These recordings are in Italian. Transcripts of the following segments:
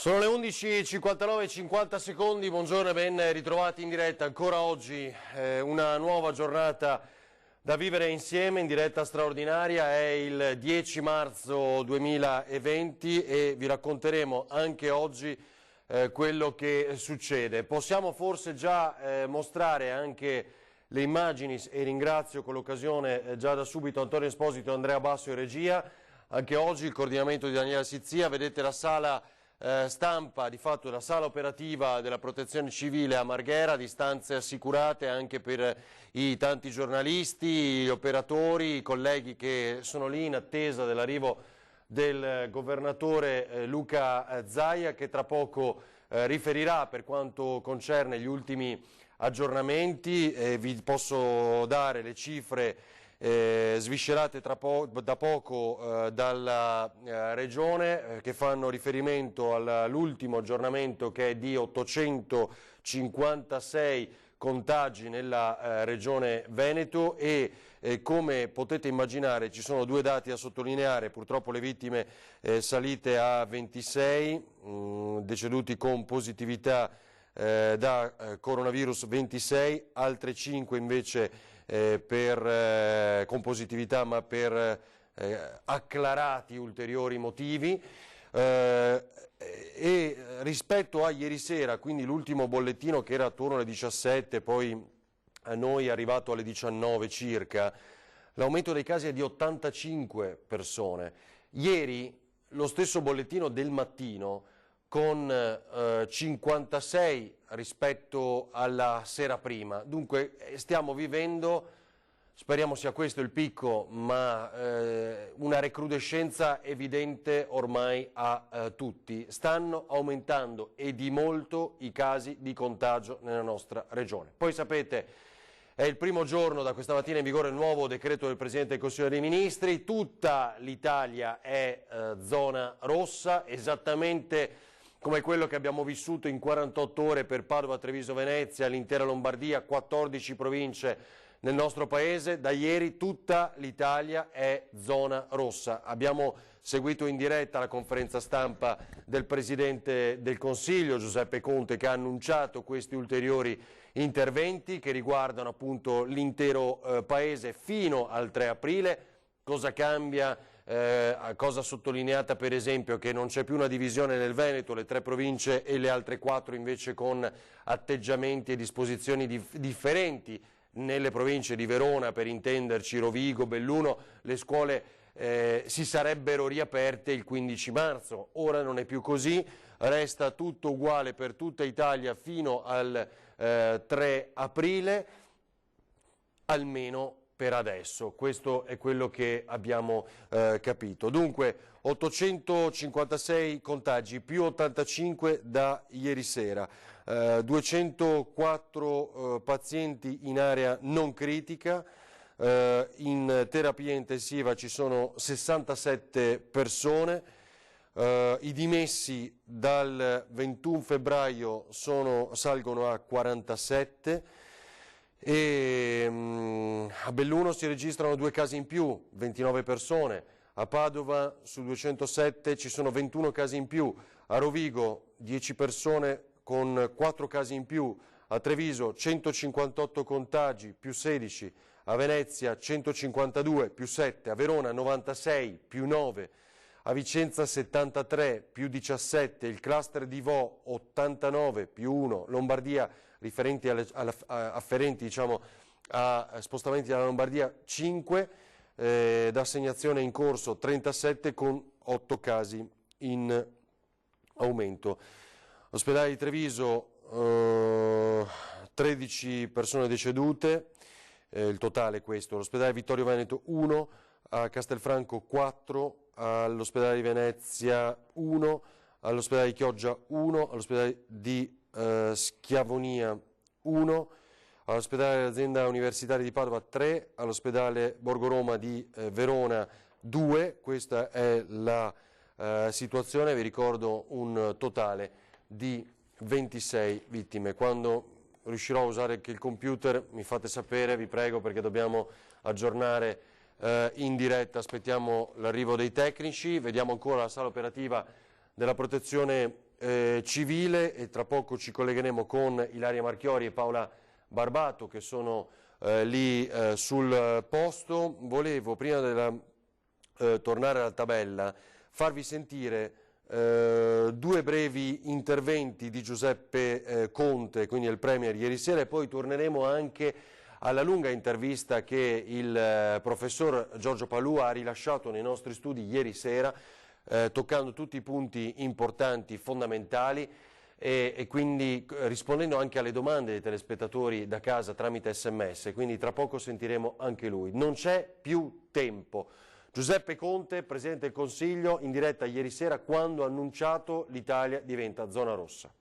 Sono le 11:59:50, buongiorno e ben ritrovati in diretta ancora oggi, una nuova giornata da vivere insieme in diretta straordinaria. È il 10 marzo 2020 e vi racconteremo anche oggi quello che succede. Possiamo forse già mostrare anche le immagini e ringrazio con l'occasione già da subito Antonio Esposito e Andrea Basso in regia. Anche oggi il coordinamento di Daniela Sizzia, vedete la sala stampa, di fatto la sala operativa della Protezione Civile a Marghera, distanze assicurate anche per i tanti giornalisti, gli operatori, i colleghi che sono lì in attesa dell'arrivo del governatore Luca Zaia, che tra poco riferirà per quanto concerne gli ultimi aggiornamenti. Vi posso dare le cifre sviscerate da poco dalla Regione, che fanno riferimento all'ultimo aggiornamento, che è di 856 contagi nella Regione Veneto e come potete immaginare ci sono due dati da sottolineare: purtroppo le vittime salite a 26, deceduti con positività da coronavirus 26, altre 5 invece con positività ma per acclarati ulteriori motivi. E rispetto a ieri sera, quindi l'ultimo bollettino che era attorno alle 17, poi a noi è arrivato alle 19 circa, l'aumento dei casi è di 85 persone. Ieri lo stesso bollettino del mattino con 56 rispetto alla sera prima. Dunque stiamo vivendo, speriamo sia questo il picco, ma una recrudescenza evidente ormai a tutti. Stanno aumentando e di molto i casi di contagio nella nostra regione. Poi sapete, è il primo giorno da questa mattina in vigore il nuovo decreto del Presidente del Consiglio dei Ministri. Tutta l'Italia è zona rossa, esattamente come quello che abbiamo vissuto in 48 ore per Padova, Treviso, Venezia, l'intera Lombardia, 14 province nel nostro paese. Da ieri tutta l'Italia è zona rossa. Abbiamo seguito in diretta la conferenza stampa del Presidente del Consiglio, Giuseppe Conte, che ha annunciato questi ulteriori interventi che riguardano appunto l'intero paese fino al 3 aprile. Cosa cambia? Cosa sottolineata per esempio che non c'è più una divisione nel Veneto, le 3 province e le altre 4 invece con atteggiamenti e disposizioni differenti. Nelle province di Verona, per intenderci, Rovigo, Belluno, le scuole si sarebbero riaperte il 15 marzo, ora non è più così, resta tutto uguale per tutta Italia fino al 3 aprile, almeno per adesso. Questo è quello che abbiamo capito. Dunque 856 contagi più 85 da ieri sera, 204 pazienti in area non critica, in terapia intensiva ci sono 67 persone, i dimessi dal 21 febbraio salgono a 47. E a Belluno si registrano 2 casi in più, 29 persone, a Padova su 207 ci sono 21 casi in più, a Rovigo 10 persone con 4 casi in più, a Treviso 158 contagi più 16, a Venezia 152 più 7, a Verona 96 più 9, a Vicenza 73 più 17, il cluster di Vo 89 più 1, Lombardia afferenti diciamo, a spostamenti dalla Lombardia 5, da assegnazione in corso 37 con 8 casi in aumento. Ospedale di Treviso 13 persone decedute, il totale è questo. L'ospedale Vittorio Veneto 1, a Castelfranco 4, all'ospedale di Venezia 1, all'ospedale di Chioggia 1, all'ospedale di Schiavonia 1, all'ospedale dell'azienda universitaria di Padova 3, all'ospedale Borgo Roma di Verona 2. Questa è la situazione, vi ricordo un totale di 26 vittime. Quando riuscirò a usare anche il computer mi fate sapere, vi prego, perché dobbiamo aggiornare in diretta. Aspettiamo l'arrivo dei tecnici, vediamo ancora la sala operativa della Protezione Civile, e tra poco ci collegheremo con Ilaria Marchiori e Paola Barbato, che sono lì sul posto. Volevo, prima di tornare alla tabella, farvi sentire due brevi interventi di Giuseppe Conte, quindi il Premier, ieri sera, e poi torneremo anche alla lunga intervista che il professor Giorgio Palua ha rilasciato nei nostri studi ieri sera, toccando tutti i punti importanti, fondamentali, e quindi rispondendo anche alle domande dei telespettatori da casa tramite SMS, quindi tra poco sentiremo anche lui. Non c'è più tempo. Giuseppe Conte, Presidente del Consiglio, in diretta ieri sera quando ha annunciato l'Italia diventa zona rossa.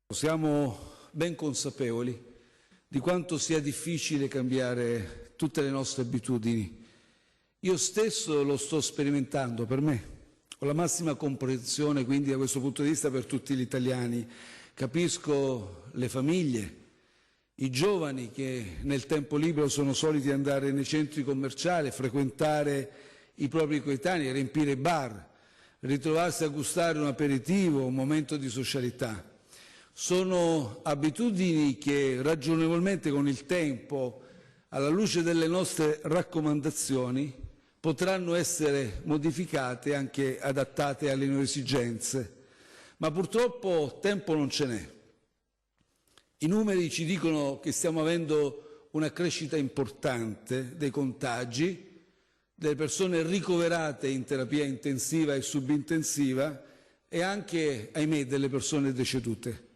Siamo ben consapevoli di quanto sia difficile cambiare tutte le nostre abitudini. Io stesso lo sto sperimentando per me. Ho la massima comprensione quindi da questo punto di vista per tutti gli italiani. Capisco le famiglie, i giovani che nel tempo libero sono soliti andare nei centri commerciali, frequentare i propri coetanei, riempire i bar, ritrovarsi a gustare un aperitivo, un momento di socialità. Sono abitudini che ragionevolmente con il tempo, alla luce delle nostre raccomandazioni, potranno essere modificate e anche adattate alle nuove esigenze. Ma purtroppo tempo non ce n'è. I numeri ci dicono che stiamo avendo una crescita importante dei contagi, delle persone ricoverate in terapia intensiva e subintensiva e anche, ahimè, delle persone decedute.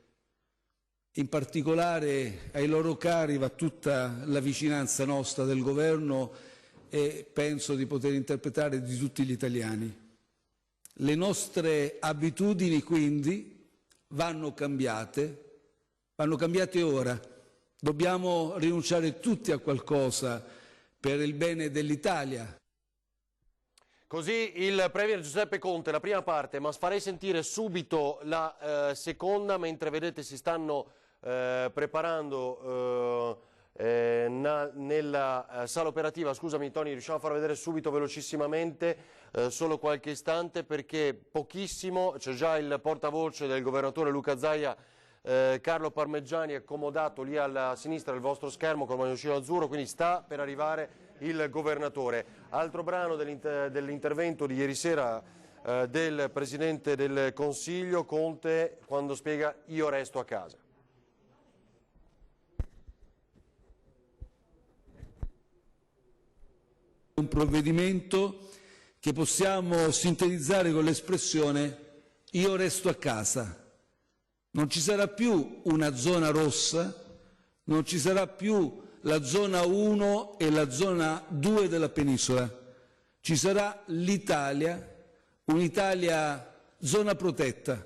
In particolare ai loro cari va tutta la vicinanza nostra del Governo e penso di poter interpretare di tutti gli italiani. Le nostre abitudini quindi vanno cambiate ora. Dobbiamo rinunciare tutti a qualcosa per il bene dell'Italia. Così il Premier Giuseppe Conte, la prima parte, ma farei sentire subito la seconda, mentre vedete si stanno preparando nella sala operativa. Scusami Tony, riusciamo a far vedere subito velocissimamente, solo qualche istante, perché pochissimo, c'è già il portavoce del governatore Luca Zaia, Carlo Parmeggiani, accomodato lì alla sinistra del vostro schermo col maglioncino azzurro, quindi sta per arrivare il governatore. Altro brano dell'intervento di ieri sera del Presidente del Consiglio Conte, quando spiega "io resto a casa". Un provvedimento che possiamo sintetizzare con l'espressione "io resto a casa". Non ci sarà più una zona rossa, non ci sarà più la zona 1 e la zona 2 della penisola. Ci sarà l'Italia, un'Italia zona protetta.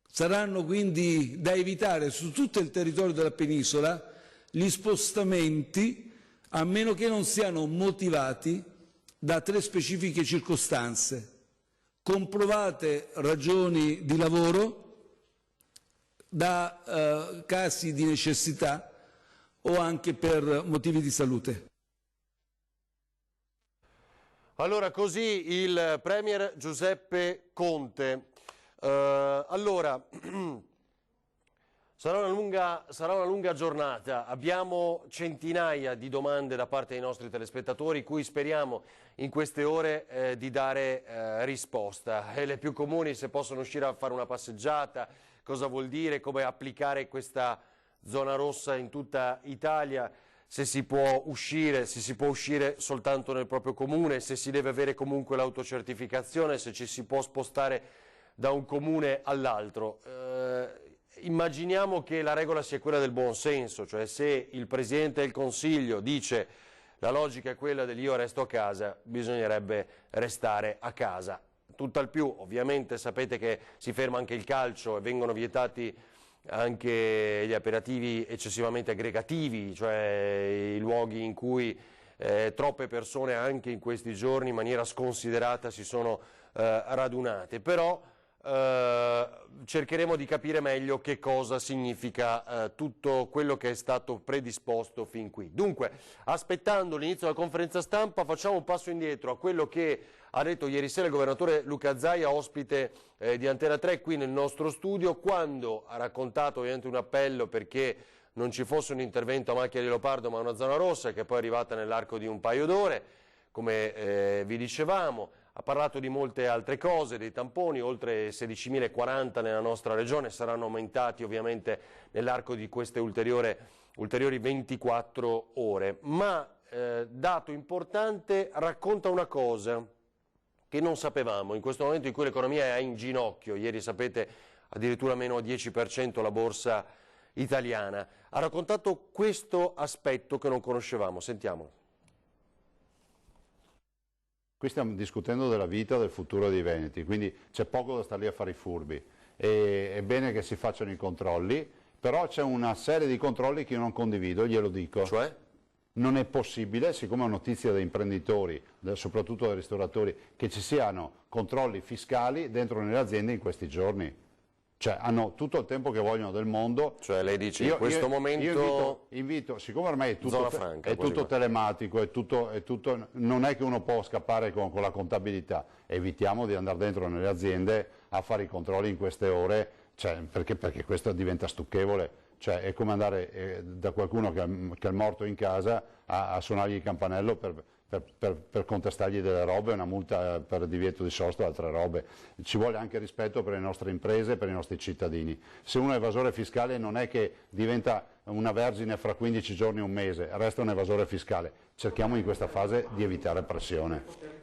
Saranno quindi da evitare su tutto il territorio della penisola gli spostamenti, a meno che non siano motivati da 3 specifiche circostanze: comprovate ragioni di lavoro, da casi di necessità o anche per motivi di salute. Allora, così il Premier Giuseppe Conte. Allora, sarà una lunga giornata, abbiamo centinaia di domande da parte dei nostri telespettatori, cui speriamo in queste ore di dare risposta. E le più comuni: se possono uscire a fare una passeggiata, cosa vuol dire, come applicare questa zona rossa in tutta Italia, se si può uscire soltanto nel proprio comune, se si deve avere comunque l'autocertificazione, se ci si può spostare da un comune all'altro. Immaginiamo che la regola sia quella del buon senso, cioè se il Presidente del Consiglio dice la logica è quella dell'io resto a casa, bisognerebbe restare a casa. Tutt'al più, ovviamente sapete che si ferma anche il calcio e vengono vietati anche gli aperitivi eccessivamente aggregativi, cioè i luoghi in cui troppe persone anche in questi giorni in maniera sconsiderata si sono radunate. Però cercheremo di capire meglio che cosa significa tutto quello che è stato predisposto fin qui. Dunque, aspettando l'inizio della conferenza stampa, facciamo un passo indietro a quello che ha detto ieri sera il governatore Luca Zaia, ospite di Antena 3 qui nel nostro studio, quando ha raccontato ovviamente un appello perché non ci fosse un intervento a macchia di leopardo ma una zona rossa, che poi è arrivata nell'arco di un paio d'ore, come vi dicevamo. Ha parlato di molte altre cose, dei tamponi, oltre 16.040 nella nostra regione, saranno aumentati ovviamente nell'arco di queste ulteriori 24 ore. Ma, dato importante, racconta una cosa che non sapevamo in questo momento in cui l'economia è in ginocchio. Ieri, sapete, addirittura meno 10% la borsa italiana. Ha raccontato questo aspetto che non conoscevamo. Sentiamo. Qui stiamo discutendo della vita, del futuro dei veneti, quindi c'è poco da stare lì a fare i furbi. È bene che si facciano i controlli, però c'è una serie di controlli che io non condivido, glielo dico. Cioè? Non è possibile, siccome ho notizia da imprenditori, soprattutto dai ristoratori, che ci siano controlli fiscali dentro nelle aziende in questi giorni. Cioè hanno tutto il tempo che vogliono del mondo. Cioè lei dice in questo momento... Io invito, siccome ormai è tutto, franca, è tutto telematico, è tutto, non è che uno può scappare con la contabilità, evitiamo di andare dentro nelle aziende a fare i controlli in queste ore, cioè, perché questo diventa stucchevole. Cioè è come andare da qualcuno che è morto in casa a suonargli il campanello per contestargli delle robe, una multa per divieto di sosta e altre robe. Ci vuole anche rispetto per le nostre imprese e per i nostri cittadini. Se uno è evasore fiscale non è che diventa una vergine fra 15 giorni e un mese, resta un evasore fiscale. Cerchiamo in questa fase di evitare pressione.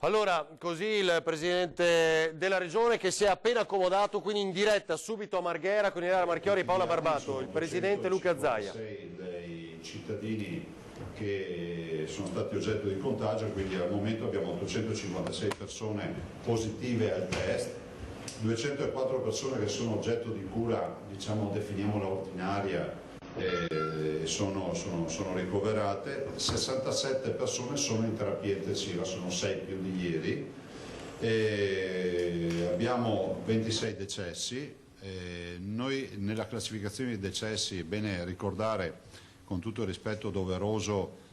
Allora, così il Presidente della Regione che si è appena accomodato, quindi in diretta subito a Marghera con Ilaria Marchiori e Paola Barbato, il Presidente Luca Zaia. Dei cittadini che sono stati oggetto di contagio, quindi al momento abbiamo 856 persone positive al test, 204 persone che sono oggetto di cura, diciamo, definiamola ordinaria, sono ricoverate, 67 persone sono in terapia intensiva, sono 6 più di ieri, abbiamo 26 decessi, noi nella classificazione dei decessi è bene ricordare, con tutto il rispetto doveroso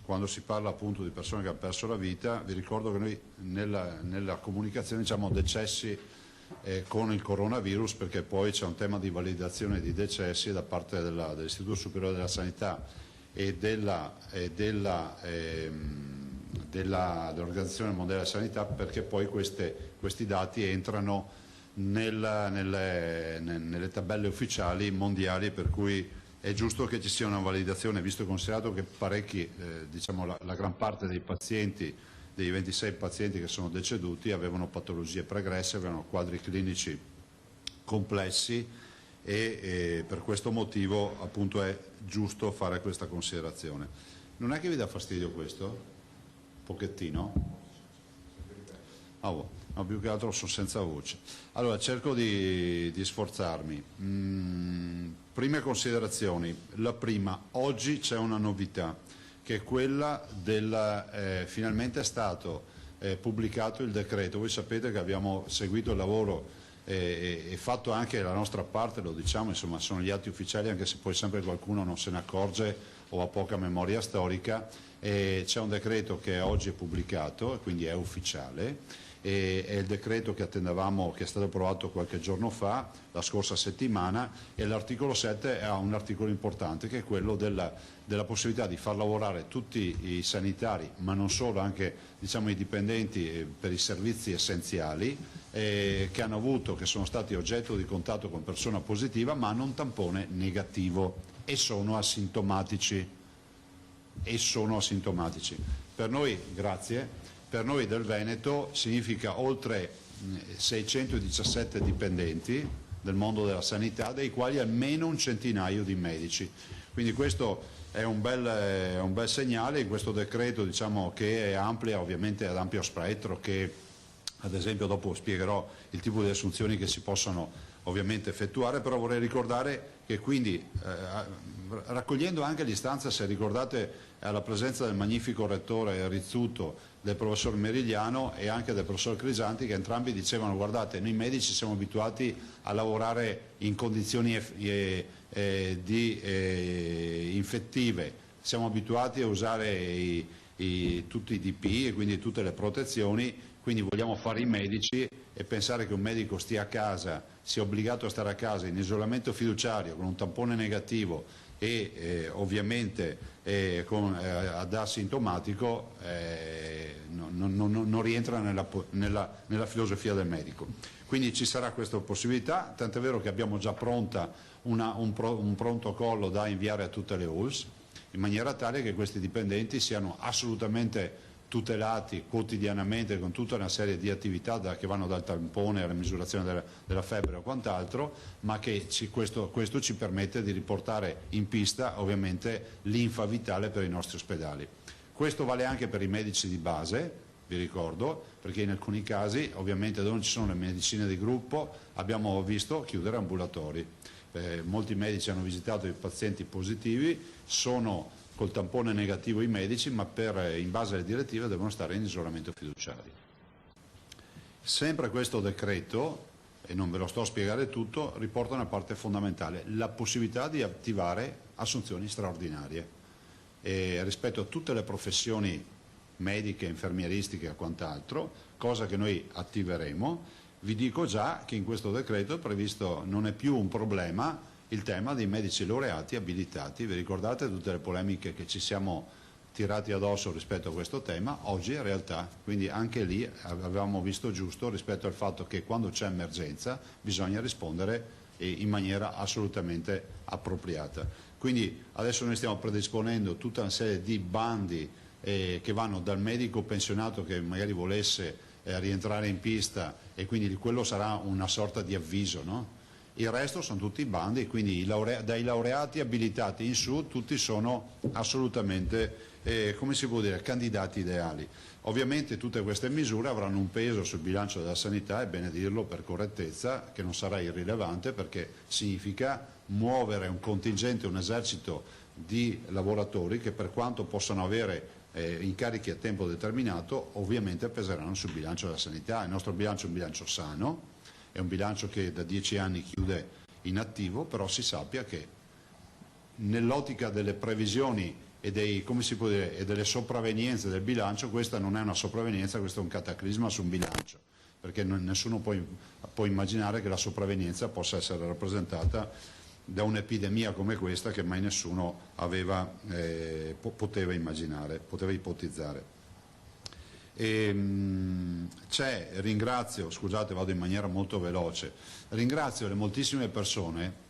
quando si parla appunto di persone che hanno perso la vita, vi ricordo che noi nella comunicazione diciamo decessi con il coronavirus, perché poi c'è un tema di validazione di decessi da parte dell'Istituto Superiore della Sanità e dell'Organizzazione Mondiale della Sanità, perché poi questi dati entrano nelle tabelle ufficiali mondiali, per cui è giusto che ci sia una validazione, visto e considerato che parecchi, diciamo la gran parte dei pazienti, dei 26 pazienti che sono deceduti, avevano patologie pregresse, avevano quadri clinici complessi e per questo motivo appunto è giusto fare questa considerazione. Non è che vi dà fastidio questo? Un pochettino? No, più che altro sono senza voce. Allora cerco di sforzarmi. Prime considerazioni. La prima, oggi c'è una novità, che è quella finalmente è stato pubblicato il decreto. Voi sapete che abbiamo seguito il lavoro e fatto anche la nostra parte, lo diciamo, insomma sono gli atti ufficiali, anche se poi sempre qualcuno non se ne accorge o ha poca memoria storica. C'è un decreto che oggi è pubblicato e quindi è ufficiale. È il decreto che attendevamo, che è stato approvato qualche giorno fa, la scorsa settimana, e l'articolo 7 ha un articolo importante che è quello della possibilità di far lavorare tutti i sanitari, ma non solo, anche diciamo, i dipendenti per i servizi essenziali che sono stati oggetto di contatto con persona positiva ma hanno un tampone negativo e sono asintomatici. Per noi, grazie. Per noi del Veneto significa oltre 617 dipendenti del mondo della sanità, dei quali almeno un centinaio di medici. Quindi questo è un bel segnale in questo decreto, diciamo, che è amplia, ovviamente ad ampio spettro, che ad esempio dopo spiegherò il tipo di assunzioni che si possono ovviamente effettuare, però vorrei ricordare che quindi raccogliendo anche l'istanza, se ricordate, alla presenza del magnifico rettore Rizzuto, del professor Merigliano e anche del professor Crisanti, che entrambi dicevano: guardate, noi medici siamo abituati a lavorare in condizioni infettive, siamo abituati a usare tutti i DPI e quindi tutte le protezioni, quindi vogliamo fare i medici, e pensare che un medico stia a casa, sia obbligato a stare a casa in isolamento fiduciario con un tampone negativo e ovviamente ad asintomatico non rientra nella filosofia del medico. Quindi ci sarà questa possibilità, tant'è vero che abbiamo già pronta un protocollo da inviare a tutte le ULSS, in maniera tale che questi dipendenti siano assolutamente tutelati quotidianamente con tutta una serie di attività che vanno dal tampone alla misurazione della febbre o quant'altro, ma che questo ci permette di riportare in pista ovviamente linfa vitale per i nostri ospedali. Questo vale anche per i medici di base, vi ricordo, perché in alcuni casi ovviamente dove non ci sono le medicine di gruppo abbiamo visto chiudere ambulatori. Molti medici hanno visitato i pazienti positivi, sono col tampone negativo i medici, ma in base alle direttive devono stare in isolamento fiduciario. Sempre questo decreto, e non ve lo sto a spiegare tutto, riporta una parte fondamentale: la possibilità di attivare assunzioni straordinarie rispetto a tutte le professioni mediche, infermieristiche e quant'altro, cosa che noi attiveremo. Vi dico già che in questo decreto è previsto, non è più un problema, il tema dei medici laureati abilitati. Vi ricordate tutte le polemiche che ci siamo tirati addosso rispetto a questo tema? Oggi è realtà, quindi anche lì avevamo visto giusto rispetto al fatto che quando c'è emergenza bisogna rispondere in maniera assolutamente appropriata. Quindi adesso noi stiamo predisponendo tutta una serie di bandi che vanno dal medico pensionato che magari volesse rientrare in pista, e quindi quello sarà una sorta di avviso, no? Il resto sono tutti bandi, quindi dai laureati abilitati in su tutti sono assolutamente, come si può dire, candidati ideali. Ovviamente tutte queste misure avranno un peso sul bilancio della sanità, è bene dirlo per correttezza, che non sarà irrilevante, perché significa muovere un contingente, un esercito di lavoratori che, per quanto possano avere incarichi a tempo determinato, ovviamente peseranno sul bilancio della sanità. Il nostro bilancio è un bilancio sano, è un bilancio che da 10 anni chiude in attivo, però si sappia che nell'ottica delle previsioni e delle sopravvenienze del bilancio, questa non è una sopravvenienza, questo è un cataclisma su un bilancio, perché nessuno può immaginare che la sopravvenienza possa essere rappresentata da un'epidemia come questa, che mai nessuno poteva immaginare, poteva ipotizzare. Ringrazio, scusate, vado in maniera molto veloce, ringrazio le moltissime persone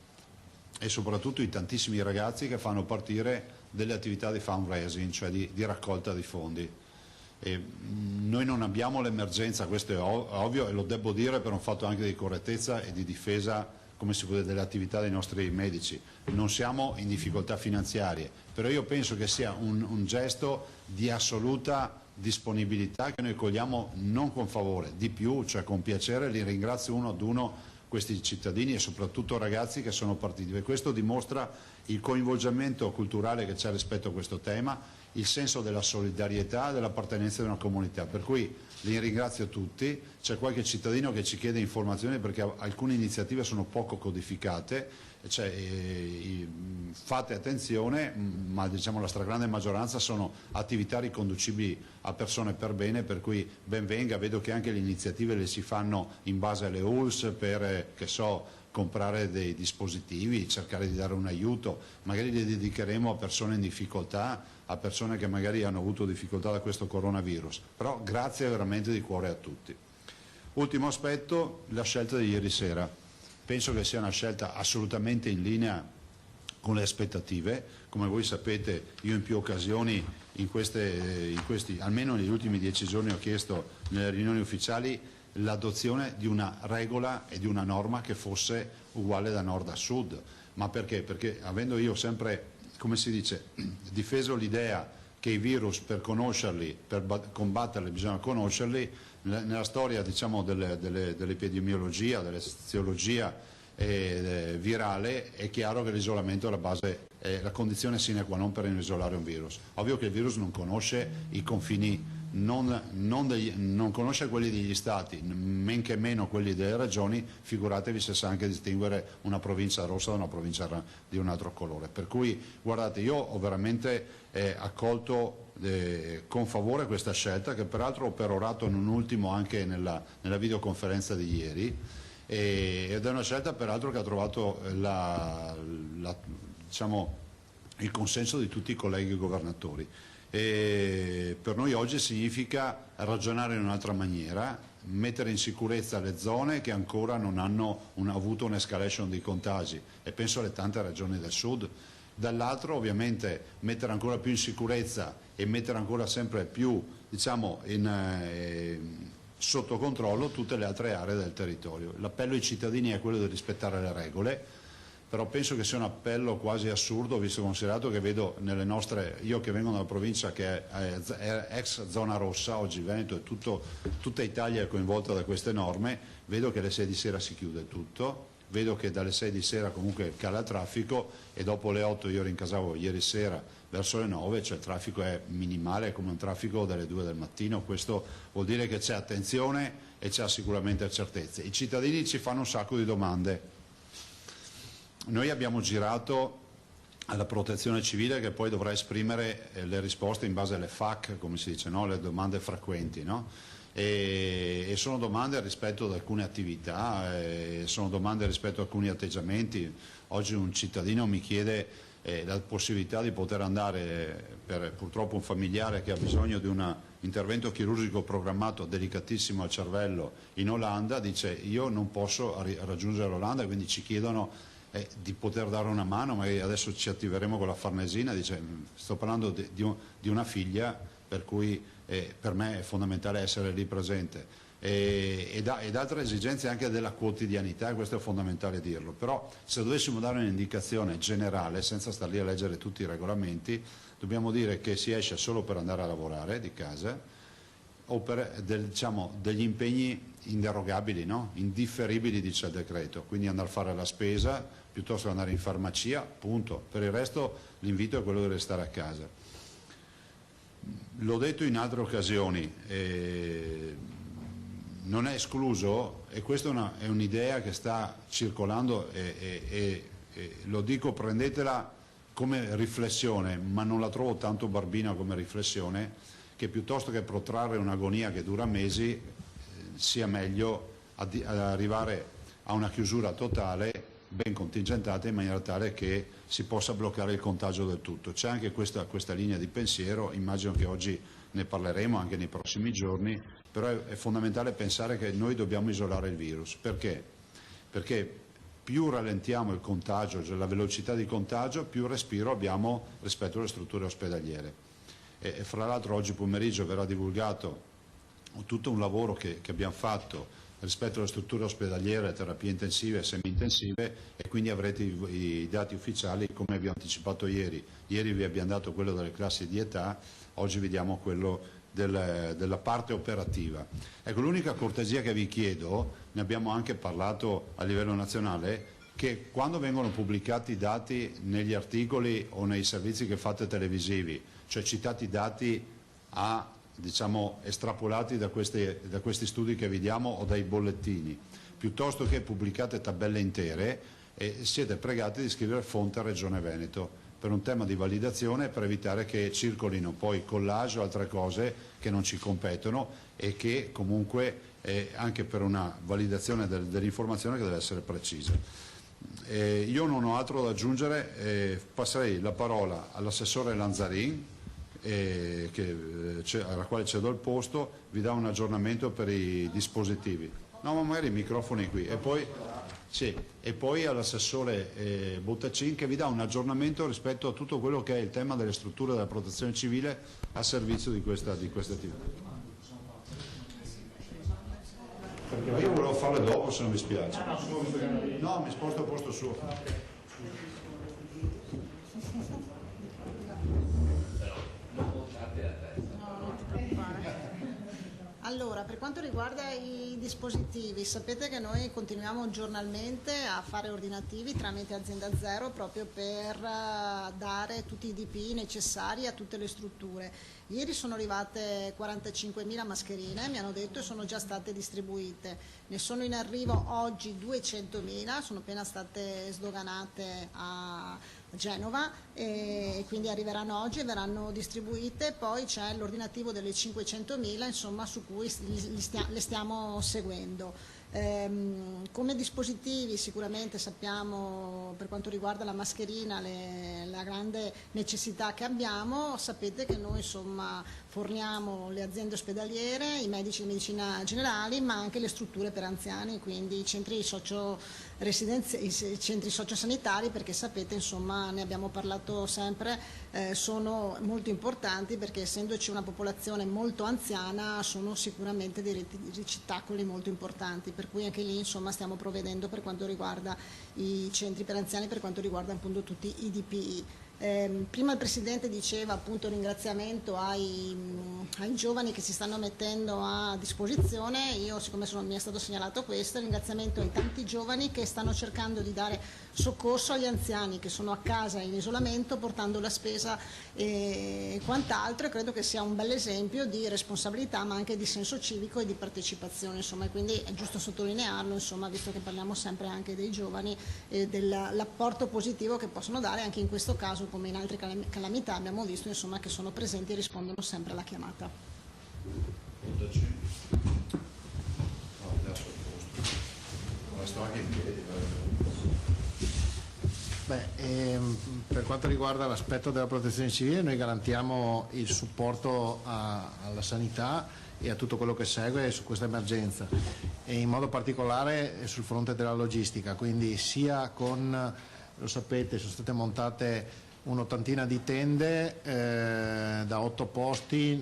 e soprattutto i tantissimi ragazzi che fanno partire delle attività di fundraising, cioè di raccolta di fondi. Noi non abbiamo l'emergenza, questo è ovvio, e lo devo dire per un fatto anche di correttezza e di difesa, come si può dire, delle attività dei nostri medici. Non siamo in difficoltà finanziarie, però io penso che sia un gesto di assoluta disponibilità che noi cogliamo non con favore, di più, cioè con piacere. Li ringrazio uno ad uno, questi cittadini e soprattutto ragazzi che sono partiti, e questo dimostra il coinvolgimento culturale che c'è rispetto a questo tema, il senso della solidarietà e dell'appartenenza di una comunità, per cui li ringrazio tutti. C'è qualche cittadino che ci chiede informazioni perché alcune iniziative sono poco codificate, fate attenzione, ma diciamo la stragrande maggioranza sono attività riconducibili a persone per bene, per cui ben venga. Vedo che anche le iniziative le si fanno in base alle ULSS per, comprare dei dispositivi, cercare di dare un aiuto, magari li dedicheremo a persone in difficoltà, a persone che magari hanno avuto difficoltà da questo coronavirus, però grazie veramente di cuore a tutti. Ultimo aspetto, la scelta di ieri sera. Penso che sia una scelta assolutamente in linea con le aspettative. Come voi sapete, io in più occasioni, almeno negli ultimi 10 giorni, ho chiesto nelle riunioni ufficiali l'adozione di una regola e di una norma che fosse uguale da nord a sud. Ma perché? Perché avendo io sempre, come si dice, difeso l'idea che i virus, per conoscerli, per combatterli bisogna conoscerli, nella storia, diciamo, dell'epidemiologia, dell'eziologia virale, è chiaro che l'isolamento è la base, è la condizione sine qua non per isolare un virus. Ovvio che il virus non conosce i confini, non conosce quelli degli stati, men che meno quelli delle regioni, figuratevi se sa anche distinguere una provincia rossa da una provincia di un altro colore. Per cui guardate, io ho veramente accolto con favore questa scelta, che peraltro ho perorato non ultimo anche nella videoconferenza di ieri, ed è una scelta peraltro che ha trovato diciamo, il consenso di tutti i colleghi governatori. E per noi oggi significa ragionare in un'altra maniera, mettere in sicurezza le zone che ancora non hanno avuto un'escalation di contagi, e penso alle tante regioni del sud. Dall'altro ovviamente mettere ancora più in sicurezza e mettere ancora sempre più, diciamo, sotto controllo tutte le altre aree del territorio. L'appello ai cittadini è quello di rispettare le regole, però penso che sia un appello quasi assurdo, visto e considerato che vedo nelle nostre, io che vengo da una provincia che è ex zona rossa, oggi Veneto e tutta Italia è coinvolta da queste norme, vedo che alle 6 di sera si chiude tutto, vedo che dalle 6 di sera comunque cala il traffico, e dopo le 8 io rincasavo ieri sera verso le 9, cioè il traffico è minimale, è come un traffico dalle 2 del mattino. Questo vuol dire che c'è attenzione e c'è sicuramente certezze. I cittadini ci fanno un sacco di domande. Noi abbiamo girato alla protezione civile, che poi dovrà esprimere le risposte in base alle FAQ, come si dice, no? Le domande frequenti, no? E sono domande rispetto ad alcune attività, sono domande rispetto ad alcuni atteggiamenti. Oggi un cittadino mi chiede la possibilità di poter andare, per purtroppo un familiare che ha bisogno di un intervento chirurgico programmato delicatissimo al cervello in Olanda, dice io non posso raggiungere l'Olanda, quindi ci chiedono di poter dare una mano, magari adesso ci attiveremo con la Farnesina, dice sto parlando di una figlia, per cui per me è fondamentale essere lì presente, ed altre esigenze anche della quotidianità, e questo è fondamentale dirlo. Però se dovessimo dare un'indicazione generale, senza star lì a leggere tutti i regolamenti, dobbiamo dire che si esce solo per andare a lavorare di casa, o per degli impegni inderogabili, no? Indifferibili, dice il decreto, quindi andare a fare la spesa piuttosto che andare in farmacia, punto. Per il resto l'invito è quello di restare a casa. L'ho detto in altre occasioni, non è escluso, e questa è un'idea che sta circolando, e lo dico, prendetela come riflessione, ma non la trovo tanto barbina come riflessione, che piuttosto che protrarre un'agonia che dura mesi, sia meglio arrivare a una chiusura totale, ben contingentata, in maniera tale che si possa bloccare il contagio del tutto. C'è anche questa linea di pensiero, immagino che oggi ne parleremo anche nei prossimi giorni, però è fondamentale pensare che noi dobbiamo isolare il virus. Perché? Perché più rallentiamo il contagio, cioè la velocità di contagio, più respiro abbiamo rispetto alle strutture ospedaliere. E fra l'altro oggi pomeriggio verrà divulgato tutto un lavoro che abbiamo fatto rispetto alle strutture ospedaliere, terapie intensive e semi-intensive, e quindi avrete i dati ufficiali, come abbiamo anticipato ieri. Ieri vi abbiamo dato quello delle classi di età, oggi vediamo quello della parte operativa. Ecco, l'unica cortesia che vi chiedo, ne abbiamo anche parlato a livello nazionale, che quando vengono pubblicati i dati negli articoli o nei servizi che fate televisivi, cioè citati dati diciamo, estrapolati da questi studi che vediamo o dai bollettini, piuttosto che pubblicate tabelle intere, siete pregati di scrivere fonte Regione Veneto, per un tema di validazione, per evitare che circolino poi collage o altre cose che non ci competono, e che comunque anche per una validazione dell'informazione che deve essere precisa. Io non ho altro da aggiungere, passerei la parola all'assessore Lanzarin, alla quale cedo il posto, vi dà un aggiornamento per i dispositivi. No, ma magari i microfoni qui. E poi all'assessore Bottacin, che vi dà un aggiornamento rispetto a tutto quello che è il tema delle strutture della protezione civile a servizio di questa attività. Perché io volevo farle dopo, se non vi spiace. No, mi sposto al posto suo. Allora, per quanto riguarda i dispositivi, sapete che noi continuiamo giornalmente a fare ordinativi tramite Azienda Zero proprio per dare tutti i DPI necessari a tutte le strutture. Ieri sono arrivate 45.000 mascherine, mi hanno detto, e sono già state distribuite. Ne sono in arrivo oggi 200.000, sono appena state sdoganate a Genova e quindi arriveranno oggi e verranno distribuite. Poi c'è l'ordinativo delle 500.000, insomma, su cui le stiamo seguendo. Come dispositivi sicuramente sappiamo, per quanto riguarda la mascherina, la grande necessità che abbiamo. Sapete che noi insomma forniamo le aziende ospedaliere, i medici di medicina generali, ma anche le strutture per anziani, quindi i centri sociosanitari, perché sapete, insomma, ne abbiamo parlato sempre, sono molto importanti perché essendoci una popolazione molto anziana sono sicuramente dei ricettacoli molto importanti, per cui anche lì insomma stiamo provvedendo per quanto riguarda i centri per anziani, per quanto riguarda appunto tutti i DPI. Prima il Presidente diceva appunto ringraziamento ai giovani che si stanno mettendo a disposizione. Io, siccome mi è stato segnalato questo, ringraziamento ai tanti giovani che stanno cercando di dare soccorso agli anziani che sono a casa in isolamento, portando la spesa e quant'altro, e credo che sia un bel esempio di responsabilità ma anche di senso civico e di partecipazione, insomma, e quindi è giusto sottolinearlo, insomma, visto che parliamo sempre anche dei giovani e dell'apporto positivo che possono dare anche in questo caso, come in altre calamità abbiamo visto, insomma, che sono presenti e rispondono sempre alla chiamata. Per quanto riguarda l'aspetto della protezione civile, noi garantiamo il supporto alla sanità e a tutto quello che segue su questa emergenza, e in modo particolare sul fronte della logistica, quindi sia con, lo sapete, sono state montate un'ottantina di tende da 8 posti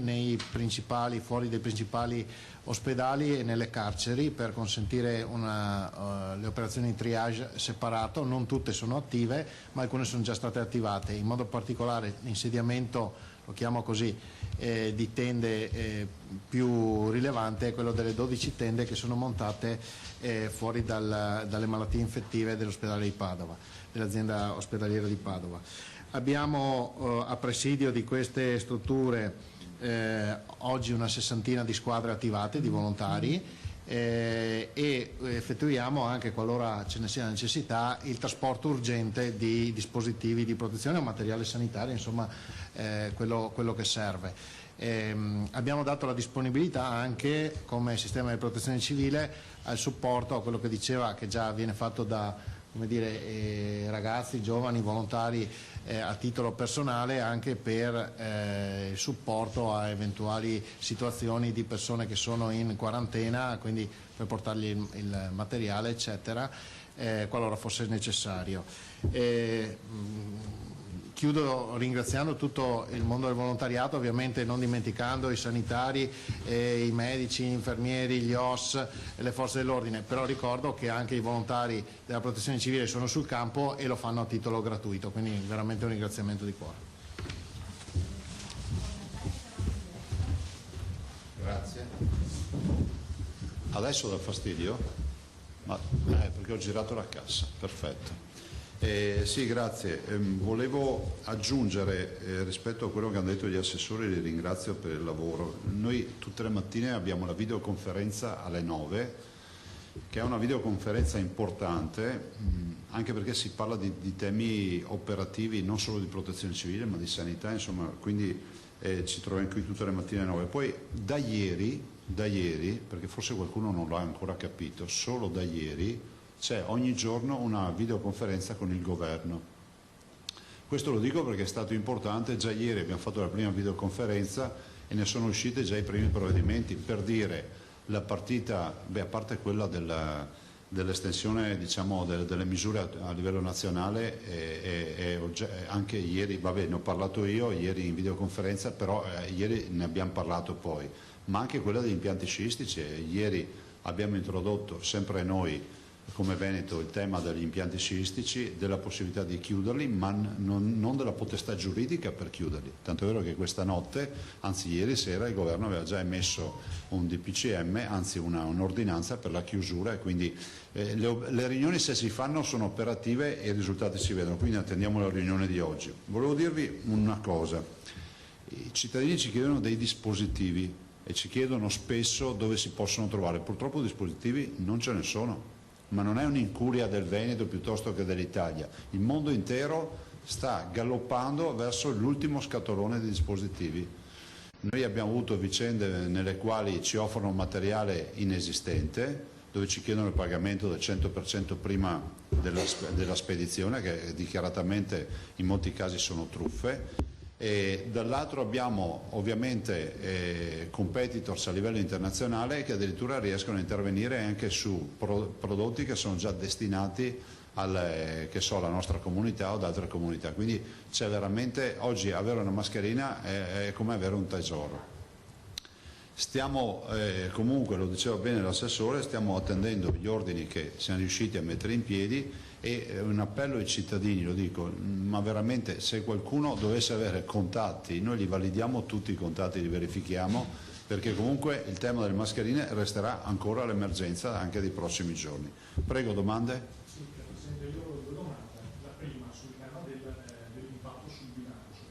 fuori dai principali ospedali e nelle carceri, per consentire le operazioni di triage separato. Non tutte sono attive, ma alcune sono già state attivate. In modo particolare l'insediamento, lo chiamo così, di tende più rilevante è quello delle 12 tende che sono montate fuori dalle malattie infettive dell'ospedale di Padova, dell'azienda ospedaliera di Padova. Abbiamo a presidio di queste strutture oggi una 60ina di squadre attivate, di volontari, e effettuiamo anche, qualora ce ne sia necessità, il trasporto urgente di dispositivi di protezione o materiale sanitario, insomma quello che serve. Abbiamo dato la disponibilità anche come sistema di protezione civile al supporto a quello che diceva, che già viene fatto da ragazzi, giovani, volontari a titolo personale, anche per il supporto a eventuali situazioni di persone che sono in quarantena, quindi per portargli il materiale eccetera, qualora fosse necessario. Chiudo ringraziando tutto il mondo del volontariato, ovviamente non dimenticando i sanitari, i medici, gli infermieri, gli OSS e le forze dell'ordine, però ricordo che anche i volontari della protezione civile sono sul campo e lo fanno a titolo gratuito, quindi veramente un ringraziamento di cuore. Grazie. Adesso dà fastidio? Perché ho girato la cassa, perfetto. Sì, grazie. Volevo aggiungere rispetto a quello che hanno detto gli assessori, li ringrazio per il lavoro. Noi tutte le mattine abbiamo la videoconferenza alle 9, che è una videoconferenza importante, anche perché si parla di temi operativi, non solo di protezione civile, ma di sanità, insomma, quindi ci troviamo qui tutte le mattine alle 9. Poi da ieri, perché forse qualcuno non l'ha ancora capito, solo da ieri c'è ogni giorno una videoconferenza con il governo. Questo lo dico perché è stato importante. Già ieri abbiamo fatto la prima videoconferenza e ne sono uscite già i primi provvedimenti, per dire la partita, a parte quella dell'estensione, diciamo, delle misure a livello nazionale, anche ieri, ne ho parlato io ieri in videoconferenza, però ieri ne abbiamo parlato poi, ma anche quella degli impianti sciistici. Ieri abbiamo introdotto, sempre noi, come Veneto il tema degli impianti sciistici, della possibilità di chiuderli, ma non della potestà giuridica per chiuderli. Tanto è vero che questa notte, anzi ieri sera, il governo aveva già emesso un DPCM, anzi un'ordinanza per la chiusura, e quindi le riunioni, se si fanno, sono operative e i risultati si vedono, quindi attendiamo la riunione di oggi. Volevo dirvi una cosa: i cittadini ci chiedono dei dispositivi e ci chiedono spesso dove si possono trovare. Purtroppo dispositivi non ce ne sono. Ma non è un'incuria del Veneto piuttosto che dell'Italia. Il mondo intero sta galoppando verso l'ultimo scatolone di dispositivi. Noi abbiamo avuto vicende nelle quali ci offrono materiale inesistente, dove ci chiedono il pagamento del 100% prima della spedizione, che dichiaratamente in molti casi sono truffe. E dall'altro abbiamo ovviamente competitors a livello internazionale che addirittura riescono a intervenire anche su prodotti che sono già destinati alla nostra comunità o ad altre comunità. Quindi c'è veramente, oggi avere una mascherina è come avere un tesoro. Stiamo comunque, lo diceva bene l'assessore, stiamo attendendo gli ordini che siamo riusciti a mettere in piedi, e un appello ai cittadini, lo dico, ma veramente, se qualcuno dovesse avere contatti, noi li validiamo tutti i contatti, li verifichiamo, perché comunque il tema delle mascherine resterà ancora l'emergenza anche dei prossimi giorni. Prego, domande? Sì, Presidente, io ho due domande. La prima sul tema dell'impatto sul bilancio.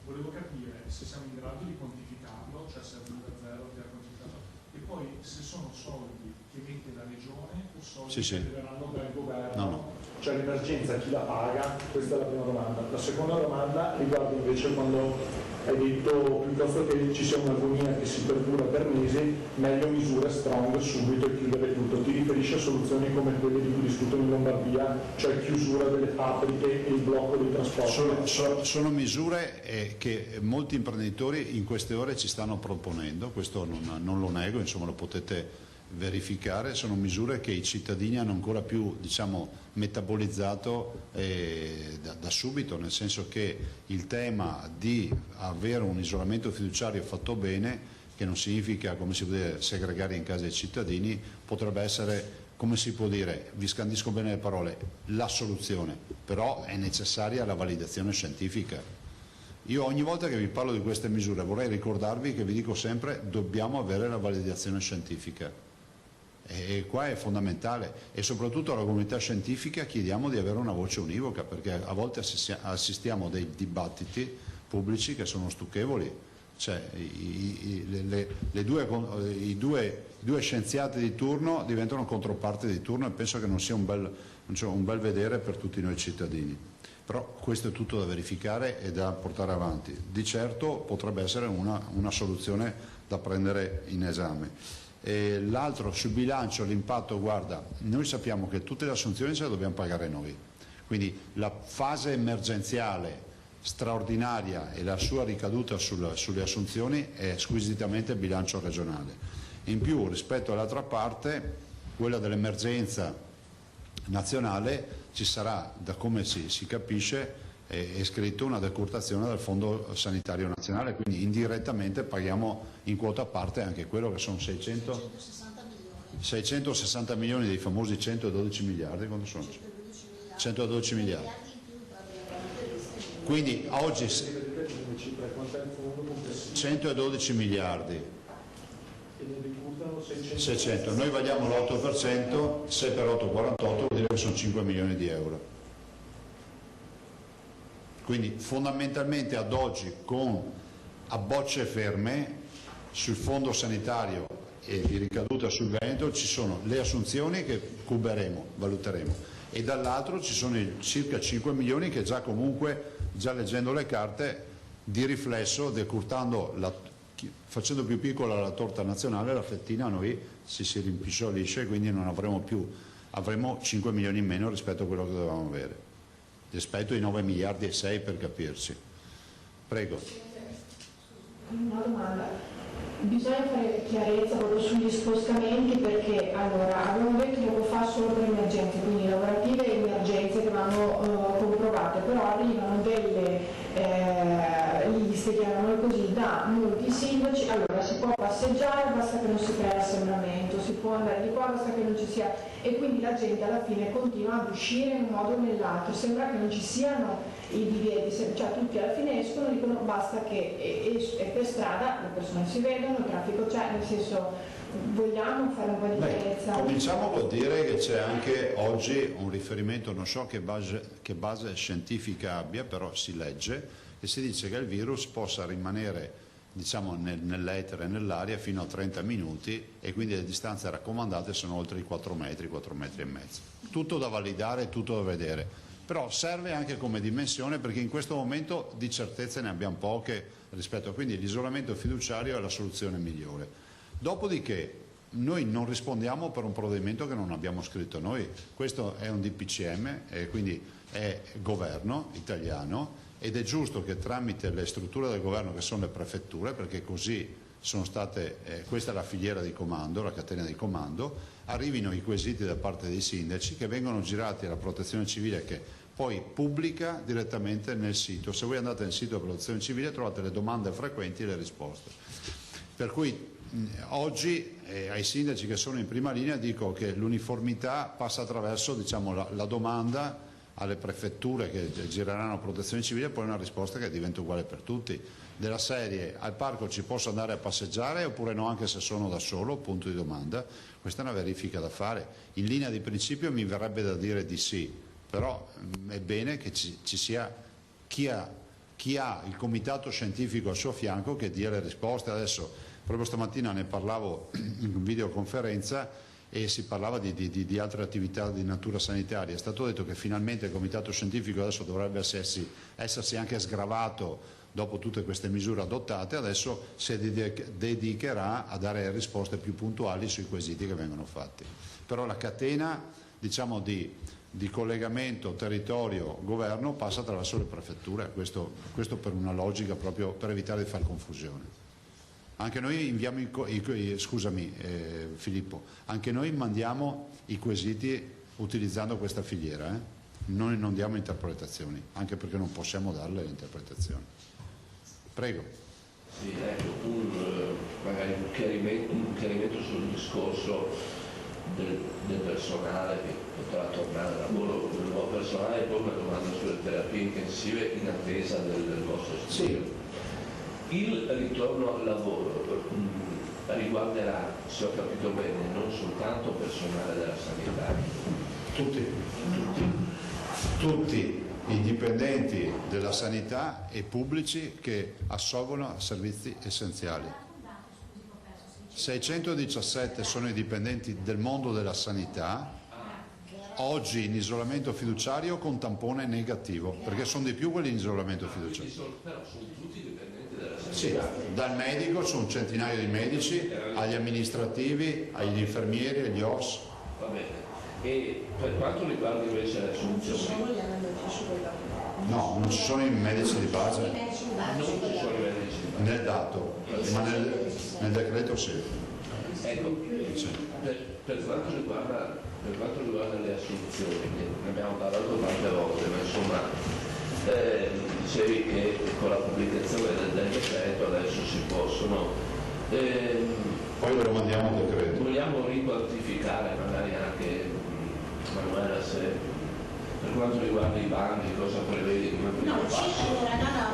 Volevo capire se siamo in grado di quantificarlo, cioè se arriva a zero, già quantificato, e poi se sono soldi che mette la Regione o soldi che arriveranno dal governo. No. Cioè l'emergenza chi la paga? Questa è la prima domanda. La seconda domanda riguarda invece quando hai detto, piuttosto che ci sia un'agonia che si perdura per mesi, meglio misure strong subito e chiudere tutto. Ti riferisci a soluzioni come quelle di cui discutono in Lombardia, cioè chiusura delle fabbriche e il blocco dei trasporti? Sono misure che molti imprenditori in queste ore ci stanno proponendo, questo non lo nego, insomma lo potete verificare. Sono misure che i cittadini hanno ancora più, diciamo, metabolizzato da subito, nel senso che il tema di avere un isolamento fiduciario fatto bene, che non significa, come si può dire, segregare in casa i cittadini, potrebbe essere, come si può dire, vi scandisco bene le parole, la soluzione, però è necessaria la validazione scientifica. Io ogni volta che vi parlo di queste misure vorrei ricordarvi che vi dico sempre: dobbiamo avere la validazione scientifica. E qua è fondamentale, e soprattutto alla comunità scientifica chiediamo di avere una voce univoca, perché a volte assistiamo a dei dibattiti pubblici che sono stucchevoli, cioè i due scienziati di turno diventano controparte di turno, e penso che non sia un bel vedere per tutti noi cittadini. Però questo è tutto da verificare e da portare avanti. Di certo potrebbe essere una soluzione da prendere in esame. L'altro sul bilancio, l'impatto, guarda, noi sappiamo che tutte le assunzioni ce le dobbiamo pagare noi, quindi la fase emergenziale straordinaria e la sua ricaduta sulle assunzioni è squisitamente bilancio regionale. In più, rispetto all'altra parte, quella dell'emergenza nazionale, ci sarà, da come si capisce, è scritto una decurtazione dal Fondo Sanitario Nazionale, quindi indirettamente paghiamo in quota parte anche quello che sono 660 milioni dei famosi 112 miliardi, quando sono? 112 miliardi. Quindi oggi 112 miliardi. 600, noi valiamo l'8%, 6 per 8 48, vuol dire che sono 5 milioni di euro. Quindi fondamentalmente ad oggi, a bocce ferme sul fondo sanitario e di ricaduta sul Veneto, ci sono le assunzioni che cuberemo, valuteremo, e dall'altro ci sono circa 5 milioni che già comunque, già leggendo le carte, di riflesso, decurtando facendo più piccola la torta nazionale, la fettina a noi si rimpicciolisce, quindi non avremo 5 milioni in meno rispetto a quello che dovevamo avere, rispetto ai 9 miliardi e 6 per capirci. Prego. Una domanda. Bisogna fare chiarezza proprio sugli spostamenti, perché allora abbiamo detto poco fa solo per emergenze, quindi lavorative e emergenze che vanno comprovate, però arrivano delle liste, chiamiamole così, da molti sindaci. Allora si può passeggiare, basta che non si crea assembramento, si può andare di qua, basta che non ci sia, e quindi la gente alla fine continua ad uscire in un modo o nell'altro, sembra che non ci siano i divieti, cioè tutti alla fine escono e dicono basta che è per strada, le persone si vedono, il traffico c'è, nel senso vogliamo fare un po' di chiarezza. Cominciamo col dire che c'è anche oggi un riferimento, non so che base scientifica abbia, però si legge e si dice che il virus possa rimanere, diciamo, nell'etere e nell'aria fino a 30 minuti e quindi le distanze raccomandate sono oltre i 4 metri, 4 metri e mezzo. Tutto da validare, tutto da vedere, però serve anche come dimensione perché in questo momento di certezze ne abbiamo poche rispetto a, quindi l'isolamento fiduciario è la soluzione migliore. Dopodiché noi non rispondiamo per un provvedimento che non abbiamo scritto noi, questo è un DPCM e quindi è governo italiano ed è giusto che tramite le strutture del governo che sono le prefetture, perché così sono state, questa è la filiera di comando, la catena di comando, arrivino i quesiti da parte dei sindaci che vengono girati alla protezione civile che poi pubblica direttamente nel sito. Se voi andate nel sito della protezione civile trovate le domande frequenti e le risposte. Per cui oggi ai sindaci che sono in prima linea dico che l'uniformità passa attraverso, diciamo, la domanda alle prefetture che gireranno protezione civile e poi una risposta che diventa uguale per tutti, della serie al parco ci posso andare a passeggiare oppure no anche se sono da solo, punto di domanda. Questa è una verifica da fare, in linea di principio mi verrebbe da dire di sì, però è bene che ci sia chi ha il comitato scientifico al suo fianco che dia le risposte. Adesso proprio stamattina ne parlavo in videoconferenza e si parlava di altre attività di natura sanitaria. È stato detto che finalmente il comitato scientifico adesso dovrebbe essersi anche sgravato dopo tutte queste misure adottate, adesso si dedicherà a dare risposte più puntuali sui quesiti che vengono fatti. Però la catena, diciamo, di collegamento territorio-governo passa attraverso le prefetture, questo per una logica proprio per evitare di fare confusione. Anche noi inviamo scusami Filippo, anche noi mandiamo i quesiti utilizzando questa filiera, noi non diamo interpretazioni, anche perché non possiamo darle le interpretazioni. Prego. Sì, ecco, magari un chiarimento sul discorso del personale che potrà tornare al lavoro, del nuovo personale, e poi una domanda sulle terapie intensive in attesa del vostro studio. Sì. Il ritorno al lavoro riguarderà, se ho capito bene, non soltanto personale della sanità. Tutti i dipendenti della sanità e pubblici che assolvono a servizi essenziali. 617 sono i dipendenti del mondo della sanità, oggi in isolamento fiduciario con tampone negativo, perché sono di più quelli in isolamento fiduciario. Però sono tutti dipendenti della sanità. Sì, dal medico, sono un centinaio di medici, agli amministrativi, agli infermieri, agli OS. Va bene. E per quanto riguarda invece le assunzioni? No, non ci sono i medici di base. Non ci sono i medici di base. Nel dato, ma nel decreto sì. Ecco, per quanto riguarda le assunzioni, ne abbiamo parlato tante volte, ma insomma dicevi che con la pubblicazione del decreto adesso si possono. Poi ve lo mandiamo il decreto. Vogliamo riquantificare magari anche, Manuela, se per quanto riguarda i bandi, cosa prevedi come primo passo?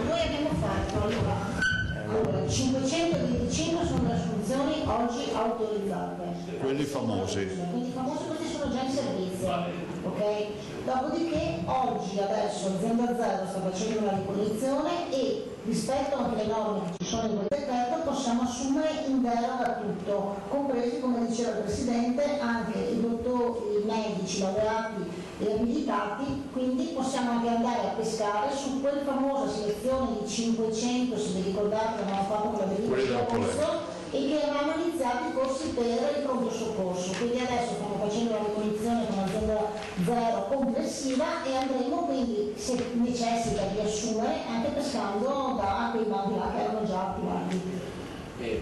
Noi abbiamo fatto allora 525 sono le assunzioni oggi autorizzate. Quelli famosi. Quindi famosi, questi sono già in servizio. Okay? Dopodiché oggi adesso l'azienda zero sta facendo una ricognizione e rispetto anche alle norme che ci sono in quel decreto possiamo assumere in deroga tutto, compresi, come diceva il Presidente, anche i dottori, i medici, laureati e abilitati, quindi possiamo anche andare a pescare su quella famosa selezione di 500, se vi ricordate abbiamo fatto quella verifica corso e che avevamo iniziato i corsi per il pronto soccorso, quindi adesso stiamo facendo la ricognizione con l'azienda zero complessiva e andremo quindi, se necessita di assumere, anche pescando da quei bandi là che erano già attivati.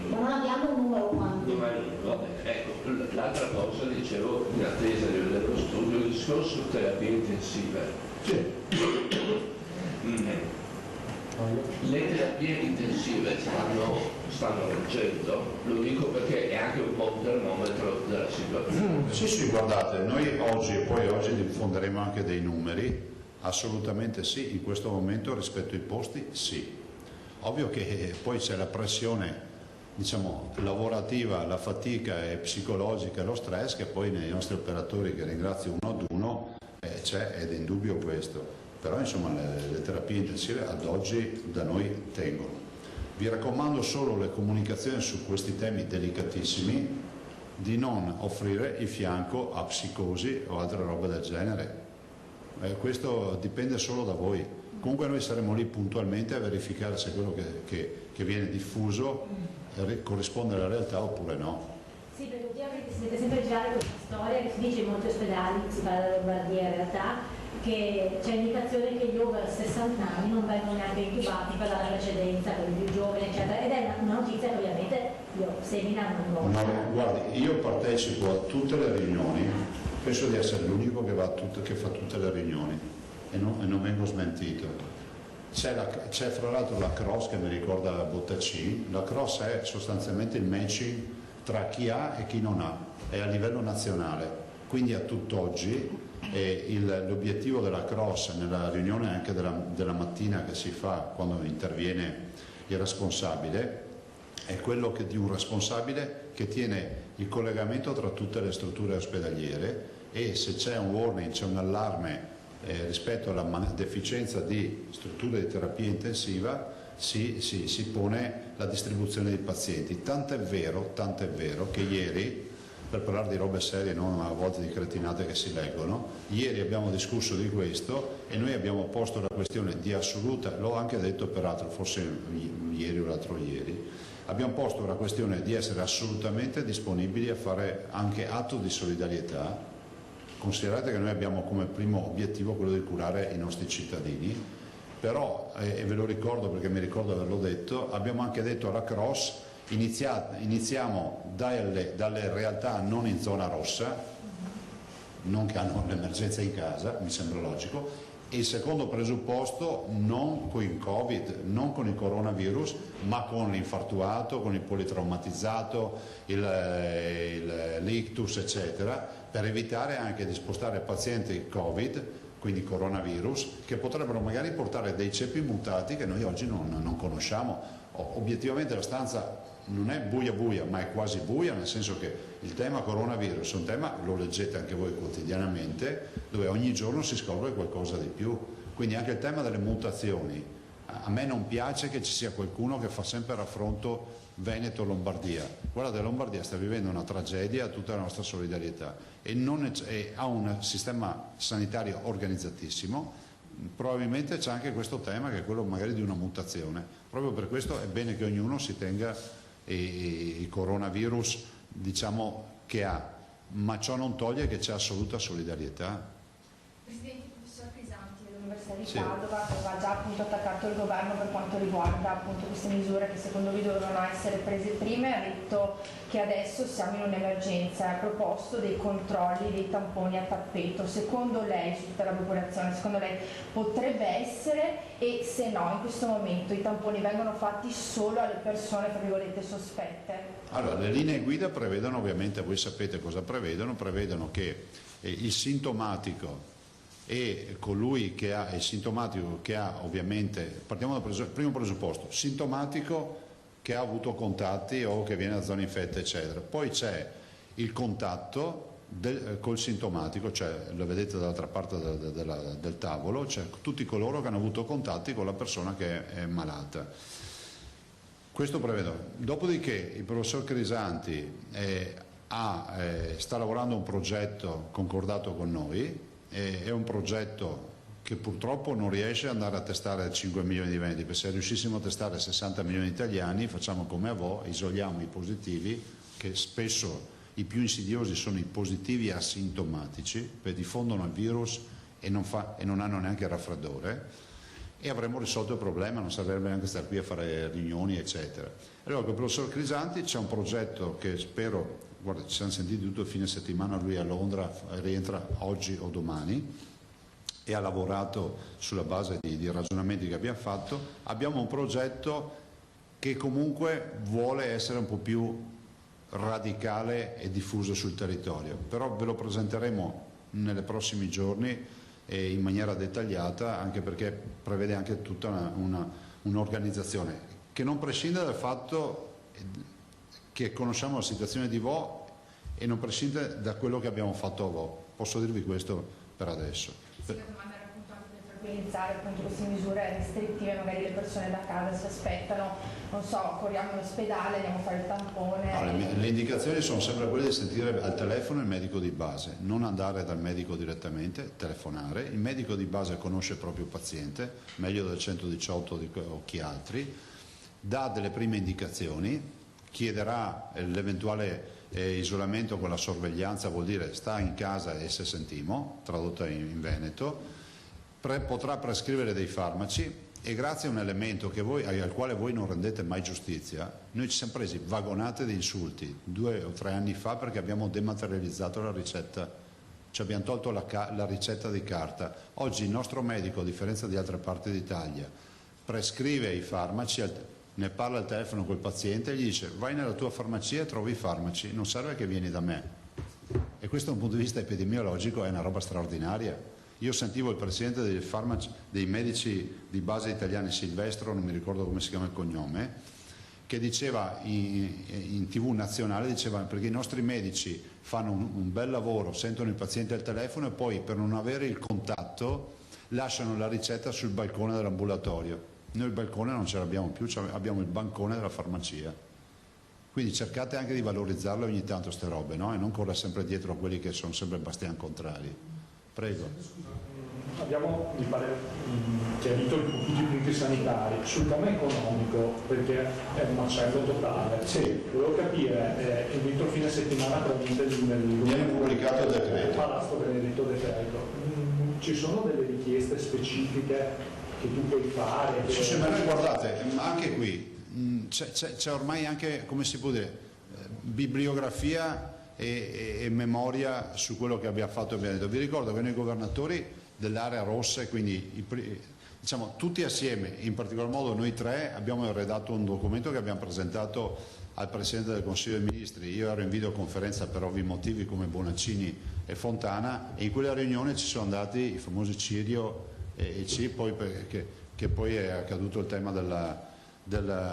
Ma non abbiamo un numero quanto. Ecco, l'altra cosa, dicevo, in attesa di vedere lo studio, il discorso terapie intensive. Sì. Le terapie intensive stanno reggendo, lo dico perché è anche un po' un termometro della situazione. Sì, guardate, noi oggi diffonderemo anche dei numeri, assolutamente sì, in questo momento rispetto ai posti sì. Ovvio che poi c'è la pressione, diciamo, lavorativa, la fatica e psicologica, lo stress che poi nei nostri operatori, che ringrazio uno ad uno, c'è, ed è indubbio questo. Però insomma le terapie intensive ad oggi da noi tengono. Vi raccomando solo le comunicazioni su questi temi delicatissimi, di non offrire il fianco a psicosi o altre robe del genere. Questo dipende solo da voi. Comunque noi saremo lì puntualmente a verificare se quello che viene diffuso corrisponde alla realtà oppure no. Sì, perché ultimamente si deve sempre girare questa storia che si dice in molti ospedali, si parla della Lombardia in realtà, che c'è indicazione che gli over 60 anni non vengono neanche incubati per la precedenza, per i più giovani, eccetera, ed è una notizia che ovviamente io semina non No, guardi, io partecipo a tutte le riunioni, penso di essere l'unico che fa tutte le riunioni e non vengo smentito. C'è fra l'altro la cross che mi ricorda Bottacci. La cross è sostanzialmente il matching tra chi ha e chi non ha, è a livello nazionale, quindi a tutt'oggi l'obiettivo della cross nella riunione anche della mattina che si fa quando interviene il responsabile è quello di un responsabile che tiene il collegamento tra tutte le strutture ospedaliere, e se c'è un warning, c'è un allarme rispetto alla deficienza di strutture di terapia intensiva, si pone la distribuzione dei pazienti. Tant'è vero che ieri, per parlare di robe serie, non a volte di cretinate che si leggono, ieri abbiamo discusso di questo e noi abbiamo posto la questione di assoluta, l'ho anche detto peraltro forse ieri o l'altro ieri, abbiamo posto la questione di essere assolutamente disponibili a fare anche atto di solidarietà. Considerate che noi abbiamo come primo obiettivo quello di curare i nostri cittadini, però, e ve lo ricordo perché mi ricordo di averlo detto, abbiamo anche detto alla Cross: iniziamo dalle realtà non in zona rossa, non che hanno l'emergenza in casa, mi sembra logico, e il secondo presupposto non con il Covid, non con il coronavirus, ma con l'infartuato, con il politraumatizzato, l'ictus, eccetera, per evitare anche di spostare pazienti Covid, quindi coronavirus, che potrebbero magari portare dei ceppi mutati che noi oggi non conosciamo. Obiettivamente la stanza non è buia, ma è quasi buia, nel senso che il tema coronavirus è un tema, lo leggete anche voi quotidianamente, dove ogni giorno si scopre qualcosa di più. Quindi anche il tema delle mutazioni. A me non piace che ci sia qualcuno che fa sempre raffronto Veneto-Lombardia. Guardate, Lombardia sta vivendo una tragedia, tutta la nostra solidarietà, e ha un sistema sanitario organizzatissimo. Probabilmente c'è anche questo tema, che è quello magari di una mutazione. Proprio per questo è bene che ognuno si tenga il coronavirus, diciamo, che ha, ma ciò non toglie che c'è assoluta solidarietà. Presidente, professor Crisanti dell'Università di Padova aveva già appunto attaccato il governo per quanto riguarda appunto queste misure che secondo lui dovevano essere prese prima, e ha detto che adesso siamo in un'emergenza, ha proposto dei controlli, dei tamponi a tappeto. Secondo lei, su tutta la popolazione, secondo lei potrebbe essere, e se no in questo momento i tamponi vengono fatti solo alle persone tra virgolette sospette? Allora, le linee guida prevedono, ovviamente voi sapete cosa prevedono che il sintomatico e colui che ha il sintomatico, che ha ovviamente, partiamo dal primo presupposto, sintomatico che ha avuto contatti o che viene da zone infette eccetera, poi c'è il contatto col sintomatico, cioè lo vedete dall'altra parte del tavolo, cioè tutti coloro che hanno avuto contatti con la persona che è malata. Questo prevedo. Dopodiché il professor Crisanti sta lavorando a un progetto concordato con noi, è un progetto che purtroppo non riesce ad andare a testare 5 milioni di vendite, perché se riuscissimo a testare 60 milioni di italiani facciamo come a Vo, isoliamo i positivi, che spesso i più insidiosi sono i positivi asintomatici, perché diffondono il virus e non hanno neanche il raffreddore, e avremmo risolto il problema, non serve neanche stare qui a fare riunioni eccetera. Allora con il professor Crisanti c'è un progetto che spero, guarda, ci siamo sentiti tutto il fine settimana, lui a Londra, rientra oggi o domani, e ha lavorato sulla base di ragionamenti che abbiamo fatto. Abbiamo un progetto che comunque vuole essere un po' più radicale e diffuso sul territorio, però ve lo presenteremo nei prossimi giorni e in maniera dettagliata, anche perché prevede anche tutta un'organizzazione che non prescinde dal fatto che conosciamo la situazione di Vo e non prescinde da quello che abbiamo fatto a Vo. Posso dirvi questo per adesso. Sì, la domanda era appunto anche per tranquillizzare appunto queste misure restrittive, magari le persone da casa si aspettano, non so, corriamo in ospedale, andiamo a fare il tampone. No, le indicazioni sono sempre quelle di sentire al telefono il medico di base, non andare dal medico direttamente, telefonare. Il medico di base conosce il proprio paziente, meglio del 118 o chi altri, dà delle prime indicazioni, chiederà l'eventuale isolamento con la sorveglianza, vuol dire sta in casa e se sentimo, tradotta in veneto, potrà prescrivere dei farmaci e grazie a un elemento al quale voi non rendete mai giustizia, noi ci siamo presi vagonate di insulti 2 o 3 anni fa perché abbiamo dematerializzato la ricetta, ci abbiamo tolto la ricetta di carta. Oggi il nostro medico, a differenza di altre parti d'Italia, prescrive i farmaci, ne parla al telefono col paziente e gli dice vai nella tua farmacia e trovi i farmaci, non serve che vieni da me. E questo da un punto di vista epidemiologico è una roba straordinaria. Io sentivo il presidente dei medici di base italiani, Silvestro, non mi ricordo come si chiama il cognome, che diceva in TV nazionale, diceva perché i nostri medici fanno un bel lavoro, sentono il paziente al telefono e poi per non avere il contatto lasciano la ricetta sul balcone dell'ambulatorio. Noi il balcone non ce l'abbiamo più, abbiamo il bancone della farmacia. Quindi cercate anche di valorizzarle ogni tanto ste robe, no? E non correre sempre dietro a quelli che sono sempre bastian contrari. Prego. Abbiamo, mi pare, chiarito tutti i punti sanitari. Sul tema economico, perché è un macello totale. Sì. Volevo capire, entro fine settimana probabilmente viene pubblicato il decreto. Palazzo Benedetto decreto. Ci sono delle richieste specifiche che tu puoi fare? Sì, ma guardate, anche qui c'è ormai anche, come si può dire, bibliografia e memoria su quello che abbiamo fatto e abbiamo detto. Vi ricordo che noi governatori dell'area rossa, quindi diciamo tutti assieme, in particolar modo noi tre, abbiamo redatto un documento che abbiamo presentato al Presidente del Consiglio dei Ministri. Io ero in videoconferenza per ovvi motivi come Bonaccini e Fontana e in quella riunione ci sono andati i famosi Cirio e C, poi che poi è accaduto il tema della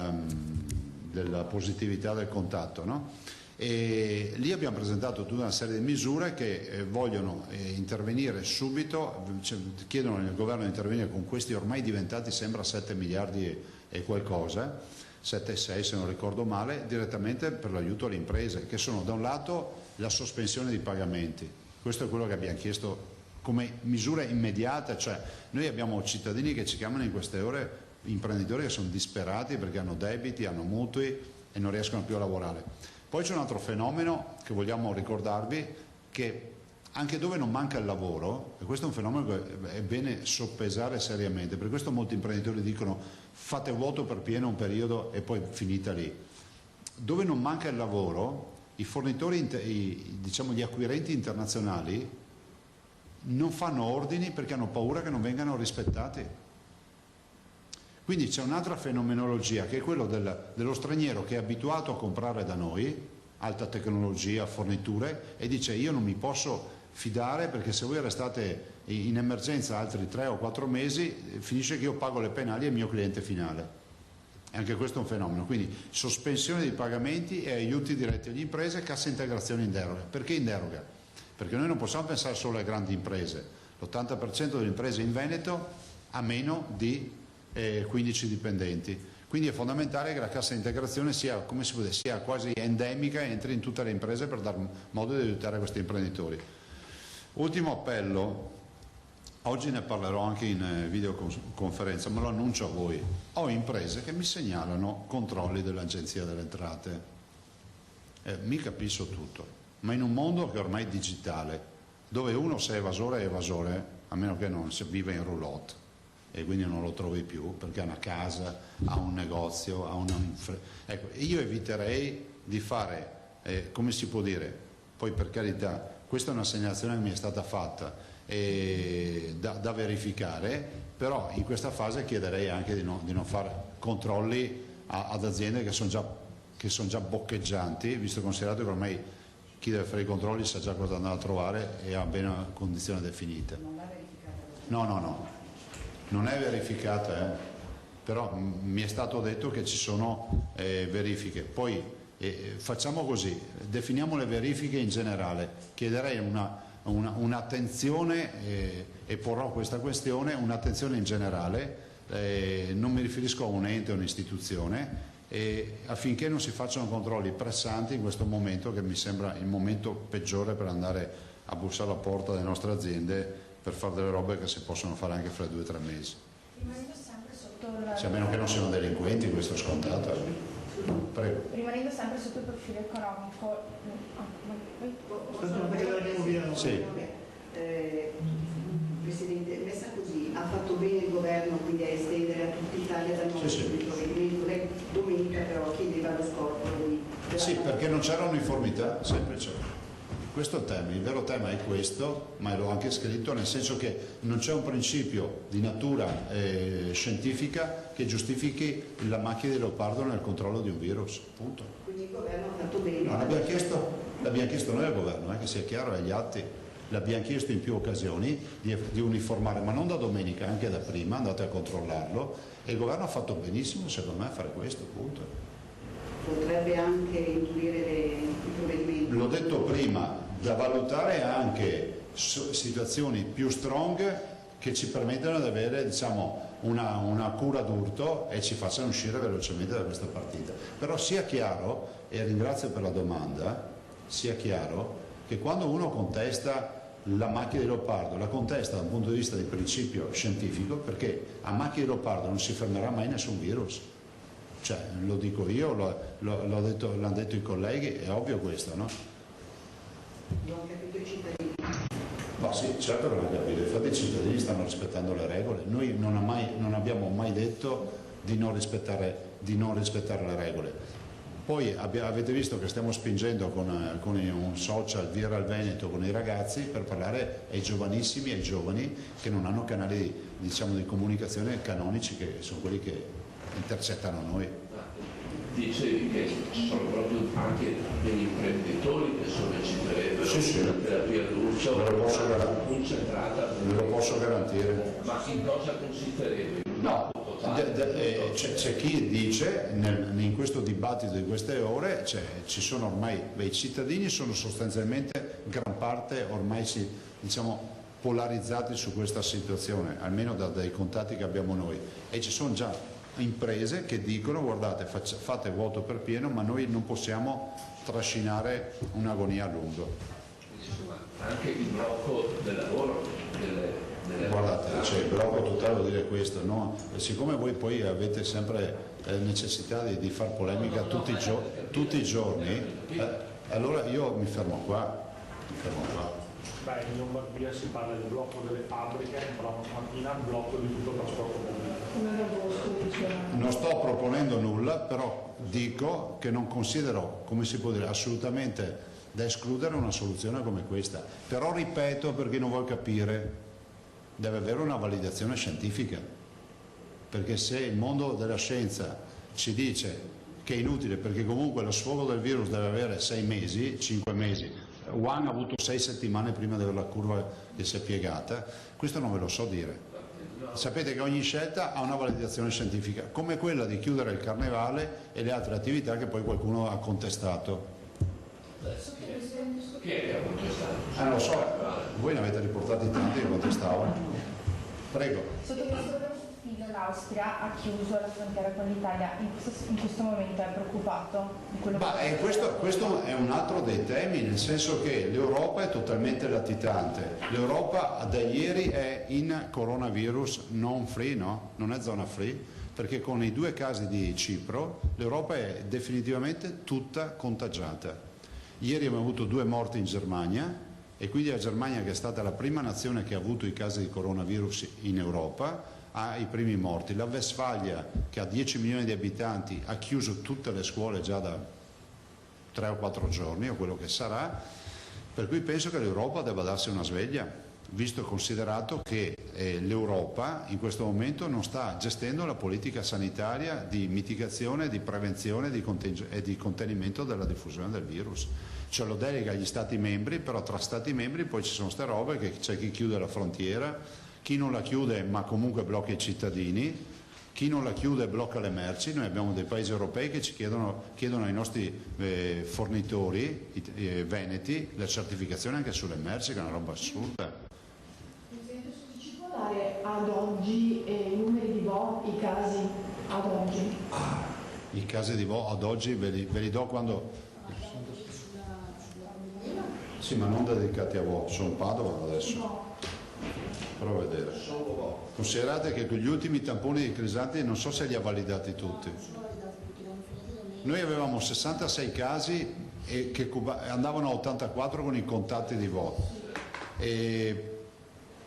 positività del contatto, no? E lì abbiamo presentato tutta una serie di misure che vogliono intervenire subito, chiedono al governo di intervenire con questi ormai diventati sembra 7 miliardi e qualcosa, 7,6 se non ricordo male, direttamente per l'aiuto alle imprese, che sono da un lato la sospensione dei pagamenti. Questo è quello che abbiamo chiesto come misura immediata, cioè noi abbiamo cittadini che ci chiamano in queste ore, imprenditori che sono disperati perché hanno debiti, hanno mutui e non riescono più a lavorare. Poi c'è un altro fenomeno che vogliamo ricordarvi, che anche dove non manca il lavoro, e questo è un fenomeno che è bene soppesare seriamente, per questo molti imprenditori dicono fate vuoto per pieno un periodo e poi finita lì. Dove non manca il lavoro, i fornitori, diciamo gli acquirenti internazionali non fanno ordini perché hanno paura che non vengano rispettati. Quindi c'è un'altra fenomenologia che è quello dello straniero che è abituato a comprare da noi, alta tecnologia, forniture, e dice io non mi posso fidare perché se voi restate in emergenza altri 3 o 4 mesi finisce che io pago le penali al mio cliente finale. E anche questo è un fenomeno. Quindi sospensione dei pagamenti e aiuti diretti alle imprese, cassa integrazione in deroga. Perché in deroga? Perché noi non possiamo pensare solo alle grandi imprese, l'80% delle imprese in Veneto ha meno di 15 dipendenti, quindi è fondamentale che la cassa integrazione sia, come si può dire, sia quasi endemica e entri in tutte le imprese per dar modo di aiutare questi imprenditori. Ultimo appello, oggi ne parlerò anche in videoconferenza, ma lo annuncio a voi, ho imprese che mi segnalano controlli dell'Agenzia delle Entrate, mi capisco tutto, ma in un mondo che ormai è digitale, dove uno se è evasore è evasore, a meno che non si vive in roulotte e quindi non lo trovi più perché ha una casa, ha un negozio, ha ecco, io eviterei di fare, come si può dire, poi per carità, questa è una segnalazione che mi è stata fatta da verificare, però in questa fase chiederei anche di non fare controlli ad aziende che che sono già boccheggianti, visto e considerato che ormai chi deve fare i controlli sa già cosa andare a trovare e ha bene una condizione definita. Non l'ha verificata? No, non è verificata, però mi è stato detto che ci sono verifiche. Poi facciamo così, definiamo le verifiche in generale, chiederei un'attenzione e porrò questa questione, un'attenzione in generale, non mi riferisco a un ente o un'istituzione, affinché non si facciano controlli pressanti in questo momento, che mi sembra il momento peggiore per andare a bussare alla porta delle nostre aziende per fare delle robe che si possono fare anche fra 2 o 3 mesi. Rimanendo sempre sotto A meno che non siano delinquenti, questo è scontato. Prego. Rimanendo sempre sotto il profilo economico. Sì. Presidente, messa così, ha fatto bene il governo quindi a estendere a tutta Italia dal nuovo provvedimento. Lei domenica però chiedeva lo scorporo Sì, perché non c'era uniformità, semplice. Questo è il tema, il vero tema è questo, ma l'ho anche scritto, nel senso che non c'è un principio di natura scientifica che giustifichi la macchia di leopardo nel controllo di un virus, punto. Quindi il governo ha fatto bene. No, l'abbiamo chiesto noi al governo, che sia chiaro agli atti, l'abbiamo chiesto in più occasioni di uniformare, ma non da domenica, anche da prima, andate a controllarlo, e il governo ha fatto benissimo secondo me a fare questo, punto. Potrebbe anche indurire i provvedimenti. L'ho detto prima, da valutare anche situazioni più strong che ci permettano di avere, diciamo, una cura d'urto e ci facciano uscire velocemente da questa partita. Però sia chiaro, e ringrazio per la domanda, sia chiaro che quando uno contesta la macchia di leopardo, la contesta da un punto di vista di principio scientifico, perché a macchia di leopardo non si fermerà mai nessun virus. Cioè, lo dico io, l'hanno detto i colleghi, è ovvio questo, no? Non ho capito i cittadini. No, sì, certo che l'hanno capito, infatti i cittadini stanno rispettando le regole. Noi non abbiamo mai detto di non rispettare le regole. Poi avete visto che stiamo spingendo con un social Viral Veneto con i ragazzi per parlare ai giovanissimi e ai giovani che non hanno canali di comunicazione canonici, che sono quelli che intercettano noi. Dicevi che ci sono proprio anche degli imprenditori che solleciterebbero una terapia d'urto concentrata. Ve lo posso garantire. Ma in cosa consisterebbe? No, c'è chi dice in questo dibattito di queste ore, ci sono ormai, i cittadini sono sostanzialmente gran parte ormai polarizzati su questa situazione, almeno dai contatti che abbiamo noi, e ci sono già imprese che dicono: guardate, fate vuoto per pieno, ma noi non possiamo trascinare un'agonia a lungo. Anche il blocco del lavoro Guardate, il blocco totale vuol dire questo, no? E siccome voi poi avete sempre necessità di far polemica tutti i giorni, allora io mi fermo qua. Beh, in Lombardia si parla del blocco delle fabbriche, però stamattina il blocco di tutto il trasporto pubblico. Non sto proponendo nulla, però dico che non considero, come si può dire, assolutamente da escludere una soluzione come questa. Però ripeto, per chi non vuol capire, deve avere una validazione scientifica, perché se il mondo della scienza ci dice che è inutile, perché comunque lo sfogo del virus deve avere 6 mesi, 5 mesi, Wuhan ha avuto 6 settimane prima di avere la curva che si è piegata, questo non ve lo so dire. Sapete che ogni scelta ha una validazione scientifica, come quella di chiudere il carnevale e le altre attività che poi qualcuno ha contestato. Chi è che ha contestato? Non lo so, voi ne avete riportati tanti che contestavano. Prego. Sotto questo profilo l'Austria ha chiuso la frontiera con l'Italia, in questo momento è preoccupato di quello che questo è un altro dei temi, nel senso che l'Europa è totalmente latitante. L'Europa da ieri è in coronavirus non free, no? Non è zona free, perché con i 2 casi di Cipro l'Europa è definitivamente tutta contagiata. Ieri abbiamo avuto 2 morti in Germania, e quindi la Germania, che è stata la prima nazione che ha avuto i casi di coronavirus in Europa, ha i primi morti. La Westfalia, che ha 10 milioni di abitanti, ha chiuso tutte le scuole già da 3 o 4 giorni, o quello che sarà, per cui penso che l'Europa debba darsi una sveglia. visto e considerato che l'Europa in questo momento non sta gestendo la politica sanitaria di mitigazione, di prevenzione e di contenimento della diffusione del virus. Cioè lo delega agli Stati membri, però tra Stati membri poi ci sono ste robe che c'è chi chiude la frontiera, chi non la chiude ma comunque blocca i cittadini, chi non la chiude blocca le merci. Noi abbiamo dei paesi europei che ci chiedono ai nostri fornitori veneti la certificazione anche sulle merci, che è una roba assurda. Ci può dare ad oggi i numeri di Vo, i casi ad oggi? I casi di Vo ad oggi ve li do quando... Sì, ma non dedicati a Vo, sono Padova adesso. Provo a vedere. Considerate che con gli ultimi tamponi di Crisanti non so se li ha validati tutti. Noi avevamo 66 casi che andavano a 84 con i contatti di Vo.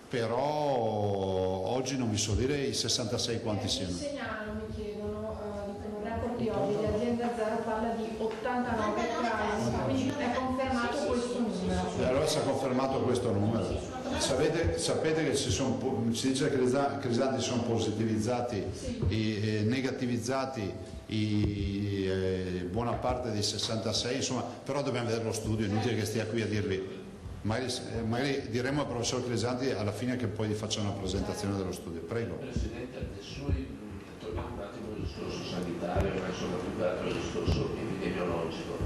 Però oggi non vi so dire i 66 quanti siano. Mi segnalano, mi chiedono, dicono il report di oggi, l'azienda Zero parla di 89 casi, quindi è confermato questo numero. E allora si è confermato questo numero. Sapete che si dice che Crisanti sono positivizzati, sì. Negativizzati buona parte dei 66, insomma, però dobbiamo vedere lo studio, è inutile che stia qui a dirvi. Magari diremo al professor Crisanti alla fine che poi gli faccia una presentazione dello studio. Prego. Presidente, adesso torniamo un attimo al discorso sanitario, ma insomma più che altro al discorso epidemiologico.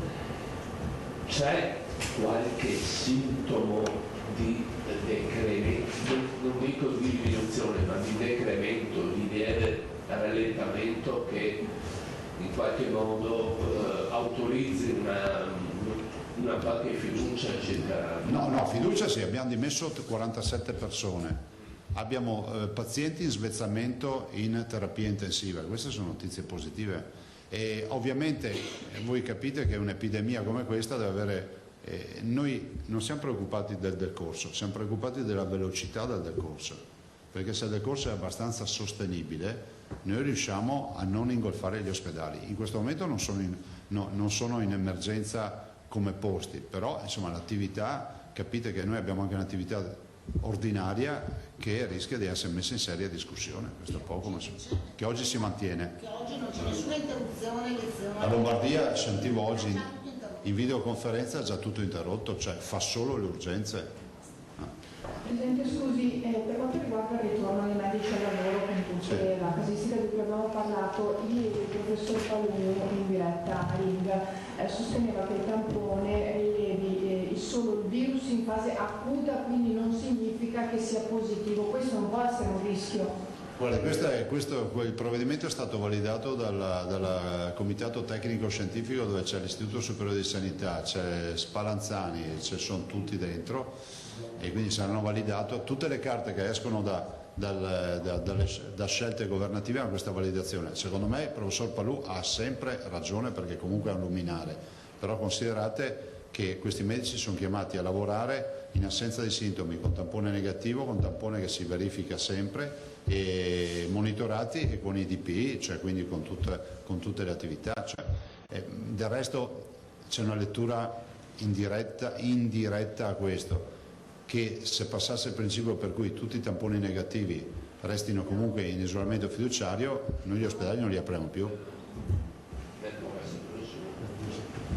C'è qualche sintomo di decremento, non dico di diminuzione, ma di decremento, di lieve rallentamento che in qualche modo autorizzi una qualche fiducia circa... No, fiducia sì, abbiamo dimesso 47 persone, abbiamo pazienti in svezzamento in terapia intensiva, queste sono notizie positive e ovviamente voi capite che un'epidemia come questa deve avere... noi non siamo preoccupati del decorso, siamo preoccupati della velocità del decorso, perché se il decorso è abbastanza sostenibile noi riusciamo a non ingolfare gli ospedali. In questo momento non sono in emergenza come posti, però insomma l'attività, capite che noi abbiamo anche un'attività ordinaria che rischia di essere messa in seria discussione, questo è poco, ma che oggi si mantiene. Che oggi non c'è nessuna interruzione lezione. La Lombardia, sentivo oggi in videoconferenza, è già tutto interrotto, cioè fa solo le urgenze. Presidente, scusi, per quanto riguarda il ritorno dei medici al lavoro, con tutte la casistica di cui abbiamo parlato, ieri il professor Palù in diretta a Ring sosteneva che il tampone rilevi solo il virus in fase acuta, quindi non significa che sia positivo. Questo non può essere un rischio. Guarda, il provvedimento è stato validato dal Comitato Tecnico Scientifico, dove c'è l'Istituto Superiore di Sanità, c'è Spallanzani, ci sono tutti dentro e quindi saranno validato. Tutte le carte che escono da scelte governative hanno questa validazione. Secondo me il professor Palù ha sempre ragione, perché comunque è un luminare, però considerate che questi medici sono chiamati a lavorare in assenza di sintomi, con tampone negativo, con tampone che si verifica sempre, e monitorati e con i DPI, cioè quindi con tutte le attività. Del resto c'è una lettura indiretta a questo, che se passasse il principio per cui tutti i tamponi negativi restino comunque in isolamento fiduciario, noi gli ospedali non li apriamo più.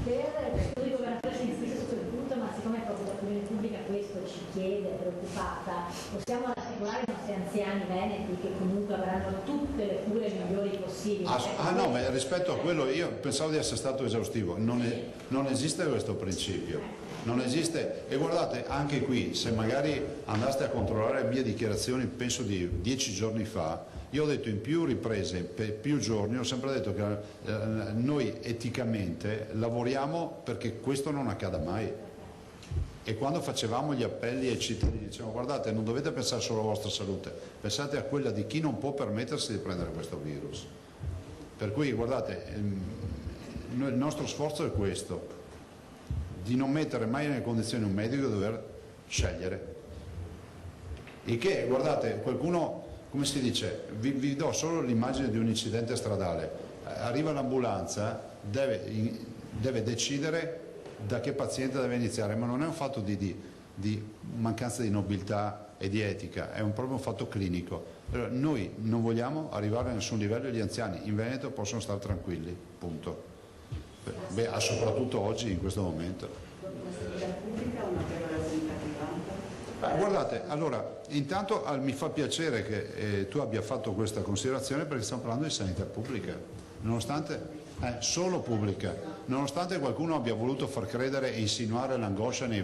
Per il governo si insiste su quel punto, ma siccome proprio l'opinione pubblica questo ci chiede, è preoccupata, possiamo rassicurare i nostri anziani veneti che comunque avranno tutte le cure migliori possibili? No, ma rispetto a quello io pensavo di essere stato esaustivo, non esiste questo principio. Non esiste, e guardate anche qui, se magari andaste a controllare le mie dichiarazioni, penso di 10 giorni fa, io ho detto in più riprese, per più giorni, ho sempre detto che noi eticamente lavoriamo perché questo non accada mai. E quando facevamo gli appelli ai cittadini, dicevamo guardate, non dovete pensare solo alla vostra salute, pensate a quella di chi non può permettersi di prendere questo virus. Per cui guardate, il nostro sforzo è questo, di non mettere mai nelle condizioni un medico di dover scegliere. Il che, guardate, qualcuno, come si dice, vi do solo l'immagine di un incidente stradale, arriva l'ambulanza, deve decidere da che paziente deve iniziare, ma non è un fatto di di mancanza di nobiltà e di etica, è proprio un fatto clinico. Allora, noi non vogliamo arrivare a nessun livello, gli anziani in Veneto possono stare tranquilli, punto. Beh, soprattutto oggi, in questo momento. Guardate, allora, intanto mi fa piacere che tu abbia fatto questa considerazione, perché stiamo parlando di sanità pubblica, nonostante solo pubblica, nonostante qualcuno abbia voluto far credere e insinuare l'angoscia nei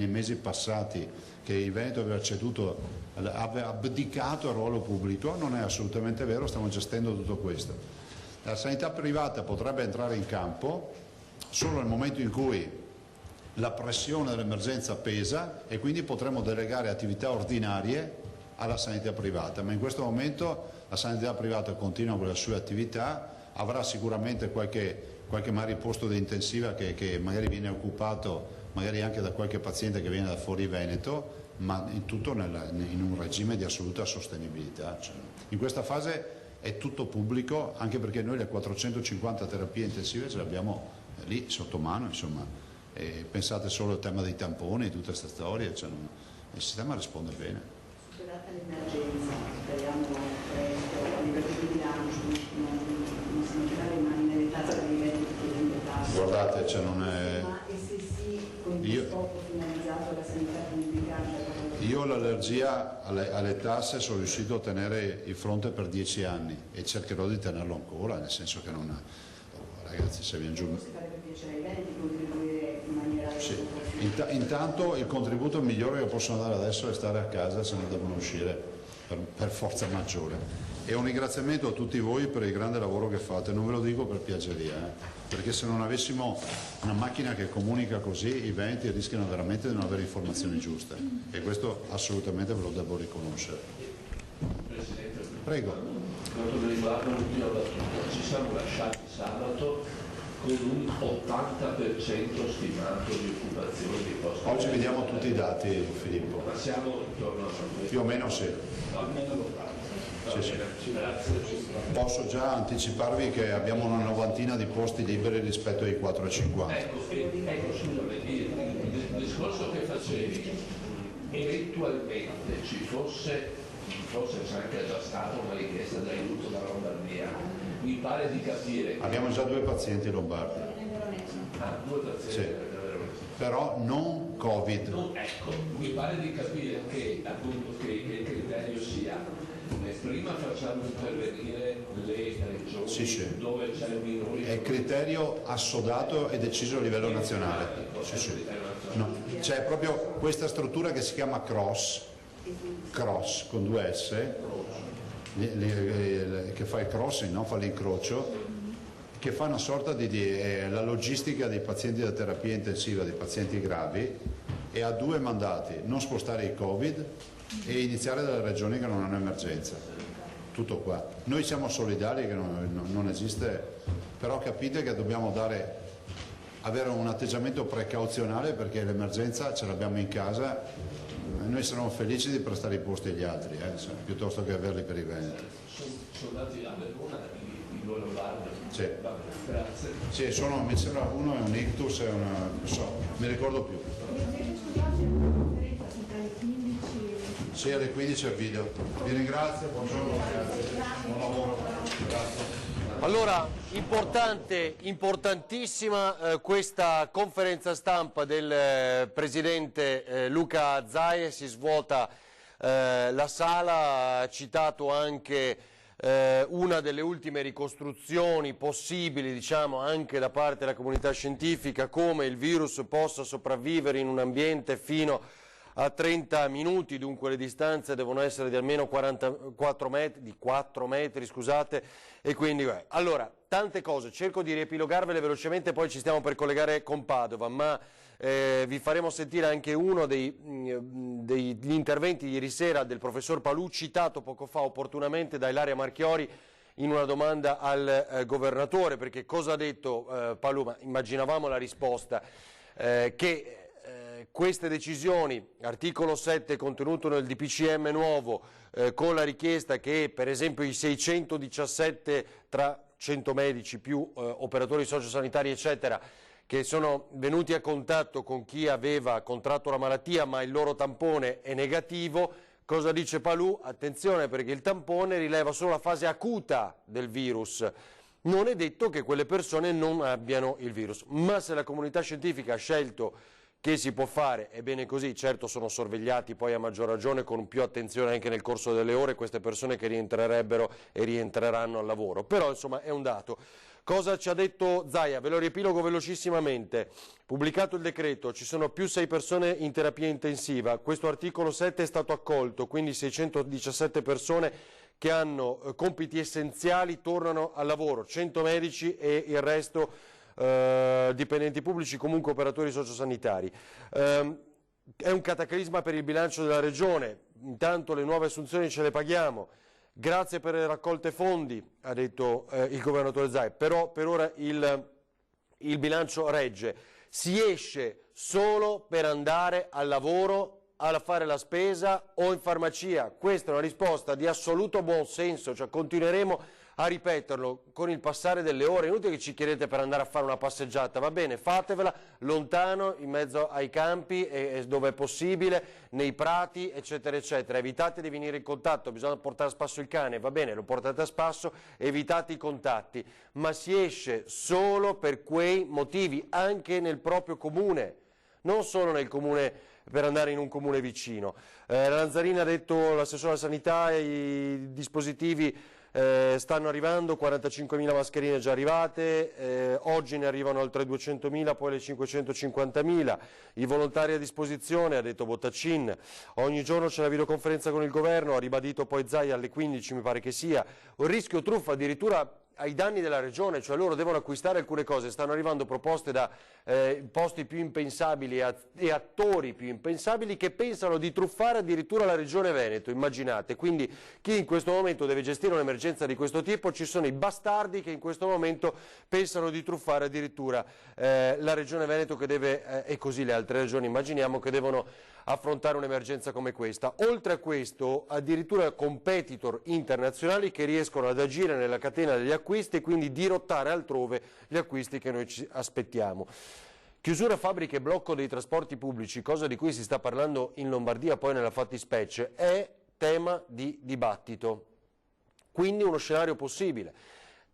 mesi passati che il Veneto aveva abdicato al ruolo pubblico. Non è assolutamente vero, stiamo gestendo tutto questo. La sanità privata potrebbe entrare in campo solo nel momento in cui la pressione dell'emergenza pesa, e quindi potremo delegare attività ordinarie alla sanità privata, ma in questo momento la sanità privata continua con le sue attività, avrà sicuramente qualche magari posto di intensiva che magari viene occupato magari anche da qualche paziente che viene da fuori Veneto, ma in tutto in un regime di assoluta sostenibilità. Cioè, in questa fase è tutto pubblico, anche perché noi le 450 terapie intensive ce le abbiamo lì sotto mano, insomma. E pensate solo al tema dei tamponi, tutte queste storie, cioè il sistema risponde bene. Superata l'emergenza, speriamo presto, a livello di bilancio, non si metterà le mani nelle tasche dei livelli di tasse. Guardate, cioè non è... Ma e se sì, con il scopo finalizzato alla sanità pubblica? Io ho l'allergia alle tasse, sono riuscito a tenere il fronte per 10 anni e cercherò di tenerlo ancora, nel senso che non... ragazzi, se viene giù... Si farebbe piacere ai Veneti contribuire in maniera... Sì. Intanto il contributo migliore che possono dare adesso è stare a casa se ne devono uscire per forza maggiore. E un ringraziamento a tutti voi per il grande lavoro che fate, non ve lo dico per piaggeria, perché se non avessimo una macchina che comunica così, i Veneti rischiano veramente di non avere informazioni giuste, e questo assolutamente ve lo devo riconoscere. Presidente, prego. Quanto riguarda l'ultima battuta, ci siamo lasciati sabato con un 80% stimato di occupazione di posti. Oggi vediamo tutti i dati, Filippo. Ma siamo intorno a più o meno sì. Sì. Posso già anticiparvi che abbiamo una novantina di posti liberi rispetto ai 4,50. Ecco, scusami, il discorso che facevi, eventualmente ci fosse, forse c'è anche già stata una richiesta di aiuto da Lombardia, mi pare di capire... Abbiamo già 2 pazienti lombardi. Ah, 2 pazienti? Sì. Però non Covid. Ecco, mi pare di capire che appunto che il criterio sia prima facciamo intervenire le regioni dove c'è il minore. È il criterio assodato e deciso a livello nazionale. No. C'è proprio questa struttura che si chiama CROSS con 2 S, che fa il crossing, no? Fa l'incrocio, che fa una sorta di la logistica dei pazienti da terapia intensiva, dei pazienti gravi, e ha 2 mandati: non spostare il Covid e iniziare dalle regioni che non hanno emergenza. Tutto qua. Noi siamo solidari, che non esiste, però capite che dobbiamo avere un atteggiamento precauzionale, perché l'emergenza ce l'abbiamo in casa. Noi saremo felici di prestare i posti agli altri, piuttosto che averli per i Veneti. Sono andati a Verona i 2 lombardi? Sì. Grazie. Sì, mi sembra uno è un ictus e non so, mi ricordo più. Sì, alle 15 al video. Vi ringrazio, buongiorno, grazie. Buon lavoro. Grazie. Allora, importantissima questa conferenza stampa del Presidente Luca Zaia, si svuota la sala, ha citato anche una delle ultime ricostruzioni possibili, diciamo, anche da parte della comunità scientifica, come il virus possa sopravvivere in un ambiente fino a 30 minuti, dunque le distanze devono essere di almeno 4 metri, scusate, e quindi allora tante cose, cerco di riepilogarvele velocemente, poi ci stiamo per collegare con Padova, ma vi faremo sentire anche uno degli interventi ieri sera del professor Palù, citato poco fa opportunamente da Ilaria Marchiori in una domanda al governatore, perché cosa ha detto Palù? Ma immaginavamo la risposta, che queste decisioni, articolo 7 contenuto nel DPCM nuovo, con la richiesta che per esempio i 617 tra 100 medici più operatori sociosanitari eccetera, che sono venuti a contatto con chi aveva contratto la malattia ma il loro tampone è negativo. Cosa dice Palù? Attenzione, perché il tampone rileva solo la fase acuta del virus. Non è detto che quelle persone non abbiano il virus, ma se la comunità scientifica ha scelto che si può fare, è bene così. Certo, sono sorvegliati poi a maggior ragione con più attenzione anche nel corso delle ore queste persone che rientrerebbero e rientreranno al lavoro, però insomma è un dato. Cosa ci ha detto Zaia? Ve lo riepilogo velocissimamente. Pubblicato il decreto, ci sono più 6 persone in terapia intensiva, questo articolo 7 è stato accolto, quindi 617 persone che hanno compiti essenziali tornano al lavoro, 100 medici e il resto dipendenti pubblici, comunque operatori sociosanitari. È un cataclisma per il bilancio della Regione, intanto le nuove assunzioni ce le paghiamo. Grazie per le raccolte fondi, ha detto il governatore Zaia, però per ora il bilancio regge. Si esce solo per andare al lavoro, a fare la spesa o in farmacia. Questa è una risposta di assoluto buonsenso, cioè continueremo a ripeterlo con il passare delle ore. È inutile che ci chiedete per andare a fare una passeggiata, va bene, fatevela lontano, in mezzo ai campi, dove è possibile, nei prati, eccetera, eccetera. Evitate di venire in contatto, bisogna portare a spasso il cane, va bene, lo portate a spasso, evitate i contatti, ma si esce solo per quei motivi, anche nel proprio comune, non solo nel comune, per andare in un comune vicino. Lanzarini ha detto, l'assessore alla sanità, i dispositivi stanno arrivando, 45.000 mascherine già arrivate, oggi ne arrivano oltre 200.000, poi le 550.000, i volontari a disposizione, ha detto Bottacin, ogni giorno c'è la videoconferenza con il governo, ha ribadito poi Zaia alle 15 mi pare che sia, un rischio truffa addirittura ai danni della regione, cioè loro devono acquistare alcune cose, stanno arrivando proposte da posti più impensabili e attori più impensabili che pensano di truffare addirittura la regione Veneto, immaginate, quindi chi in questo momento deve gestire un'emergenza di questo tipo, ci sono i bastardi che in questo momento pensano di truffare addirittura la regione Veneto che deve, e così le altre regioni immaginiamo che devono affrontare un'emergenza come questa. Oltre a questo, addirittura competitor internazionali che riescono ad agire nella catena degli acquisti e quindi dirottare altrove gli acquisti che noi ci aspettiamo. Chiusura fabbriche e blocco dei trasporti pubblici, cosa di cui si sta parlando in Lombardia poi nella fattispecie, è tema di dibattito, quindi uno scenario possibile.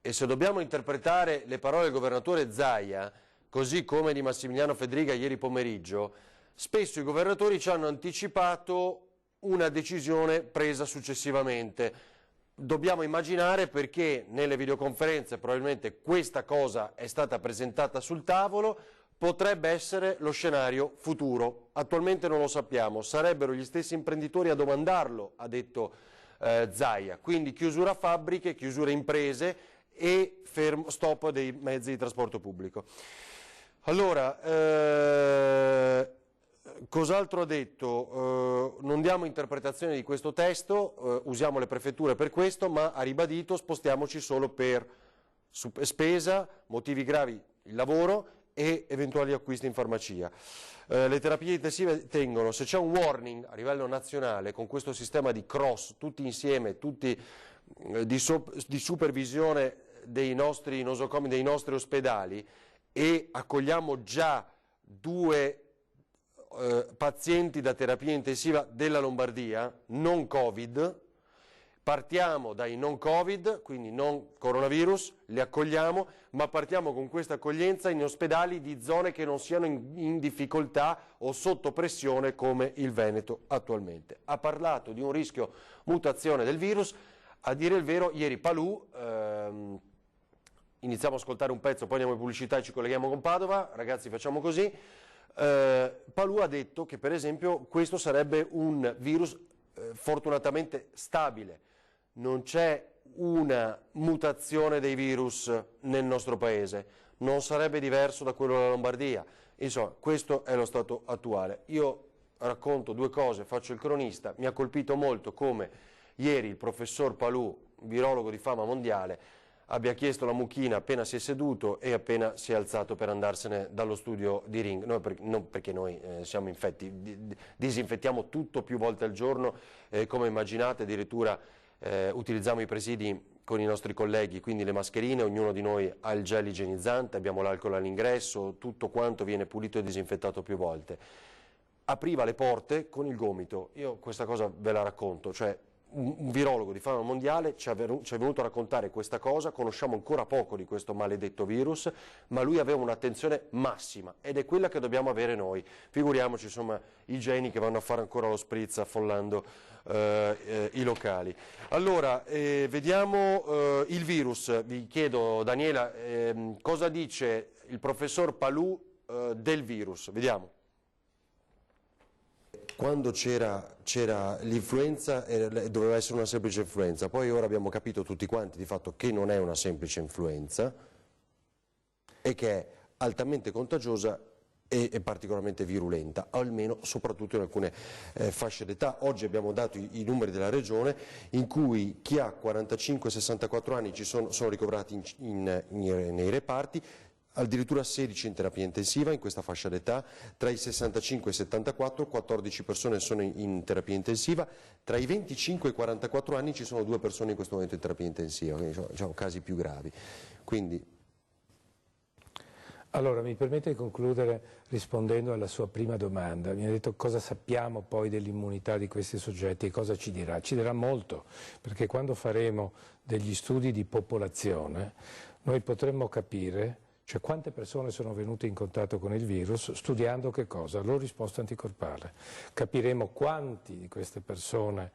E se dobbiamo interpretare le parole del governatore Zaia, così come di Massimiliano Fedriga ieri pomeriggio, spesso i governatori ci hanno anticipato una decisione presa successivamente. Dobbiamo immaginare perché nelle videoconferenze probabilmente questa cosa è stata presentata sul tavolo, potrebbe essere lo scenario futuro. Attualmente non lo sappiamo, sarebbero gli stessi imprenditori a domandarlo, ha detto Zaia. Quindi chiusura fabbriche, chiusura imprese e stop dei mezzi di trasporto pubblico. Allora, cos'altro ha detto? Non diamo interpretazione di questo testo, usiamo le prefetture per questo, ma ha ribadito spostiamoci solo per spesa, motivi gravi, il lavoro e eventuali acquisti in farmacia. Le terapie intensive tengono, se c'è un warning a livello nazionale con questo sistema di cross, tutti insieme, tutti di supervisione dei nostri nosocomi, dei nostri ospedali, e accogliamo già 2 pazienti da terapia intensiva della Lombardia, non Covid, partiamo dai non Covid, quindi non coronavirus, li accogliamo, ma partiamo con questa accoglienza in ospedali di zone che non siano in difficoltà o sotto pressione come il Veneto attualmente. Ha parlato di un rischio mutazione del virus, a dire il vero ieri Palù, iniziamo a ascoltare un pezzo, poi andiamo in pubblicità e ci colleghiamo con Padova, ragazzi facciamo così, Palù ha detto che per esempio questo sarebbe un virus fortunatamente stabile, non c'è una mutazione dei virus nel nostro paese, non sarebbe diverso da quello della Lombardia, insomma questo è lo stato attuale. Io racconto 2 cose, faccio il cronista, mi ha colpito molto come ieri il professor Palù, virologo di fama mondiale, abbia chiesto la mucchina appena si è seduto e appena si è alzato per andarsene dallo studio di Ring, non perché noi siamo infetti, disinfettiamo tutto più volte al giorno, come immaginate, addirittura utilizziamo i presidi con i nostri colleghi, quindi le mascherine, ognuno di noi ha il gel igienizzante, abbiamo l'alcol all'ingresso, tutto quanto viene pulito e disinfettato più volte. Apriva le porte con il gomito, io questa cosa ve la racconto, cioè un virologo di fama mondiale ci è venuto a raccontare questa cosa, conosciamo ancora poco di questo maledetto virus, ma lui aveva un'attenzione massima ed è quella che dobbiamo avere noi. Figuriamoci insomma i geni che vanno a fare ancora lo spritz affollando i locali. Allora, vediamo il virus, vi chiedo Daniela, cosa dice il professor Palù del virus, vediamo. Quando c'era l'influenza doveva essere una semplice influenza, poi ora abbiamo capito tutti quanti di fatto che non è una semplice influenza e che è altamente contagiosa e particolarmente virulenta, almeno soprattutto in alcune fasce d'età. Oggi abbiamo dato i numeri della regione in cui chi ha 45-64 anni sono ricoverati nei reparti, addirittura 16 in terapia intensiva in questa fascia d'età, tra i 65 e i 74 14 persone sono in terapia intensiva, tra i 25 e i 44 anni ci sono 2 persone in questo momento in terapia intensiva, quindi sono casi più gravi. Quindi... Allora, mi permette di concludere rispondendo alla sua prima domanda. Mi ha detto cosa sappiamo poi dell'immunità di questi soggetti e cosa ci dirà. Ci dirà molto, perché quando faremo degli studi di popolazione noi potremmo capire cioè quante persone sono venute in contatto con il virus studiando che cosa? La loro risposta anticorpale. Capiremo quante di queste persone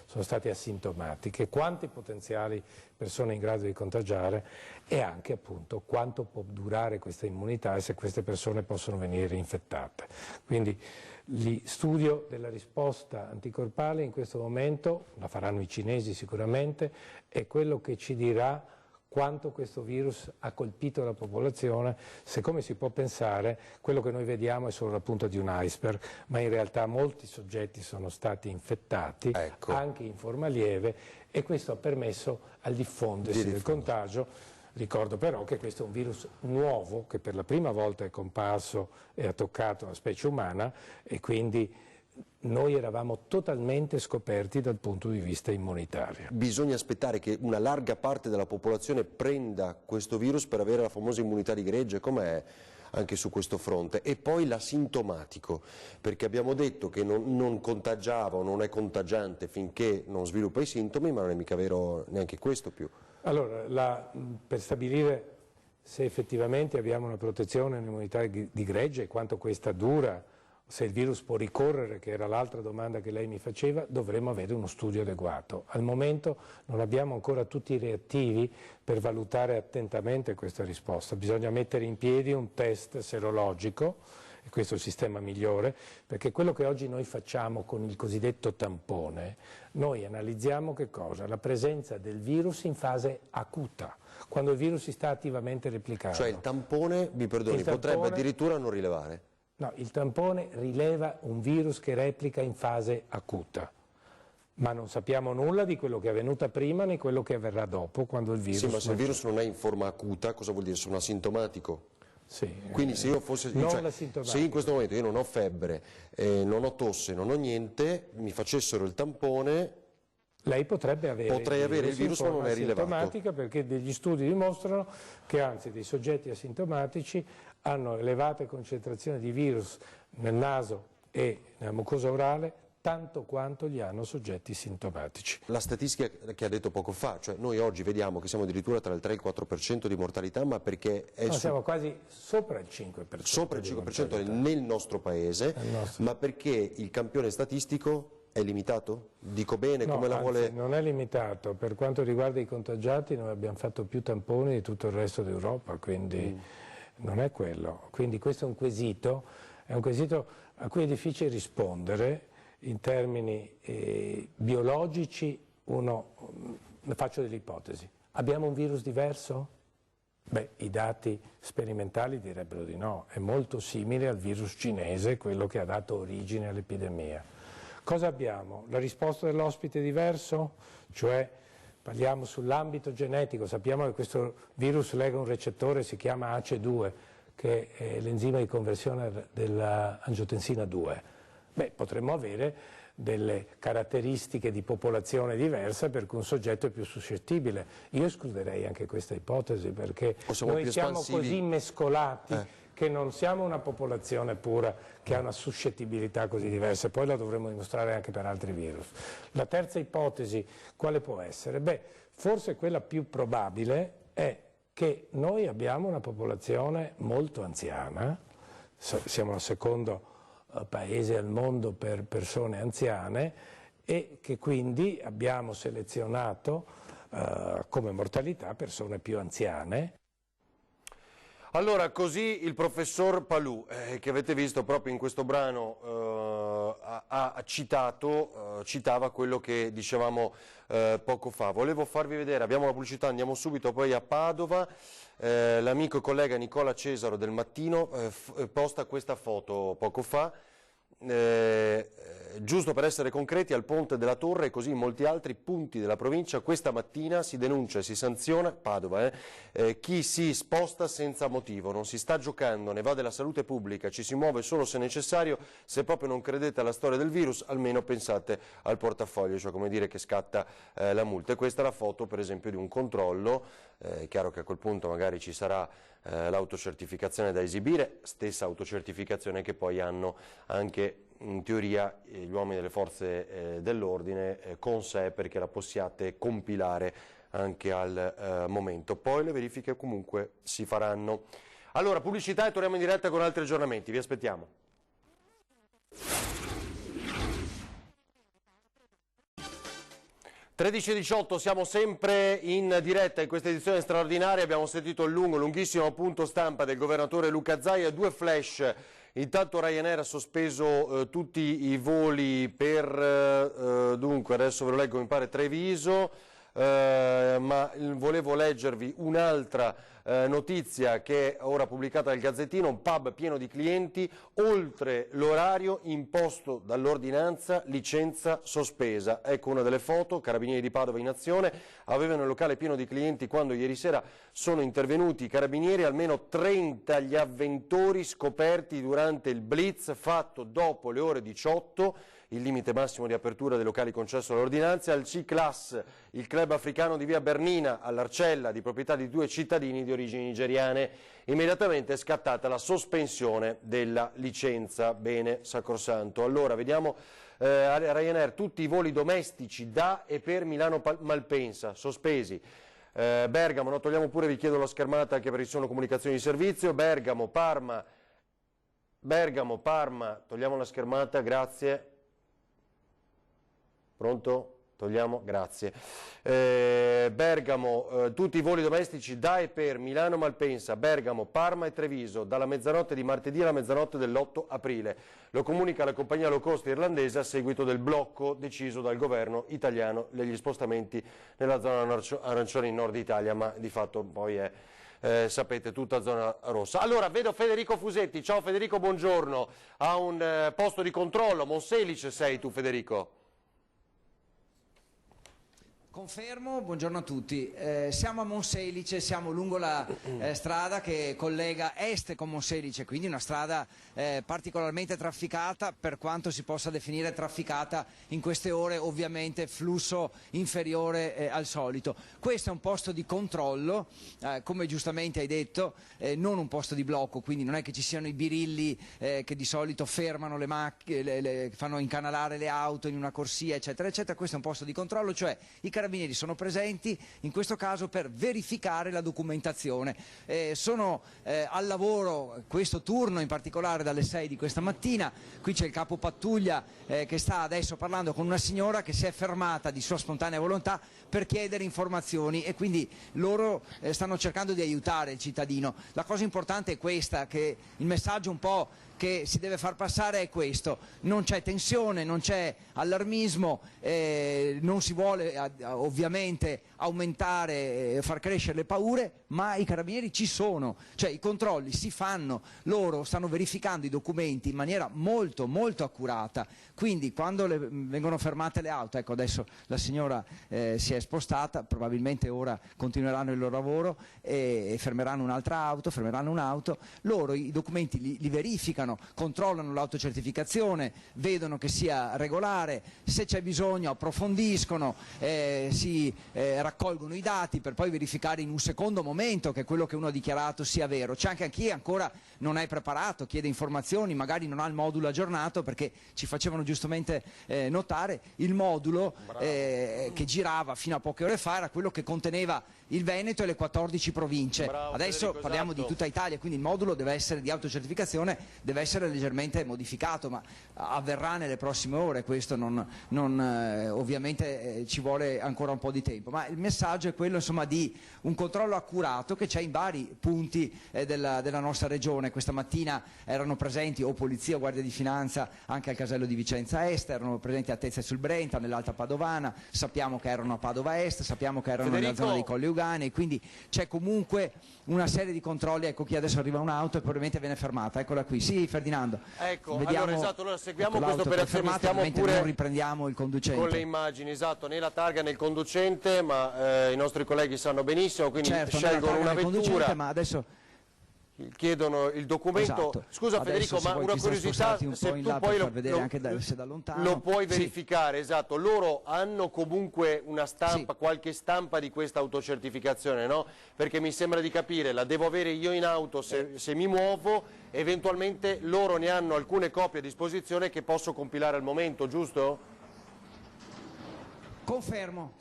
sono state asintomatiche, quante potenziali persone in grado di contagiare e anche appunto quanto può durare questa immunità e se queste persone possono venire infettate. Quindi lo studio della risposta anticorpale in questo momento, la faranno i cinesi sicuramente, è quello che ci dirà quanto questo virus ha colpito la popolazione, se come si può pensare quello che noi vediamo è solo la punta di un iceberg, ma in realtà molti soggetti sono stati infettati, anche in forma lieve, e questo ha permesso al diffondersi del contagio. Ricordo però che questo è un virus nuovo, che per la prima volta è comparso e ha toccato la specie umana, e quindi noi eravamo totalmente scoperti dal punto di vista immunitario. Bisogna aspettare che una larga parte della popolazione prenda questo virus per avere la famosa immunità di gregge, com'è anche su questo fronte, e poi l'asintomatico, perché abbiamo detto che non contagiava o non è contagiante finché non sviluppa i sintomi, ma non è mica vero neanche questo più. Allora, per stabilire se effettivamente abbiamo una protezione, un'immunità di gregge e quanto questa dura, se il virus può ricorrere, che era l'altra domanda che lei mi faceva, dovremmo avere uno studio adeguato. Al momento non abbiamo ancora tutti i reattivi per valutare attentamente questa risposta. Bisogna mettere in piedi un test serologico, e questo è il sistema migliore, perché quello che oggi noi facciamo con il cosiddetto tampone, noi analizziamo che cosa? La presenza del virus in fase acuta, quando il virus si sta attivamente replicando. Cioè il tampone, mi perdoni, potrebbe addirittura non rilevare? No, il tampone rileva un virus che replica in fase acuta, ma non sappiamo nulla di quello che è avvenuto prima né quello che avverrà dopo, quando il virus... Sì, ma se il virus non è in forma acuta, cosa vuol dire? Sono asintomatico? Sì. Quindi se io fossi... se in questo momento io non ho febbre, non ho tosse, non ho niente, mi facessero il tampone... Lei potrebbe avere il virus ma non è rilevato. Perché degli studi dimostrano che anzi dei soggetti asintomatici hanno elevate concentrazioni di virus nel naso e nella mucosa orale tanto quanto li hanno soggetti sintomatici. La statistica che ha detto poco fa, cioè noi oggi vediamo che siamo addirittura tra il 3 e il 4% di mortalità, ma perché è siamo quasi sopra il 5%. Sopra il 5% nel nostro paese, ma perché il campione statistico è limitato? Dico bene, no, come la vuole... non è limitato. Per quanto riguarda i contagiati noi abbiamo fatto più tamponi di tutto il resto d'Europa, quindi non è quello. Quindi questo è un quesito a cui è difficile rispondere in termini biologici. Faccio delle ipotesi. Abbiamo un virus diverso? Beh, i dati sperimentali direbbero di no. È molto simile al virus cinese, quello che ha dato origine all'epidemia. Cosa abbiamo? La risposta dell'ospite è diverso? Cioè, parliamo sull'ambito genetico, sappiamo che questo virus lega un recettore, si chiama ACE2, che è l'enzima di conversione dell'angiotensina 2. Beh, potremmo avere delle caratteristiche di popolazione diverse per cui un soggetto è più suscettibile. Io escluderei anche questa ipotesi, perché noi siamo così mescolati che non siamo una popolazione pura che ha una suscettibilità così diversa, poi la dovremo dimostrare anche per altri virus. La terza ipotesi quale può essere? Beh, forse quella più probabile è che noi abbiamo una popolazione molto anziana, siamo il secondo paese al mondo per persone anziane, e che quindi abbiamo selezionato come mortalità persone più anziane. Allora, così il professor Palù, che avete visto proprio in questo brano, citava quello che dicevamo poco fa. Volevo farvi vedere, abbiamo la pubblicità, andiamo subito poi a Padova. L'amico e collega Nicola Cesaro del Mattino posta questa foto poco fa. Giusto per essere concreti, al Ponte della Torre e così in molti altri punti della provincia questa mattina si denuncia e si sanziona, Padova, chi si sposta senza motivo, non si sta giocando, ne va della salute pubblica, ci si muove solo se necessario, se proprio non credete alla storia del virus almeno pensate al portafoglio, cioè come dire che scatta la multa. E questa è la foto per esempio di un controllo, è chiaro che a quel punto magari ci sarà l'autocertificazione da esibire, stessa autocertificazione che poi hanno anche in teoria gli uomini delle forze dell'ordine con sé, perché la possiate compilare anche al momento. Poi le verifiche comunque si faranno. Allora, pubblicità e torniamo in diretta con altri aggiornamenti, vi aspettiamo. – 13:18, siamo sempre in diretta in questa edizione straordinaria, abbiamo sentito il lunghissimo appunto stampa del governatore Luca Zaia, due flash. Intanto Ryanair ha sospeso tutti i voli per, dunque adesso ve lo leggo, mi pare Treviso, ma volevo leggervi un'altra notizia che è ora pubblicata dal Gazzettino, un pub pieno di clienti, oltre l'orario imposto dall'ordinanza, licenza sospesa. Ecco una delle foto, Carabinieri di Padova in azione, avevano il locale pieno di clienti quando ieri sera sono intervenuti i carabinieri, almeno 30 gli avventori scoperti durante il blitz fatto dopo le ore 18, il limite massimo di apertura dei locali concesso dall'ordinanza. Al C-Class, il club africano di via Bernina, all'Arcella, di proprietà di due cittadini di origini nigeriane. Immediatamente è scattata la sospensione della licenza, bene sacrosanto. Allora, vediamo Ryanair, tutti i voli domestici da e per Milano Malpensa, sospesi. Bergamo, no, togliamo pure, vi chiedo la schermata anche perché ci sono comunicazioni di servizio. Bergamo, Parma, togliamo la schermata, grazie. Pronto? Togliamo, grazie. Bergamo, tutti i voli domestici da e per Milano Malpensa, Bergamo, Parma e Treviso, dalla mezzanotte di martedì alla mezzanotte dell'8 aprile. Lo comunica la compagnia low cost irlandese a seguito del blocco deciso dal governo italiano degli spostamenti nella zona arancione in Nord Italia, ma di fatto poi è... sapete, tutta zona rossa. Allora, vedo Federico Fusetti. Ciao Federico, buongiorno. A un posto di controllo, Monselice sei tu Federico? Confermo, buongiorno a tutti. Siamo a Monselice, siamo lungo la strada che collega est con Monselice, quindi una strada particolarmente trafficata, per quanto si possa definire trafficata in queste ore, ovviamente flusso inferiore al solito. Questo è un posto di controllo, come giustamente hai detto, non un posto di blocco, quindi non è che ci siano i birilli che di solito fermano le macchine, fanno incanalare le auto in una corsia, eccetera, eccetera. Questo è un posto di controllo, cioè i carabinieri sono presenti in questo caso per verificare la documentazione. Sono al lavoro questo turno in particolare dalle 6 di questa mattina. Qui c'è il capo pattuglia che sta adesso parlando con una signora che si è fermata di sua spontanea volontà per chiedere informazioni, e quindi loro stanno cercando di aiutare il cittadino. La cosa importante è questa, che il messaggio un po' che si deve far passare è questo: non c'è tensione, non c'è allarmismo, non si vuole ovviamente aumentare, far crescere le paure, ma i carabinieri ci sono, cioè i controlli si fanno, loro stanno verificando i documenti in maniera molto molto accurata, quindi quando vengono fermate le auto, ecco adesso la signora si è spostata, probabilmente ora continueranno il loro lavoro e fermeranno un'altra auto, fermeranno un'auto, loro i documenti li verificano, controllano l'autocertificazione, vedono che sia regolare, se c'è bisogno approfondiscono, si raccolgono i dati per poi verificare in un secondo momento che quello che uno ha dichiarato sia vero. C'è anche chi ancora non è preparato, chiede informazioni, magari non ha il modulo aggiornato, perché ci facevano giustamente notare il modulo che girava fino a poche ore fa era quello che conteneva il Veneto e le 14 province. Adesso Federico, parliamo esatto. di tutta Italia, quindi il modulo deve essere di autocertificazione, deve essere leggermente modificato, ma avverrà nelle prossime ore, questo ovviamente ci vuole ancora un po' di tempo, ma il messaggio è quello insomma di un controllo accurato che c'è in vari punti della nostra regione. Questa mattina erano presenti o Polizia o Guardia di Finanza anche al casello di Vicenza Est, erano presenti a Tezze sul Brenta, nell'Alta Padovana, sappiamo che erano a Padova Est, sappiamo che erano nella zona dei Colli Euganei, quindi c'è comunque una serie di controlli. Ecco, qui adesso arriva un'auto e probabilmente viene fermata, eccola qui. Sì, Ferdinando. Ecco, vediamo, allora esatto, allora seguiamo ecco, questa operazione, stiamo pure non riprendiamo il conducente. con le immagini, esatto, né la targa né il conducente, ma i nostri colleghi sanno benissimo, quindi certo, scelgono una vettura, ma adesso chiedono il documento. Esatto. Scusa Adesso, Federico, ma una curiosità, se tu poi lo puoi verificare, esatto, loro hanno comunque una stampa, qualche stampa di questa autocertificazione, no? Perché mi sembra di capire, la devo avere io in auto se mi muovo, eventualmente loro ne hanno alcune copie a disposizione che posso compilare al momento, giusto? Confermo,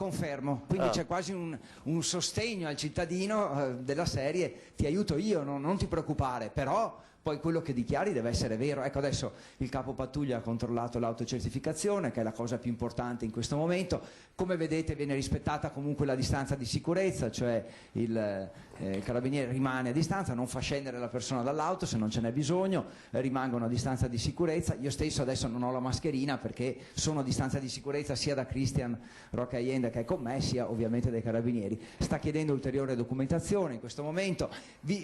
quindi c'è quasi un sostegno al cittadino della serie ti aiuto io, non ti preoccupare, però poi quello che dichiari deve essere vero. Ecco, adesso il capo pattuglia ha controllato l'autocertificazione, che è la cosa più importante in questo momento. Come vedete viene rispettata comunque la distanza di sicurezza, cioè il carabiniere rimane a distanza, non fa scendere la persona dall'auto se non ce n'è bisogno, rimangono a distanza di sicurezza. Io stesso adesso non ho la mascherina perché sono a distanza di sicurezza sia da Cristian Roca Allende che è con me, sia ovviamente dai carabinieri. Sta chiedendo ulteriore documentazione in questo momento,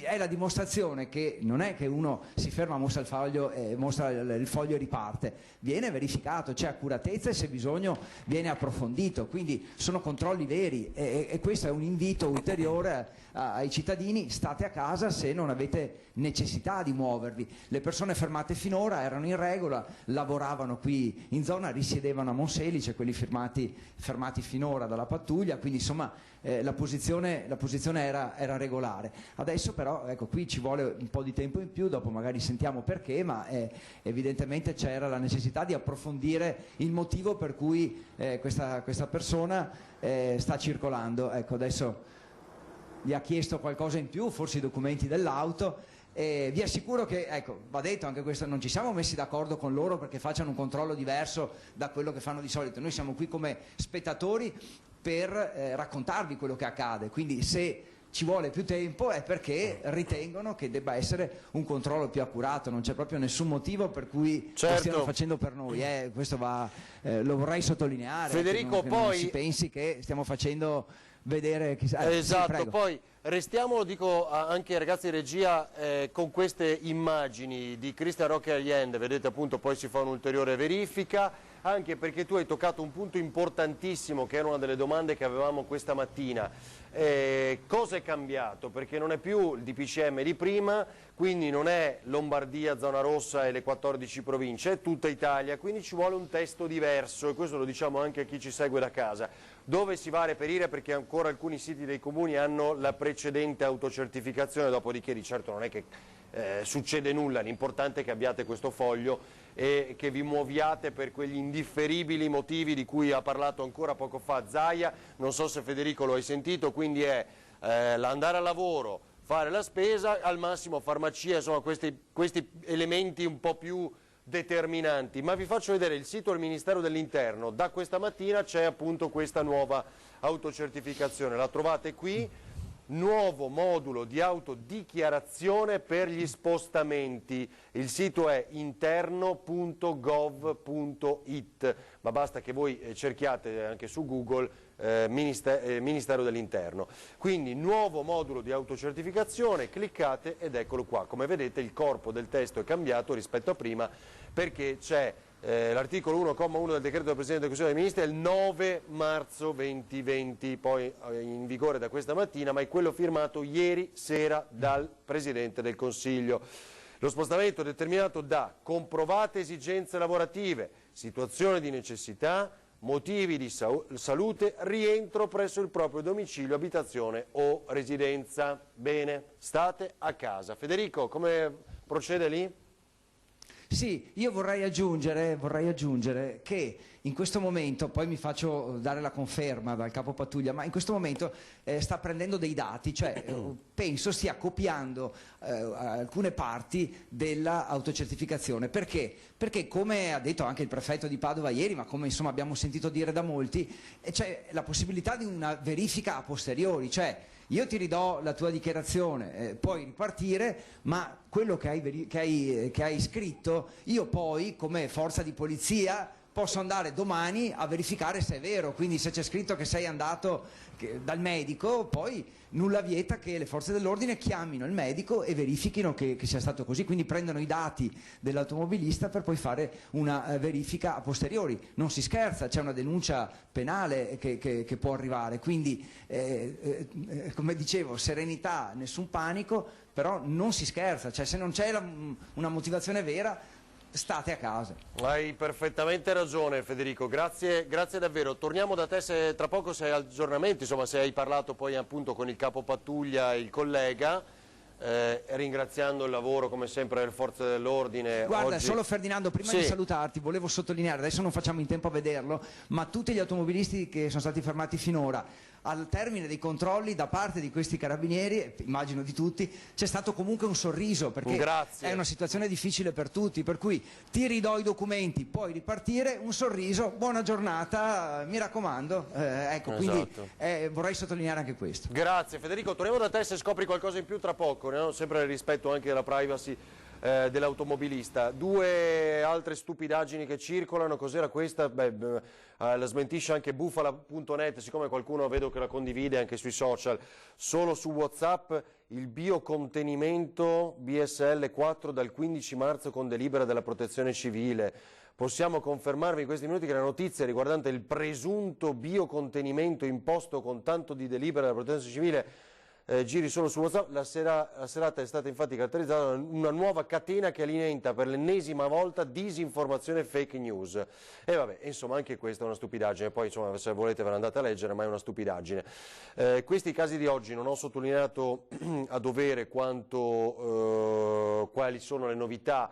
è la dimostrazione che non è che uno si ferma, mostra il foglio e riparte, viene verificato, c'è accuratezza e se bisogno viene approfondito, quindi sono controlli veri e questo è un invito ulteriore ai cittadini: state a casa se non avete necessità di muovervi. Le persone fermate finora erano in regola, lavoravano qui in zona, risiedevano a Monselice, quelli fermati finora dalla pattuglia, quindi insomma la posizione era regolare. Adesso però ecco, qui ci vuole un po' di tempo in più, dopo magari sentiamo perché, ma evidentemente c'era la necessità di approfondire il motivo per cui questa persona sta circolando. Ecco, adesso gli ha chiesto qualcosa in più, forse i documenti dell'auto. Vi assicuro che, ecco, va detto anche questo, non ci siamo messi d'accordo con loro perché facciano un controllo diverso da quello che fanno di solito. Noi siamo qui come spettatori per raccontarvi quello che accade, quindi se ci vuole più tempo è perché ritengono che debba essere un controllo più accurato, non c'è proprio nessun motivo per cui lo stiano facendo per noi, questo lo vorrei sottolineare. Federico, che poi non si pensi che stiamo facendo vedere chissà. Esatto, sì, poi restiamo, lo dico anche ai ragazzi di regia, con queste immagini di Cristian Roca Allende, vedete appunto poi si fa un'ulteriore verifica, anche perché tu hai toccato un punto importantissimo che era una delle domande che avevamo questa mattina. Cosa è cambiato? Perché non è più il DPCM di prima, quindi non è Lombardia, zona rossa e le 14 province, è tutta Italia, quindi ci vuole un testo diverso e questo lo diciamo anche a chi ci segue da casa. Dove si va a reperire? Perché ancora alcuni siti dei comuni hanno la precedente autocertificazione, dopodiché di certo non è che succede nulla, l'importante è che abbiate questo foglio e che vi muoviate per quegli indifferibili motivi di cui ha parlato ancora poco fa Zaia. Non so se Federico lo hai sentito, quindi è andare al lavoro, fare la spesa, al massimo farmacia, insomma questi elementi un po' più determinanti. Ma vi faccio vedere il sito del Ministero dell'Interno, da questa mattina c'è appunto questa nuova autocertificazione, la trovate qui. nuovo modulo di autodichiarazione per gli spostamenti. Il sito è interno.gov.it, ma basta che voi cerchiate anche su Google Ministero dell'Interno. Quindi nuovo modulo di autocertificazione, cliccate ed eccolo qua. Come vedete il corpo del testo è cambiato rispetto a prima, perché c'è l'articolo 1,1 del decreto del Presidente del Consiglio dei Ministri è il 9 marzo 2020, poi in vigore da questa mattina, ma è quello firmato ieri sera dal Presidente del Consiglio. Lo spostamento è determinato da comprovate esigenze lavorative, situazione di necessità, motivi di salute, rientro presso il proprio domicilio, abitazione o residenza. Bene, state a casa. Federico, come procede lì? Sì, io vorrei aggiungere che in questo momento, poi mi faccio dare la conferma dal capo pattuglia, ma in questo momento sta prendendo dei dati, cioè penso stia copiando alcune parti della autocertificazione. Perché? Perché come ha detto anche il prefetto di Padova ieri, ma come insomma abbiamo sentito dire da molti, c'è la possibilità di una verifica a posteriori, cioè io ti ridò la tua dichiarazione, puoi ripartire, ma quello che hai scritto, io poi come forza di polizia posso andare domani a verificare se è vero, quindi se c'è scritto che sei andato dal medico, poi nulla vieta che le forze dell'ordine chiamino il medico e verifichino che sia stato così, quindi prendono i dati dell'automobilista per poi fare una verifica a posteriori. Non si scherza, c'è una denuncia penale che può arrivare, quindi come dicevo, serenità, nessun panico, però non si scherza, cioè se non c'è una motivazione vera, state a casa. Hai perfettamente ragione Federico, grazie davvero. Torniamo da te tra poco, se hai aggiornamenti, insomma se hai parlato poi appunto con il capo pattuglia e il collega, ringraziando il lavoro come sempre delle forze dell'ordine. Guarda, oggi... solo Ferdinando, prima di salutarti volevo sottolineare, adesso non facciamo in tempo a vederlo, ma tutti gli automobilisti che sono stati fermati finora, al termine dei controlli da parte di questi carabinieri, immagino di tutti, c'è stato comunque un sorriso, perché è una situazione difficile per tutti, per cui ti ridò i documenti, puoi ripartire, un sorriso, buona giornata, mi raccomando, ecco, quindi vorrei sottolineare anche questo. Grazie Federico, torniamo da te se scopri qualcosa in più tra poco, no? Sempre nel rispetto anche della privacy dell'automobilista. Due altre stupidaggini che circolano, cos'era questa? La smentisce anche bufala.net, siccome qualcuno vedo che la condivide anche sui social. Solo su WhatsApp il biocontenimento BSL 4 dal 15 marzo con delibera della Protezione Civile. Possiamo confermarvi in questi minuti che la notizia riguardante il presunto biocontenimento imposto con tanto di delibera della Protezione Civile giri solo su WhatsApp. La serata è stata infatti caratterizzata da una nuova catena che alimenta per l'ennesima volta disinformazione e fake news. E vabbè, insomma anche questa è una stupidaggine, poi insomma se volete ve la andate a leggere, ma è una stupidaggine. Questi casi di oggi non ho sottolineato a dovere quali sono le novità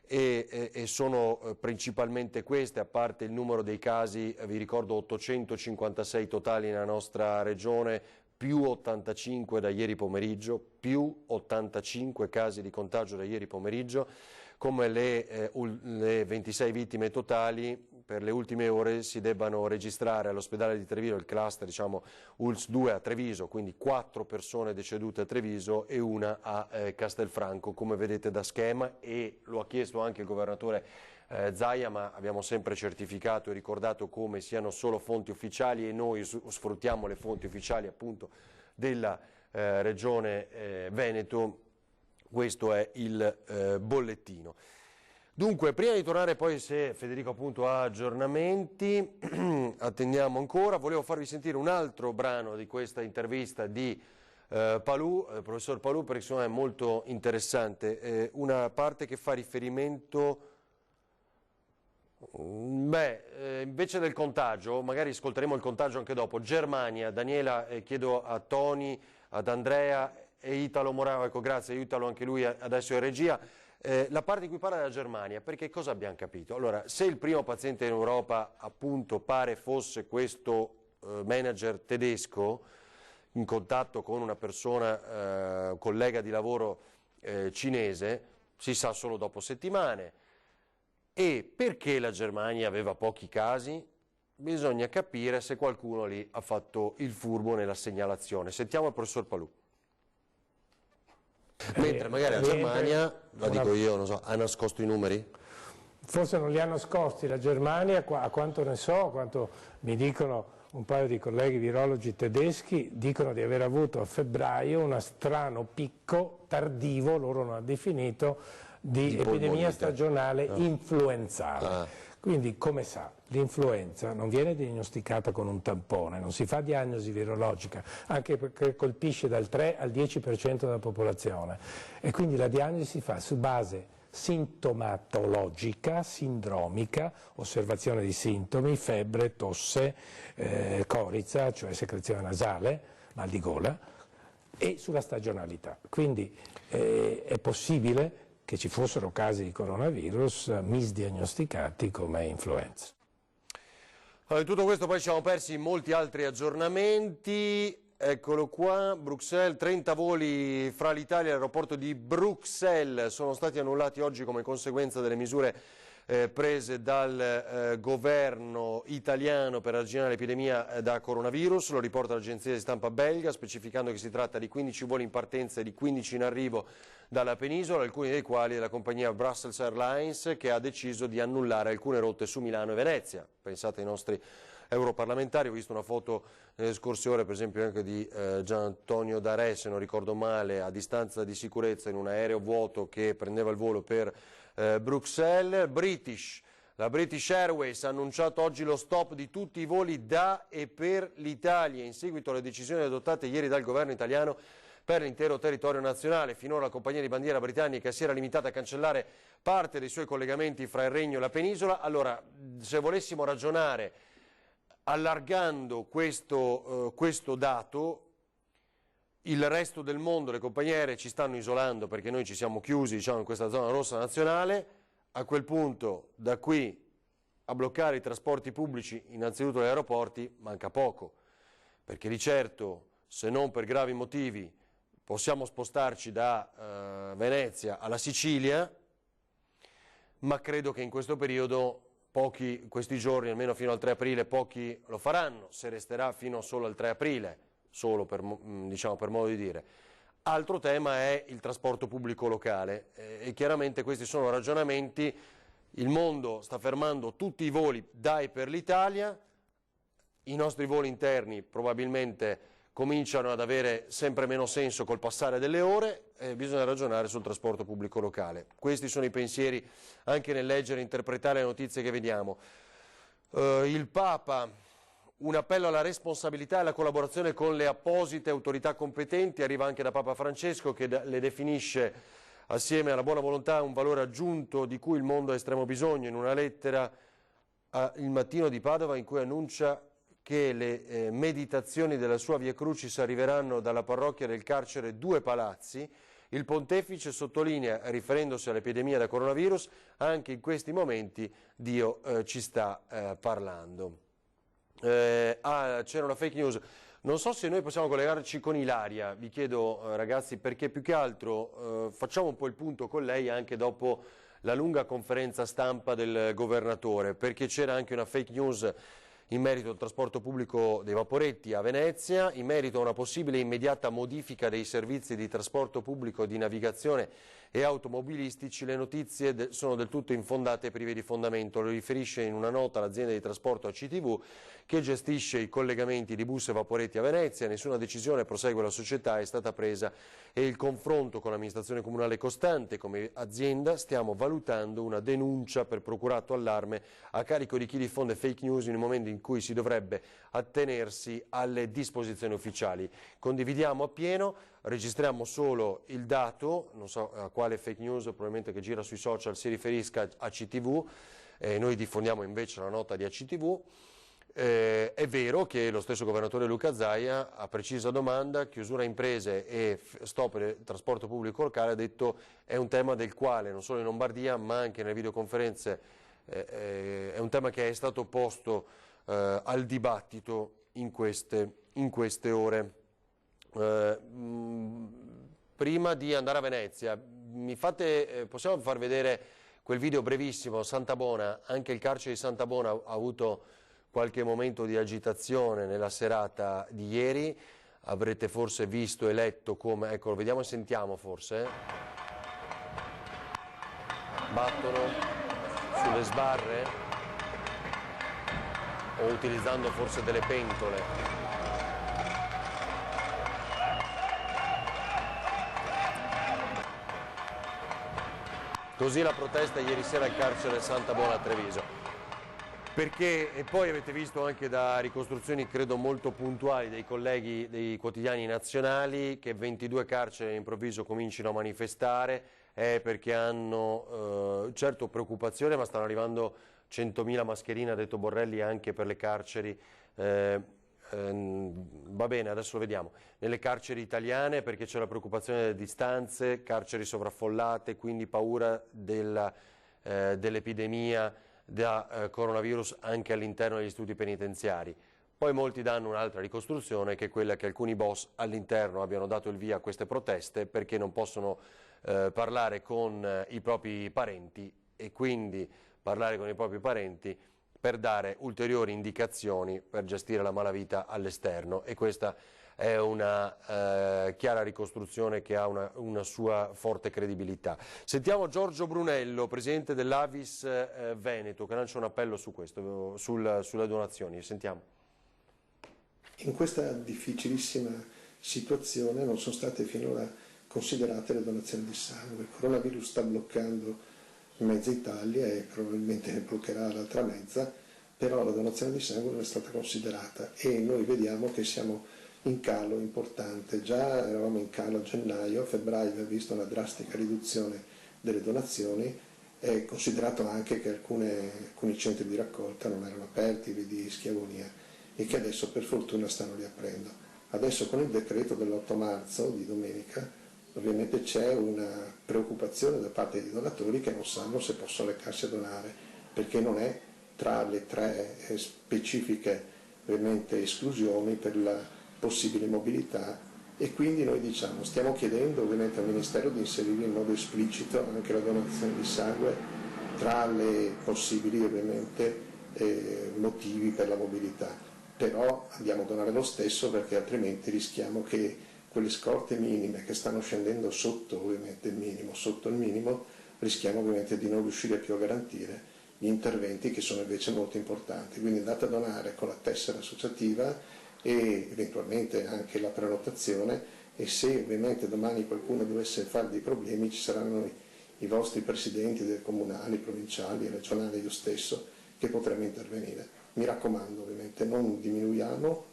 e sono principalmente queste, a parte il numero dei casi, vi ricordo 856 totali nella nostra regione, più 85 da ieri pomeriggio, più 85 casi di contagio da ieri pomeriggio, come le 26 vittime totali per le ultime ore si debbano registrare all'ospedale di Treviso, il cluster diciamo ULS 2 a Treviso, quindi 4 persone decedute a Treviso e una a Castelfranco, come vedete da schema, e lo ha chiesto anche il governatore Zaia, ma abbiamo sempre certificato e ricordato come siano solo fonti ufficiali e noi sfruttiamo le fonti ufficiali appunto della regione Veneto. Questo è il bollettino. Dunque, prima di tornare poi, se Federico appunto ha aggiornamenti, attendiamo ancora, volevo farvi sentire un altro brano di questa intervista di Palù, professor Palù, perché secondo me è molto interessante, una parte che fa riferimento... invece del contagio, magari ascolteremo il contagio anche dopo. Germania, Daniela, chiedo a Toni, ad Andrea e Italo Moravo, ecco grazie Italo, anche lui adesso è in regia, la parte in cui parla della Germania, perché cosa abbiamo capito? Allora, se il primo paziente in Europa appunto pare fosse questo manager tedesco in contatto con una persona, collega di lavoro cinese, si sa solo dopo settimane. E perché la Germania aveva pochi casi? Bisogna capire se qualcuno lì ha fatto il furbo nella segnalazione. Sentiamo il professor Palù. Mentre magari la Germania, la dico io, non so, ha nascosto i numeri? Forse non li ha nascosti la Germania, a quanto ne so, a quanto mi dicono un paio di colleghi virologi tedeschi, dicono di aver avuto a febbraio un strano picco tardivo, loro lo hanno definito, di epidemia stagionale influenzale. Quindi, come sa, l'influenza non viene diagnosticata con un tampone, non si fa diagnosi virologica, anche perché colpisce dal 3 al 10% della popolazione. E quindi la diagnosi si fa su base sintomatologica, sindromica, osservazione di sintomi, febbre, tosse, coriza, cioè secrezione nasale, mal di gola, e sulla stagionalità. Quindi è possibile che ci fossero casi di coronavirus misdiagnosticati come influenza. Allora, in tutto questo poi ci siamo persi molti altri aggiornamenti. Eccolo qua, Bruxelles, 30 voli fra l'Italia e l'aeroporto di Bruxelles sono stati annullati oggi come conseguenza delle misure prese dal governo italiano per arginare l'epidemia da coronavirus. Lo riporta l'agenzia di stampa belga, specificando che si tratta di 15 voli in partenza e di 15 in arrivo dalla penisola, alcuni dei quali della compagnia Brussels Airlines, che ha deciso di annullare alcune rotte su Milano e Venezia. Pensate ai nostri europarlamentari, ho visto una foto nelle scorse ore per esempio anche di Gian Antonio D'Arè, se non ricordo male, a distanza di sicurezza in un aereo vuoto che prendeva il volo per Bruxelles. La British Airways ha annunciato oggi lo stop di tutti i voli da e per l'Italia in seguito alle decisioni adottate ieri dal governo italiano per l'intero territorio nazionale. Finora la compagnia di bandiera britannica si era limitata a cancellare parte dei suoi collegamenti fra il Regno e la penisola. Allora, se volessimo ragionare allargando questo dato, il resto del mondo, le compagnie aeree ci stanno isolando perché noi ci siamo chiusi, diciamo, in questa zona rossa nazionale. A quel punto, da qui a bloccare i trasporti pubblici, innanzitutto agli aeroporti, manca poco, perché di certo, se non per gravi motivi, possiamo spostarci da Venezia alla Sicilia, ma credo che in questo periodo pochi, questi giorni, almeno fino al 3 aprile, pochi lo faranno, se resterà fino solo al 3 aprile, solo per, diciamo, per modo di dire. Altro tema è il trasporto pubblico locale e chiaramente questi sono ragionamenti, il mondo sta fermando tutti i voli da e per l'Italia, i nostri voli interni probabilmente cominciano ad avere sempre meno senso col passare delle ore e bisogna ragionare sul trasporto pubblico locale. Questi sono i pensieri anche nel leggere e interpretare le notizie che vediamo. Il Papa, un appello alla responsabilità e alla collaborazione con le apposite autorità competenti, arriva anche da Papa Francesco che le definisce assieme alla buona volontà un valore aggiunto di cui il mondo ha estremo bisogno, in una lettera Il Mattino di Padova in cui annuncia che le meditazioni della sua Via Crucis arriveranno dalla parrocchia del carcere Due Palazzi. Il pontefice sottolinea, riferendosi all'epidemia da coronavirus, anche in questi momenti Dio ci sta parlando. C'era una fake news, non so se noi possiamo collegarci con Ilaria, vi chiedo ragazzi, perché più che altro facciamo un po' il punto con lei anche dopo la lunga conferenza stampa del governatore, perché c'era anche una fake news in merito al trasporto pubblico dei vaporetti a Venezia, in merito a una possibile immediata modifica dei servizi di trasporto pubblico di navigazione e automobilistici. Le notizie sono del tutto infondate e prive di fondamento, lo riferisce in una nota l'azienda di trasporto ACTV che gestisce i collegamenti di bus e vaporetti a Venezia. Nessuna decisione, prosegue la società, è stata presa e il confronto con l'amministrazione comunale è costante. Come azienda stiamo valutando una denuncia per procurato allarme a carico di chi diffonde fake news in un momento in cui si dovrebbe attenersi alle disposizioni ufficiali. Condividiamo appieno, registriamo solo il dato, non so a quale fake news probabilmente che gira sui social si riferisca a ACTV, noi diffondiamo invece la nota di ACTV. È vero che lo stesso governatore Luca Zaia, a precisa domanda, chiusura imprese e stop del trasporto pubblico locale, ha detto è un tema del quale non solo in Lombardia ma anche nelle videoconferenze è un tema che è stato posto al dibattito in queste ore. Prima di andare a Venezia, possiamo far vedere quel video brevissimo, Santa Bona? Anche il carcere di Santa Bona ha avuto qualche momento di agitazione nella serata di ieri. avrete forse visto e letto come, ecco, vediamo e sentiamo forse, battono sulle sbarre o utilizzando forse delle pentole. Così la protesta ieri sera al carcere Santa Buona a Treviso. Perché, e poi avete visto anche da ricostruzioni credo molto puntuali dei colleghi dei quotidiani nazionali, che 22 carceri all'improvviso comincino a manifestare, perché hanno certo preoccupazione, ma stanno arrivando 100.000 mascherine, ha detto Borrelli, anche per le carceri. Va bene, adesso lo vediamo. Nelle carceri italiane, perché c'è la preoccupazione delle distanze, carceri sovraffollate, quindi paura dell'epidemia da coronavirus anche all'interno degli istituti penitenziari. Poi molti danno un'altra ricostruzione, che è quella che alcuni boss all'interno abbiano dato il via a queste proteste perché non possono parlare con i propri parenti, e quindi parlare con i propri parenti per dare ulteriori indicazioni per gestire la malavita all'esterno, e questa è una chiara ricostruzione che ha una sua forte credibilità. Sentiamo Giorgio Brunello, presidente dell'Avis Veneto, che lancia un appello su questo, sulle donazioni. Sentiamo. In questa difficilissima situazione non sono state finora considerate le donazioni di sangue. Il coronavirus sta bloccando mezza Italia e probabilmente ne bloccherà l'altra mezza, però la donazione di sangue non è stata considerata e noi vediamo che siamo in calo importante. Già eravamo in calo a gennaio, a febbraio abbiamo visto una drastica riduzione delle donazioni, è considerato anche che alcuni centri di raccolta non erano aperti, vedi Schiavonia, e che adesso per fortuna stanno riaprendo. Adesso con il decreto dell'8 marzo di domenica ovviamente c'è una preoccupazione da parte dei donatori che non sanno se possono recarsi a donare, perché non è tra le 3 specifiche ovviamente esclusioni per la possibile mobilità, e quindi noi diciamo, stiamo chiedendo ovviamente al Ministero di inserire in modo esplicito anche la donazione di sangue tra le possibili ovviamente motivi per la mobilità, però andiamo a donare lo stesso, perché altrimenti rischiamo che quelle scorte minime che stanno scendendo sotto ovviamente sotto il minimo, rischiamo ovviamente di non riuscire più a garantire gli interventi che sono invece molto importanti. Quindi andate a donare con la tessera associativa e eventualmente anche la prenotazione, e se ovviamente domani qualcuno dovesse fare dei problemi ci saranno i vostri presidenti dei comunali, provinciali, regionali, io stesso, che potremo intervenire. Mi raccomando, ovviamente non diminuiamo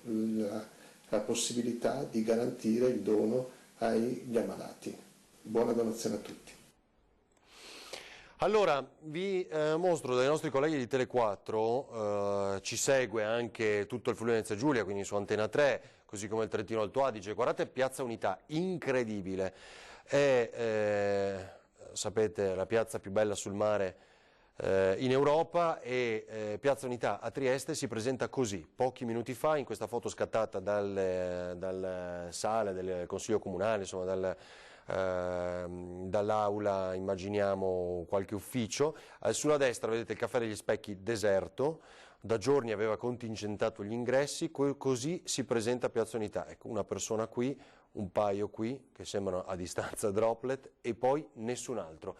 la possibilità di garantire il dono agli ammalati. Buona donazione a tutti. Allora, vi mostro dai nostri colleghi di Tele4, ci segue anche tutto il Friuli Venezia Giulia, quindi su Antena 3, così come il Trentino Alto Adige. Guardate Piazza Unità, incredibile. È, sapete, la piazza più bella sul mare in Europa, e Piazza Unità a Trieste si presenta così, pochi minuti fa, in questa foto scattata dal sale del Consiglio Comunale, insomma dall'aula, immaginiamo qualche ufficio. Sulla destra vedete il Caffè degli Specchi deserto, da giorni aveva contingentato gli ingressi, così si presenta Piazza Unità. Ecco, una persona qui, un paio qui, che sembrano a distanza droplet, e poi nessun altro.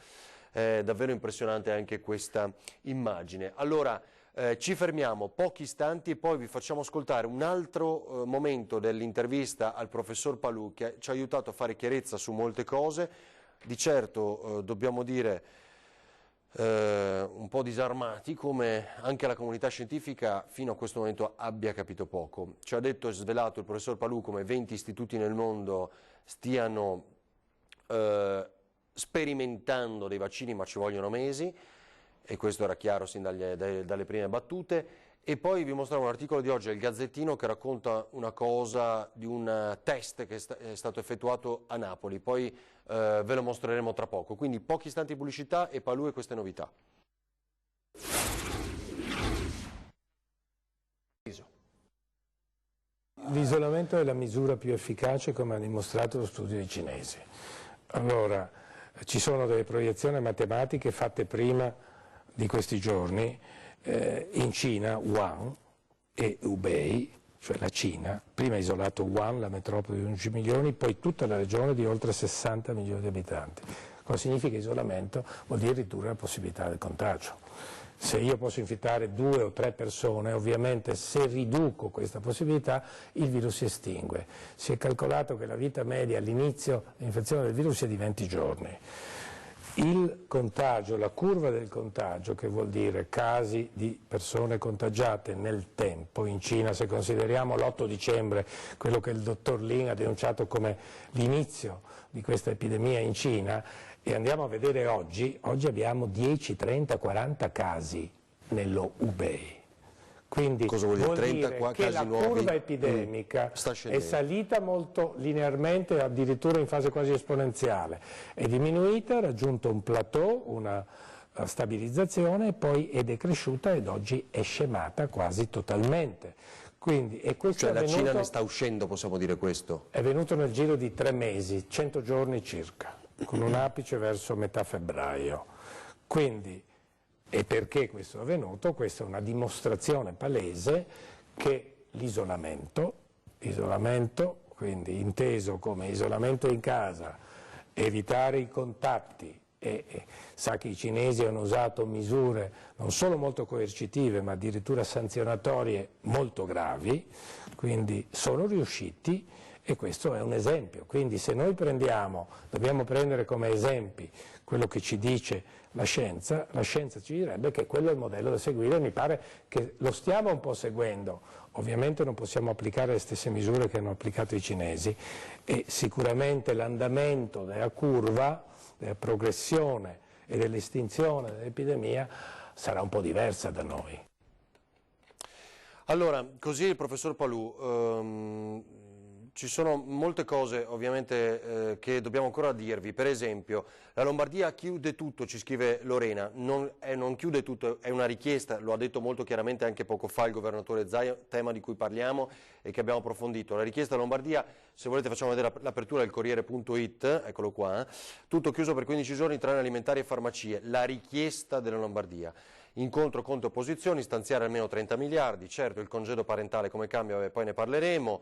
Davvero impressionante anche questa immagine. Allora ci fermiamo pochi istanti e poi vi facciamo ascoltare un altro momento dell'intervista al professor Palù, che ci ha aiutato a fare chiarezza su molte cose. Di certo dobbiamo dire un po' disarmati come anche la comunità scientifica fino a questo momento abbia capito poco. Ci ha detto e svelato il professor Palù come 20 istituti nel mondo stiano sperimentando dei vaccini, ma ci vogliono mesi, e questo era chiaro sin dalle prime battute. E poi vi mostravo un articolo di oggi al Gazzettino che racconta una cosa di un test che è stato effettuato a Napoli, poi ve lo mostreremo tra poco. Quindi pochi istanti di pubblicità e Palù e queste novità. L'isolamento è la misura più efficace, come ha dimostrato lo studio dei cinesi. Allora, ci sono delle proiezioni matematiche fatte prima di questi giorni in Cina, Wuhan e Hubei, cioè la Cina, prima ha isolato Wuhan, la metropoli di 11 milioni, poi tutta la regione di oltre 60 milioni di abitanti. Cosa significa isolamento? Vuol dire ridurre la possibilità del contagio. Se io posso infettare 2 o 3 persone, ovviamente se riduco questa possibilità il virus si estingue. Si è calcolato che la vita media all'inizio dell'infezione del virus è di 20 giorni. Il contagio, la curva del contagio, che vuol dire casi di persone contagiate nel tempo, in Cina, se consideriamo l'8 dicembre, quello che il dottor Lin ha denunciato come l'inizio di questa epidemia in Cina, e andiamo a vedere oggi abbiamo 10, 30, 40 casi nello Hubei. Quindi cosa vuol dire? 30 dire che casi la nuovi, curva epidemica è salita molto linearmente, addirittura in fase quasi esponenziale, è diminuita, ha raggiunto un plateau, una stabilizzazione, e poi è decresciuta ed oggi è scemata quasi totalmente. Quindi, e questo cioè è la Cina ne sta uscendo, possiamo dire questo? È venuto nel giro di 3 mesi, 100 giorni circa, con un apice verso metà febbraio. Quindi, e perché questo è avvenuto? Questa è una dimostrazione palese che l'isolamento, quindi inteso come isolamento in casa, evitare i contatti, e sa che i cinesi hanno usato misure non solo molto coercitive ma addirittura sanzionatorie molto gravi, quindi sono riusciti, e questo è un esempio. Quindi se noi dobbiamo prendere come esempi quello che ci dice la scienza ci direbbe che quello è il modello da seguire, e mi pare che lo stiamo un po' seguendo. Ovviamente non possiamo applicare le stesse misure che hanno applicato i cinesi, e sicuramente l'andamento della curva, della progressione e dell'estinzione dell'epidemia sarà un po' diversa da noi. Allora, così il professor Palù, ci sono molte cose ovviamente che dobbiamo ancora dirvi. Per esempio, la Lombardia chiude tutto, ci scrive Lorena. Non chiude tutto, è una richiesta, lo ha detto molto chiaramente anche poco fa il governatore Zaia, tema di cui parliamo e che abbiamo approfondito. La richiesta della Lombardia, se volete facciamo vedere l'apertura del Corriere.it, eccolo qua, tutto chiuso per 15 giorni tranne alimentari e farmacie, la richiesta della Lombardia. Incontro contro opposizioni, stanziare almeno 30 miliardi, certo il congedo parentale come cambia, poi ne parleremo.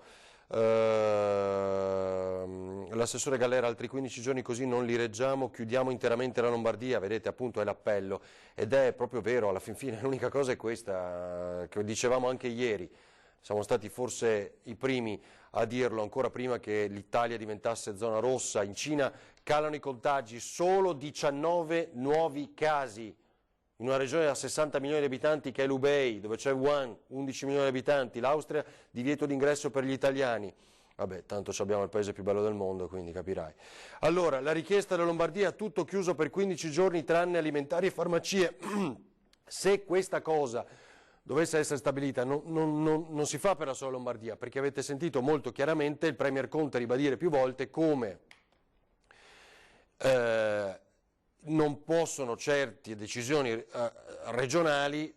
L'assessore Gallera, altri 15 giorni così non li reggiamo, chiudiamo interamente la Lombardia, vedete appunto è l'appello, ed è proprio vero, alla fin fine l'unica cosa è questa che dicevamo anche ieri, siamo stati forse i primi a dirlo ancora prima che l'Italia diventasse zona rossa. In Cina calano i contagi, solo 19 nuovi casi in una regione da 60 milioni di abitanti che è l'Hubei, dove c'è Wuhan, 11 milioni di abitanti, l'Austria divieto d'ingresso per gli italiani. Vabbè, tanto abbiamo il paese più bello del mondo, quindi capirai. Allora, la richiesta della Lombardia, tutto chiuso per 15 giorni tranne alimentari e farmacie. Se questa cosa dovesse essere stabilita, non si fa per la sola Lombardia, perché avete sentito molto chiaramente il Premier Conte ribadire più volte come non possono certe decisioni regionali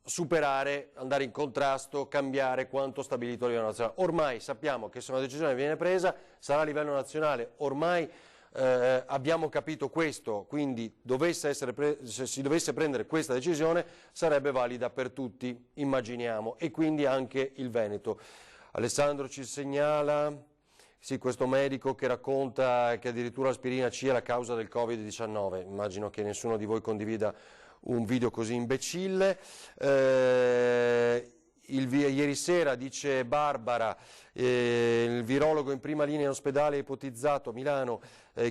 superare, andare in contrasto, cambiare quanto stabilito a livello nazionale. Ormai sappiamo che se una decisione viene presa sarà a livello nazionale, ormai abbiamo capito questo, quindi se si dovesse prendere questa decisione sarebbe valida per tutti, immaginiamo, e quindi anche il Veneto. Alessandro ci segnala... Sì, questo medico che racconta che addirittura l'aspirina C è la causa del Covid-19, immagino che nessuno di voi condivida un video così imbecille. Ieri sera, dice Barbara, il virologo in prima linea in ospedale ha ipotizzato a Milano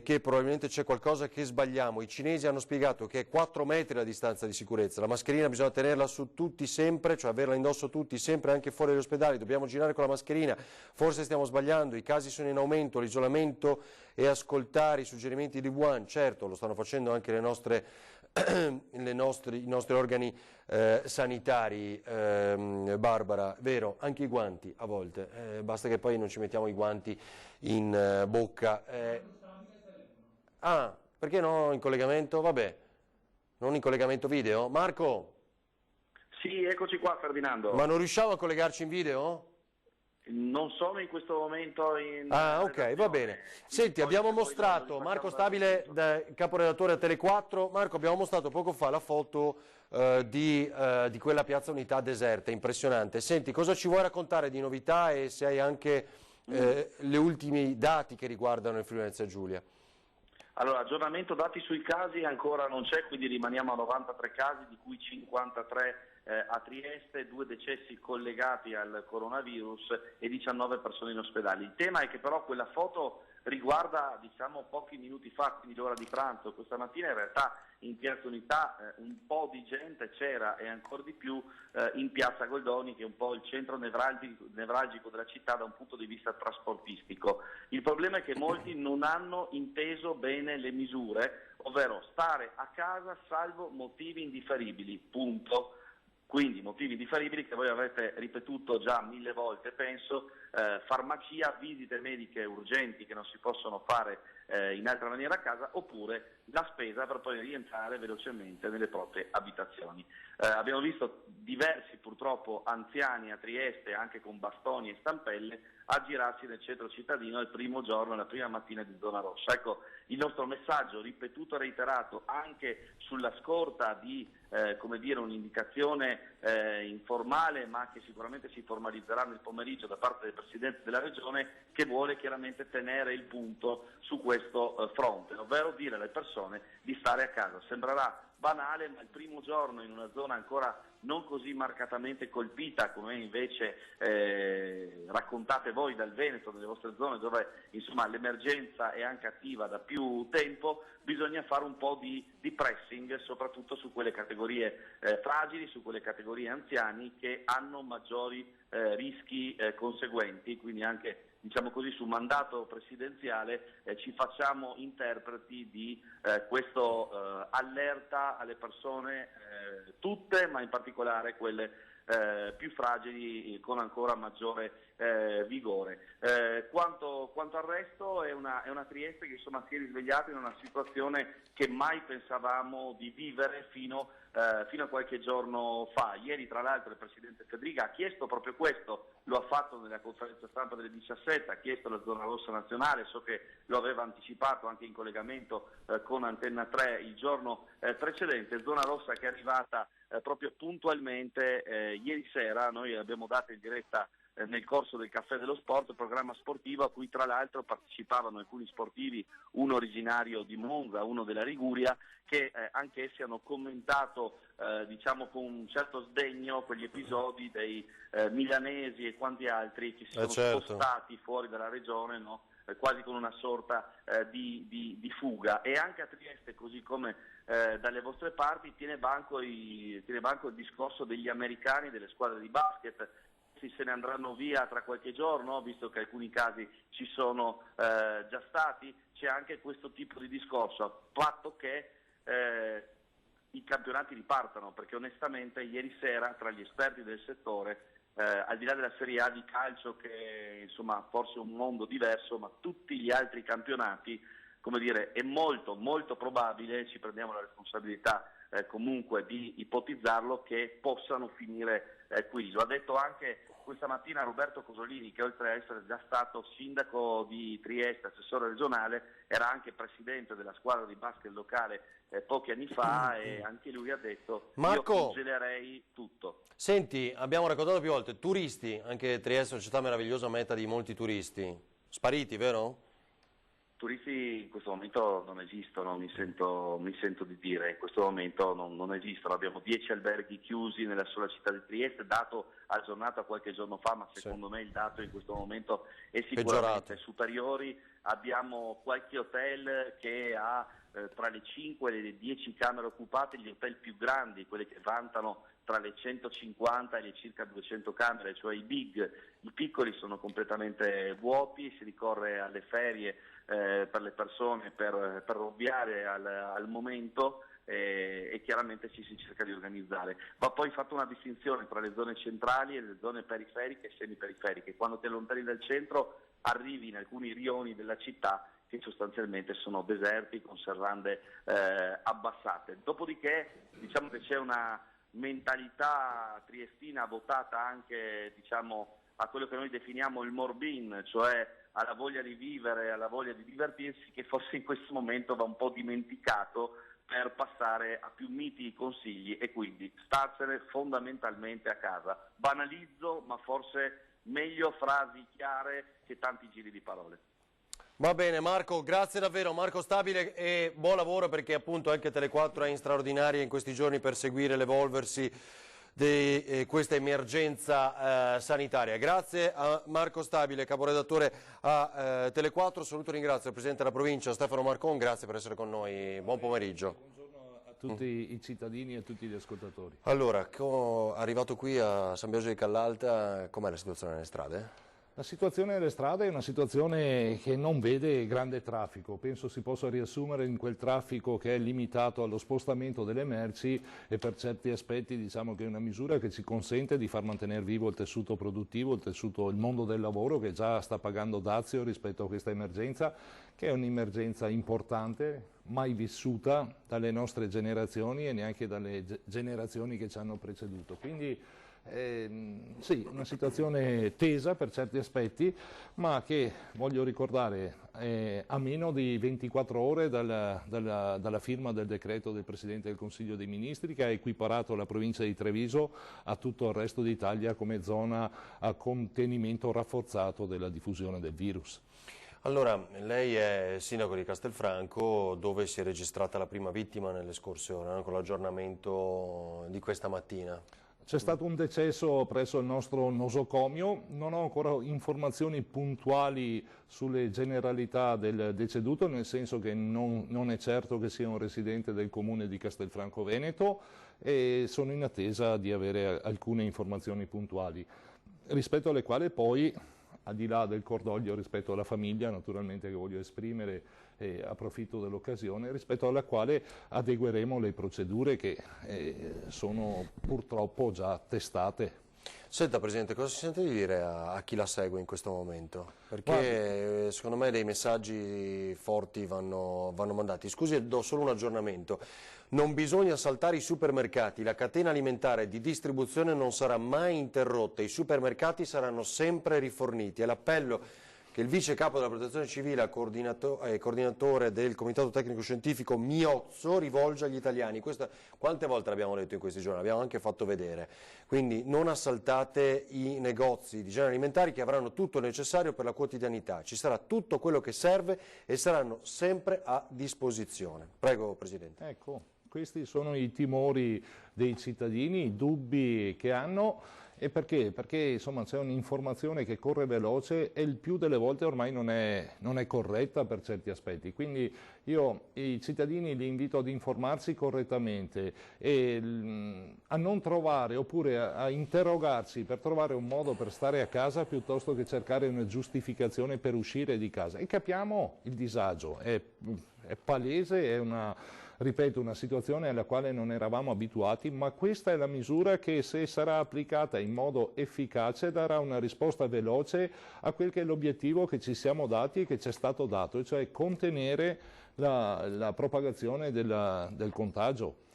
che probabilmente c'è qualcosa che sbagliamo. I cinesi hanno spiegato che è 4 metri la distanza di sicurezza, la mascherina bisogna tenerla su tutti sempre, cioè averla indosso tutti sempre, anche fuori dagli ospedali, dobbiamo girare con la mascherina, forse stiamo sbagliando, i casi sono in aumento, l'isolamento e ascoltare i suggerimenti di Wuhan, certo lo stanno facendo anche i nostri organi sanitari, Barbara, vero, anche i guanti a volte, basta che poi non ci mettiamo i guanti in bocca. Ah, perché no in collegamento? Vabbè, non in collegamento video? Marco? Sì, eccoci qua Ferdinando. Ma non riusciamo a collegarci in video? Non sono in questo momento in... Ah, ok, va bene. Senti, abbiamo mostrato, Marco Stabile, caporedattore a Tele4, Marco, abbiamo mostrato poco fa la foto di quella Piazza Unità deserta, impressionante. Senti, cosa ci vuoi raccontare di novità e se hai anche le ultimi dati che riguardano il Friuli Venezia Giulia? Allora, aggiornamento dati sui casi ancora non c'è, quindi rimaniamo a 93 casi, di cui 53 a Trieste, 2 decessi collegati al coronavirus e 19 persone in ospedale. Il tema è che però quella foto riguarda, diciamo, pochi minuti fa, quindi l'ora di pranzo. Questa mattina in realtà in Piazza Unità un po' di gente c'era, e ancora di più in Piazza Goldoni, che è un po' il centro nevralgico della città da un punto di vista trasportistico. Il problema è che molti non hanno inteso bene le misure, ovvero stare a casa salvo motivi indifferibili, punto. Quindi motivi indifferibili che voi avete ripetuto già 1000 volte, penso, farmacia, visite mediche urgenti che non si possono fare in altra maniera a casa, oppure la spesa per poi rientrare velocemente nelle proprie abitazioni. Abbiamo visto diversi purtroppo anziani a Trieste, anche con bastoni e stampelle, aggirarsi nel centro cittadino il primo giorno, la prima mattina di zona rossa. Ecco, il nostro messaggio ripetuto e reiterato anche sulla scorta di come dire, un'indicazione informale, ma che sicuramente si formalizzerà nel pomeriggio da parte del Presidente della Regione, che vuole chiaramente tenere il punto su questo fronte, ovvero dire alle persone di stare a casa. Sembrerà banale, ma il primo giorno in una zona ancora non così marcatamente colpita come invece raccontate voi dal Veneto, nelle vostre zone dove insomma l'emergenza è anche attiva da più tempo, bisogna fare un po' di pressing soprattutto su quelle categorie fragili, su quelle categorie anziani che hanno maggiori rischi conseguenti, quindi anche diciamo così su mandato presidenziale ci facciamo interpreti di questo allerta alle persone tutte, ma in particolare quelle più fragili con ancora maggiore vigore. Quanto al resto è una Trieste che insomma si è risvegliata in una situazione che mai pensavamo di vivere fino a qualche giorno fa. Ieri tra l'altro il Presidente Fedriga ha chiesto proprio questo, lo ha fatto nella conferenza stampa delle 17, ha chiesto la zona rossa nazionale, so che lo aveva anticipato anche in collegamento con Antenna 3 il giorno precedente, zona rossa che è arrivata proprio puntualmente ieri sera. Noi abbiamo dato in diretta nel corso del Caffè dello Sport, programma sportivo a cui tra l'altro partecipavano alcuni sportivi, uno originario di Monza, uno della Liguria, che anche essi hanno commentato diciamo con un certo sdegno quegli episodi dei milanesi e quanti altri che si sono spostati fuori dalla regione, no? Quasi con una sorta di fuga. E anche a Trieste, così come dalle vostre parti, tiene banco il discorso degli americani delle squadre di basket. Se ne andranno via tra qualche giorno, visto che alcuni casi ci sono già stati. C'è anche questo tipo di discorso, a patto che i campionati ripartano, perché onestamente ieri sera tra gli esperti del settore, al di là della Serie A di calcio che insomma forse è un mondo diverso, ma tutti gli altri campionati, come dire, è molto molto probabile, ci prendiamo la responsabilità comunque di ipotizzarlo, che possano finire qui. Lo ha detto anche questa mattina Roberto Cosolini, che oltre a essere già stato sindaco di Trieste, assessore regionale, era anche presidente della squadra di basket locale pochi anni fa, e anche lui ha detto: Marco, io congelerei tutto. Senti, abbiamo raccontato più volte, turisti, anche Trieste è una città meravigliosa, meta di molti turisti, spariti, vero? Turisti in questo momento non esistono, mi sento di dire, in questo momento non esistono. Abbiamo 10 alberghi chiusi nella sola città di Trieste, dato aggiornato qualche giorno fa, ma secondo me il dato in questo momento è sicuramente superiore. Abbiamo qualche hotel che ha tra le 5 e le 10 camere occupate, gli hotel più grandi, quelli che vantano tra le 150 e le circa 200 camere, cioè i big. I piccoli sono completamente vuoti, si ricorre alle ferie per le persone per ovviare al momento, e chiaramente ci si cerca di organizzare. Va poi fatta una distinzione tra le zone centrali e le zone periferiche e semiperiferiche. Quando ti allontani dal centro arrivi in alcuni rioni della città che sostanzialmente sono deserti con serrande abbassate. Dopodiché diciamo che c'è una mentalità triestina votata anche, diciamo, a quello che noi definiamo il morbin, cioè alla voglia di vivere, alla voglia di divertirsi, che forse in questo momento va un po' dimenticato per passare a più miti consigli e quindi starsene fondamentalmente a casa. Banalizzo, ma forse meglio frasi chiare che tanti giri di parole. Va bene Marco, grazie davvero, Marco Stabile, e buon lavoro, perché appunto anche Tele4 è in straordinaria in questi giorni per seguire l'evolversi di questa emergenza sanitaria. Grazie a Marco Stabile, caporedattore a Tele4. Saluto e ringrazio il Presidente della Provincia Stefano Marcon, grazie per essere con noi, buon pomeriggio. Buongiorno a tutti i cittadini e a tutti gli ascoltatori. Allora, arrivato qui a San Biagio di Callalta, com'è la situazione nelle strade? La situazione delle strade è una situazione che non vede grande traffico, penso si possa riassumere in quel traffico che è limitato allo spostamento delle merci, e per certi aspetti diciamo che è una misura che ci consente di far mantenere vivo il tessuto produttivo, il mondo del lavoro, che già sta pagando dazio rispetto a questa emergenza, che è un'emergenza importante, mai vissuta dalle nostre generazioni e neanche dalle generazioni che ci hanno preceduto. Quindi sì, una situazione tesa per certi aspetti, ma che, voglio ricordare, a meno di 24 ore dalla firma del decreto del Presidente del Consiglio dei Ministri, che ha equiparato la provincia di Treviso a tutto il resto d'Italia come zona a contenimento rafforzato della diffusione del virus. Allora, lei è sindaco di Castelfranco, dove si è registrata la prima vittima nelle scorse ore, con l'aggiornamento di questa mattina. C'è stato un decesso presso il nostro nosocomio, non ho ancora informazioni puntuali sulle generalità del deceduto, nel senso che non è certo che sia un residente del comune di Castelfranco Veneto, e sono in attesa di avere alcune informazioni puntuali, rispetto alle quali poi, al di là del cordoglio rispetto alla famiglia naturalmente che voglio esprimere, approfitto dell'occasione, rispetto alla quale adegueremo le procedure che sono purtroppo già testate. Senta Presidente, cosa si sente di dire a chi la segue in questo momento? Perché secondo me dei messaggi forti vanno mandati. Scusi, do solo un aggiornamento. Non bisogna saltare i supermercati, la catena alimentare di distribuzione non sarà mai interrotta, i supermercati saranno sempre riforniti. È l'appello che il vice capo della protezione civile e coordinatore del comitato tecnico scientifico Miozzo rivolge agli italiani. Quante volte l'abbiamo detto in questi giorni, l'abbiamo anche fatto vedere. Quindi non assaltate i negozi di generi alimentari, che avranno tutto il necessario per la quotidianità. Ci sarà tutto quello che serve e saranno sempre a disposizione. Prego Presidente. Ecco, questi sono i timori dei cittadini, i dubbi che hanno. E perché? Perché insomma c'è un'informazione che corre veloce e il più delle volte ormai non è corretta per certi aspetti. Quindi io i cittadini li invito ad informarsi correttamente e a non trovare, oppure a interrogarsi per trovare un modo per stare a casa piuttosto che cercare una giustificazione per uscire di casa. E capiamo il disagio, è palese, è una situazione alla quale non eravamo abituati, ma questa è la misura che, se sarà applicata in modo efficace, darà una risposta veloce a quel che è l'obiettivo che ci siamo dati e che ci è stato dato, cioè contenere la propagazione del contagio.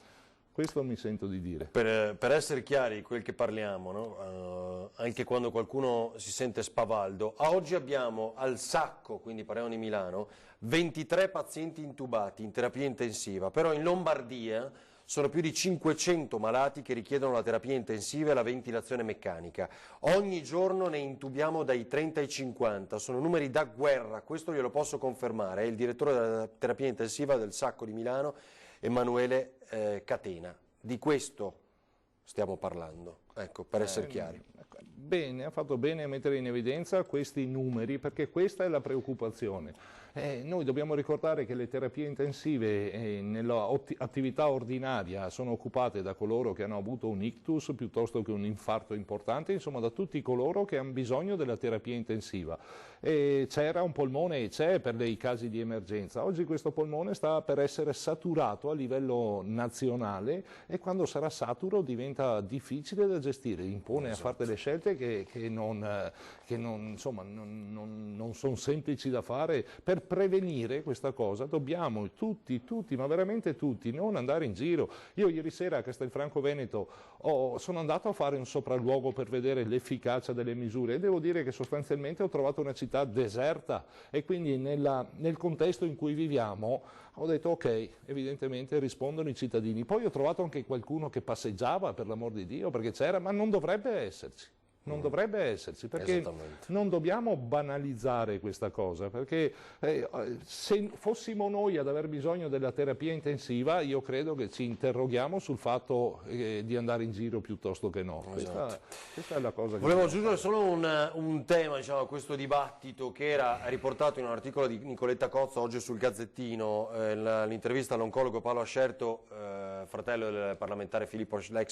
Questo mi sento di dire. Per essere chiari, quel che parliamo, no? Anche quando qualcuno si sente spavaldo, a oggi abbiamo al Sacco, quindi parliamo di Milano, 23 pazienti intubati in terapia intensiva, però in Lombardia sono più di 500 malati che richiedono la terapia intensiva e la ventilazione meccanica. Ogni giorno ne intubiamo dai 30 ai 50, sono numeri da guerra, questo glielo posso confermare, è il direttore della terapia intensiva del Sacco di Milano, Emanuele Catena. Di questo stiamo parlando, ecco, per essere chiari. Bene, ha fatto bene a mettere in evidenza questi numeri, perché questa è la preoccupazione. Noi dobbiamo ricordare che le terapie intensive nell'attività ordinaria sono occupate da coloro che hanno avuto un ictus piuttosto che un infarto importante, insomma da tutti coloro che hanno bisogno della terapia intensiva. C'era un polmone e c'è per dei casi di emergenza. Oggi questo polmone sta per essere saturato a livello nazionale e quando sarà saturo diventa diventa difficile da gestire, impone a fare delle scelte che non sono semplici da fare. Per prevenire questa cosa dobbiamo tutti, ma veramente tutti, non andare in giro. Io ieri sera a Castelfranco Veneto sono andato a fare un sopralluogo per vedere l'efficacia delle misure e devo dire che sostanzialmente ho trovato una città deserta, e quindi nel contesto in cui viviamo ho detto ok, evidentemente rispondono i cittadini. Poi ho trovato anche qualcuno che passeggiava, per l'amor di Dio, perché c'era, ma non dovrebbe esserci. Non dovrebbe esserci, perché non dobbiamo banalizzare questa cosa, perché se fossimo noi ad aver bisogno della terapia intensiva, io credo che ci interroghiamo sul fatto di andare in giro piuttosto che no. Questa è la cosa che volevo aggiungere solo un tema, diciamo, a questo dibattito che era riportato in un articolo di Nicoletta Cozzo oggi sul Gazzettino, l'intervista all'oncologo Paolo Ascerto, fratello del l'ex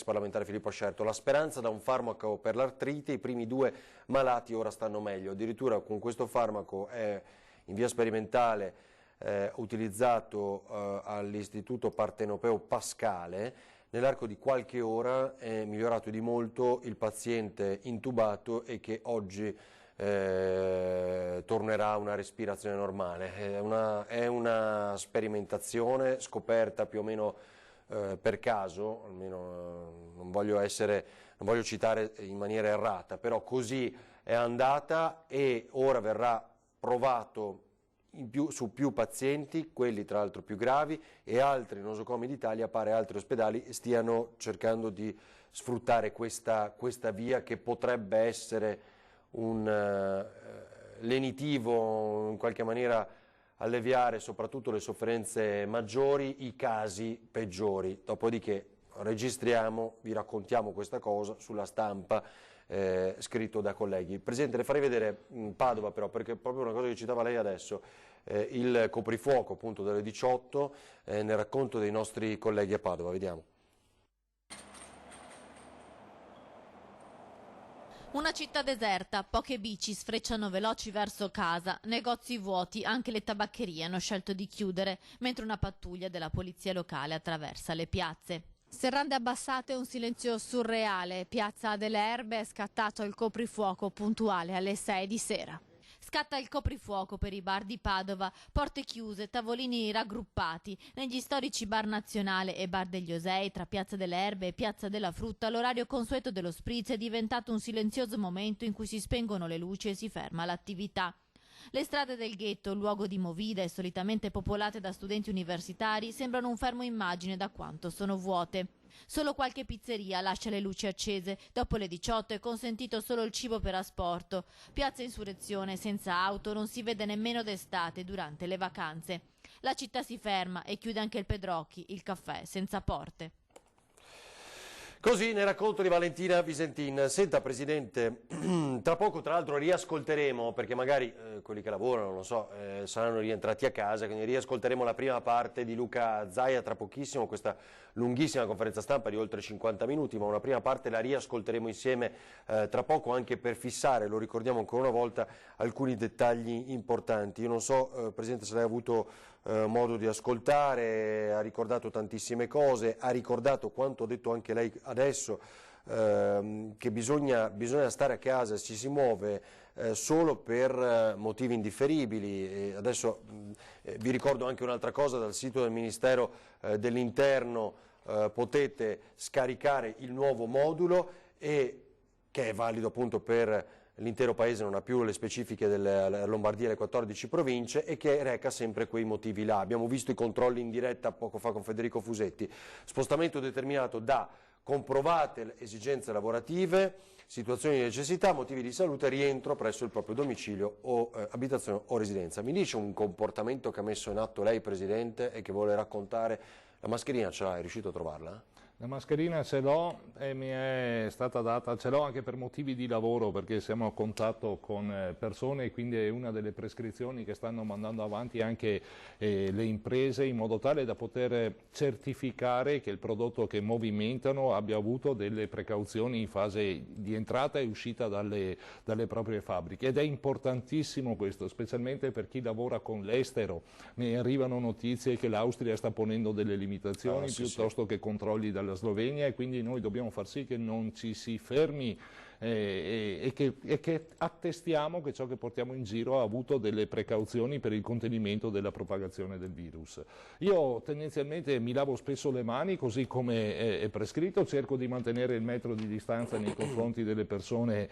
parlamentare Filippo Ascerto. La speranza da un farmaco per l'artrite, i primi 2 malati ora stanno meglio, addirittura con questo farmaco è in via sperimentale utilizzato all'Istituto Partenopeo Pascale. Nell'arco di qualche ora è migliorato di molto il paziente intubato e che oggi tornerà a una respirazione normale. È una sperimentazione scoperta più o meno per caso, almeno non voglio citare in maniera errata, però così è andata e ora verrà provato su più pazienti, quelli tra l'altro più gravi, e altri nosocomi d'Italia, pare altri ospedali stiano cercando di sfruttare questa via che potrebbe essere un lenitivo, in qualche maniera alleviare soprattutto le sofferenze maggiori, i casi peggiori. Dopodiché registriamo, vi raccontiamo questa cosa sulla stampa, scritto da colleghi. Presidente, le farei vedere Padova però, perché è proprio una cosa che citava lei adesso, il coprifuoco appunto delle 18, nel racconto dei nostri colleghi a Padova. Vediamo. Una città deserta, poche bici sfrecciano veloci verso casa, negozi vuoti, anche le tabaccherie hanno scelto di chiudere, mentre una pattuglia della polizia locale attraversa le piazze. Serrande abbassate e un silenzio surreale. Piazza delle Erbe è scattato il coprifuoco puntuale alle 6 di sera. Scatta il coprifuoco per i bar di Padova, porte chiuse, tavolini raggruppati. Negli storici bar Nazionale e bar degli Osei, tra Piazza delle Erbe e Piazza della Frutta, l'orario consueto dello spritz è diventato un silenzioso momento in cui si spengono le luci e si ferma l'attività. Le strade del ghetto, luogo di movida e solitamente popolate da studenti universitari, sembrano un fermo immagine da quanto sono vuote. Solo qualche pizzeria lascia le luci accese. Dopo le 18 è consentito solo il cibo per asporto. Piazza Insurrezione senza auto non si vede nemmeno d'estate durante le vacanze. La città si ferma e chiude anche il Pedrocchi, il caffè senza porte. Così nel racconto di Valentina Visentin. Senta Presidente, tra poco tra l'altro riascolteremo, perché magari quelli che lavorano, non so, saranno rientrati a casa, quindi riascolteremo la prima parte di Luca Zaia tra pochissimo, questa lunghissima conferenza stampa di oltre 50 minuti, ma una prima parte la riascolteremo insieme tra poco, anche per fissare, lo ricordiamo ancora una volta, alcuni dettagli importanti. Io non so, Presidente, se lei ha avuto modo di ascoltare, ha ricordato tantissime cose, ha ricordato quanto ha detto anche lei adesso, che bisogna stare a casa, ci si muove solo per motivi indifferibili. E adesso vi ricordo anche un'altra cosa: dal sito del Ministero dell'Interno potete scaricare il nuovo modulo, che è valido appunto per l'intero paese, non ha più le specifiche della Lombardia e le 14 province, e che reca sempre quei motivi là. Abbiamo visto i controlli in diretta poco fa con Federico Fusetti. Spostamento determinato da comprovate esigenze lavorative, situazioni di necessità, motivi di salute, rientro presso il proprio domicilio o abitazione o residenza. Mi dice un comportamento che ha messo in atto lei, Presidente, e che vuole raccontare? La mascherina ce l'ha, è riuscito a trovarla? La mascherina ce l'ho e mi è stata data, ce l'ho anche per motivi di lavoro, perché siamo a contatto con persone, e quindi è una delle prescrizioni che stanno mandando avanti anche le imprese, in modo tale da poter certificare che il prodotto che movimentano abbia avuto delle precauzioni in fase di entrata e uscita dalle proprie fabbriche. Ed è importantissimo questo, specialmente per chi lavora con l'estero. Mi arrivano notizie che l'Austria sta ponendo delle limitazioni piuttosto che controlli dalla della Slovenia, e quindi noi dobbiamo far sì che non ci si fermi e che attestiamo che ciò che portiamo in giro ha avuto delle precauzioni per il contenimento della propagazione del virus. Io tendenzialmente mi lavo spesso le mani, così come è prescritto, cerco di mantenere il metro di distanza nei confronti delle persone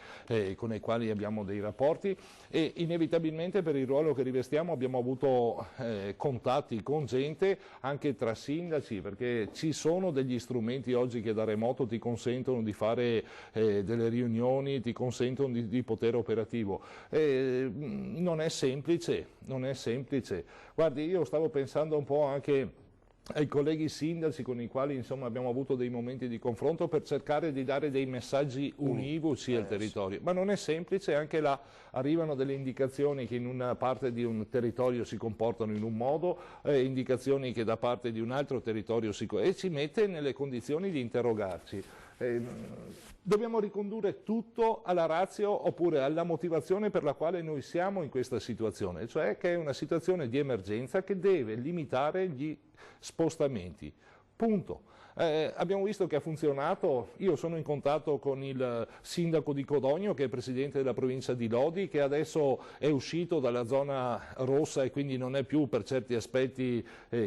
con le quali abbiamo dei rapporti, e inevitabilmente per il ruolo che rivestiamo abbiamo avuto contatti con gente, anche tra sindaci, perché ci sono degli strumenti oggi che da remoto ti consentono di fare delle riunioni, ti consentono di potere operativo. Non è semplice, non è semplice. Guardi, io stavo pensando un po' anche ai colleghi sindaci con i quali insomma abbiamo avuto dei momenti di confronto per cercare di dare dei messaggi univoci al territorio, ma non è semplice, anche là arrivano delle indicazioni che in una parte di un territorio si comportano in un modo, indicazioni che da parte di un altro territorio e ci mette nelle condizioni di interrogarci. Dobbiamo ricondurre tutto alla ratio oppure alla motivazione per la quale noi siamo in questa situazione, cioè che è una situazione di emergenza che deve limitare gli spostamenti. Punto. Abbiamo visto che ha funzionato. Io sono in contatto con il sindaco di Codogno, che è presidente della provincia di Lodi, che adesso è uscito dalla zona rossa e quindi non è più per certi aspetti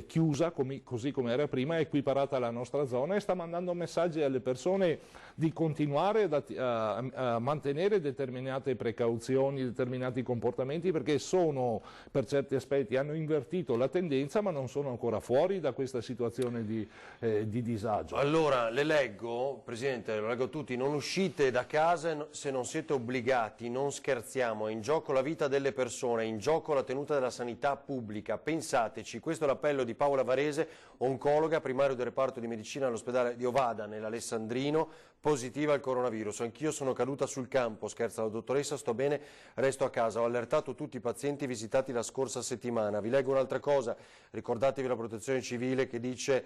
chiusa, così come era prima, è equiparata alla nostra zona, e sta mandando messaggi alle persone di continuare a mantenere determinate precauzioni, determinati comportamenti, perché sono per certi aspetti, hanno invertito la tendenza, ma non sono ancora fuori da questa situazione di disagio. Allora, le leggo, Presidente, lo leggo a tutti: non uscite da casa se non siete obbligati, non scherziamo, è in gioco la vita delle persone, è in gioco la tenuta della sanità pubblica, pensateci. Questo è l'appello di Paola Varese, oncologa, primario del reparto di medicina all'ospedale di Ovada, nell'Alessandrino, positiva al coronavirus. Anch'io sono caduta sul campo, scherza la dottoressa, sto bene, resto a casa. Ho allertato tutti i pazienti visitati la scorsa settimana. Vi leggo un'altra cosa: ricordatevi la protezione civile che dice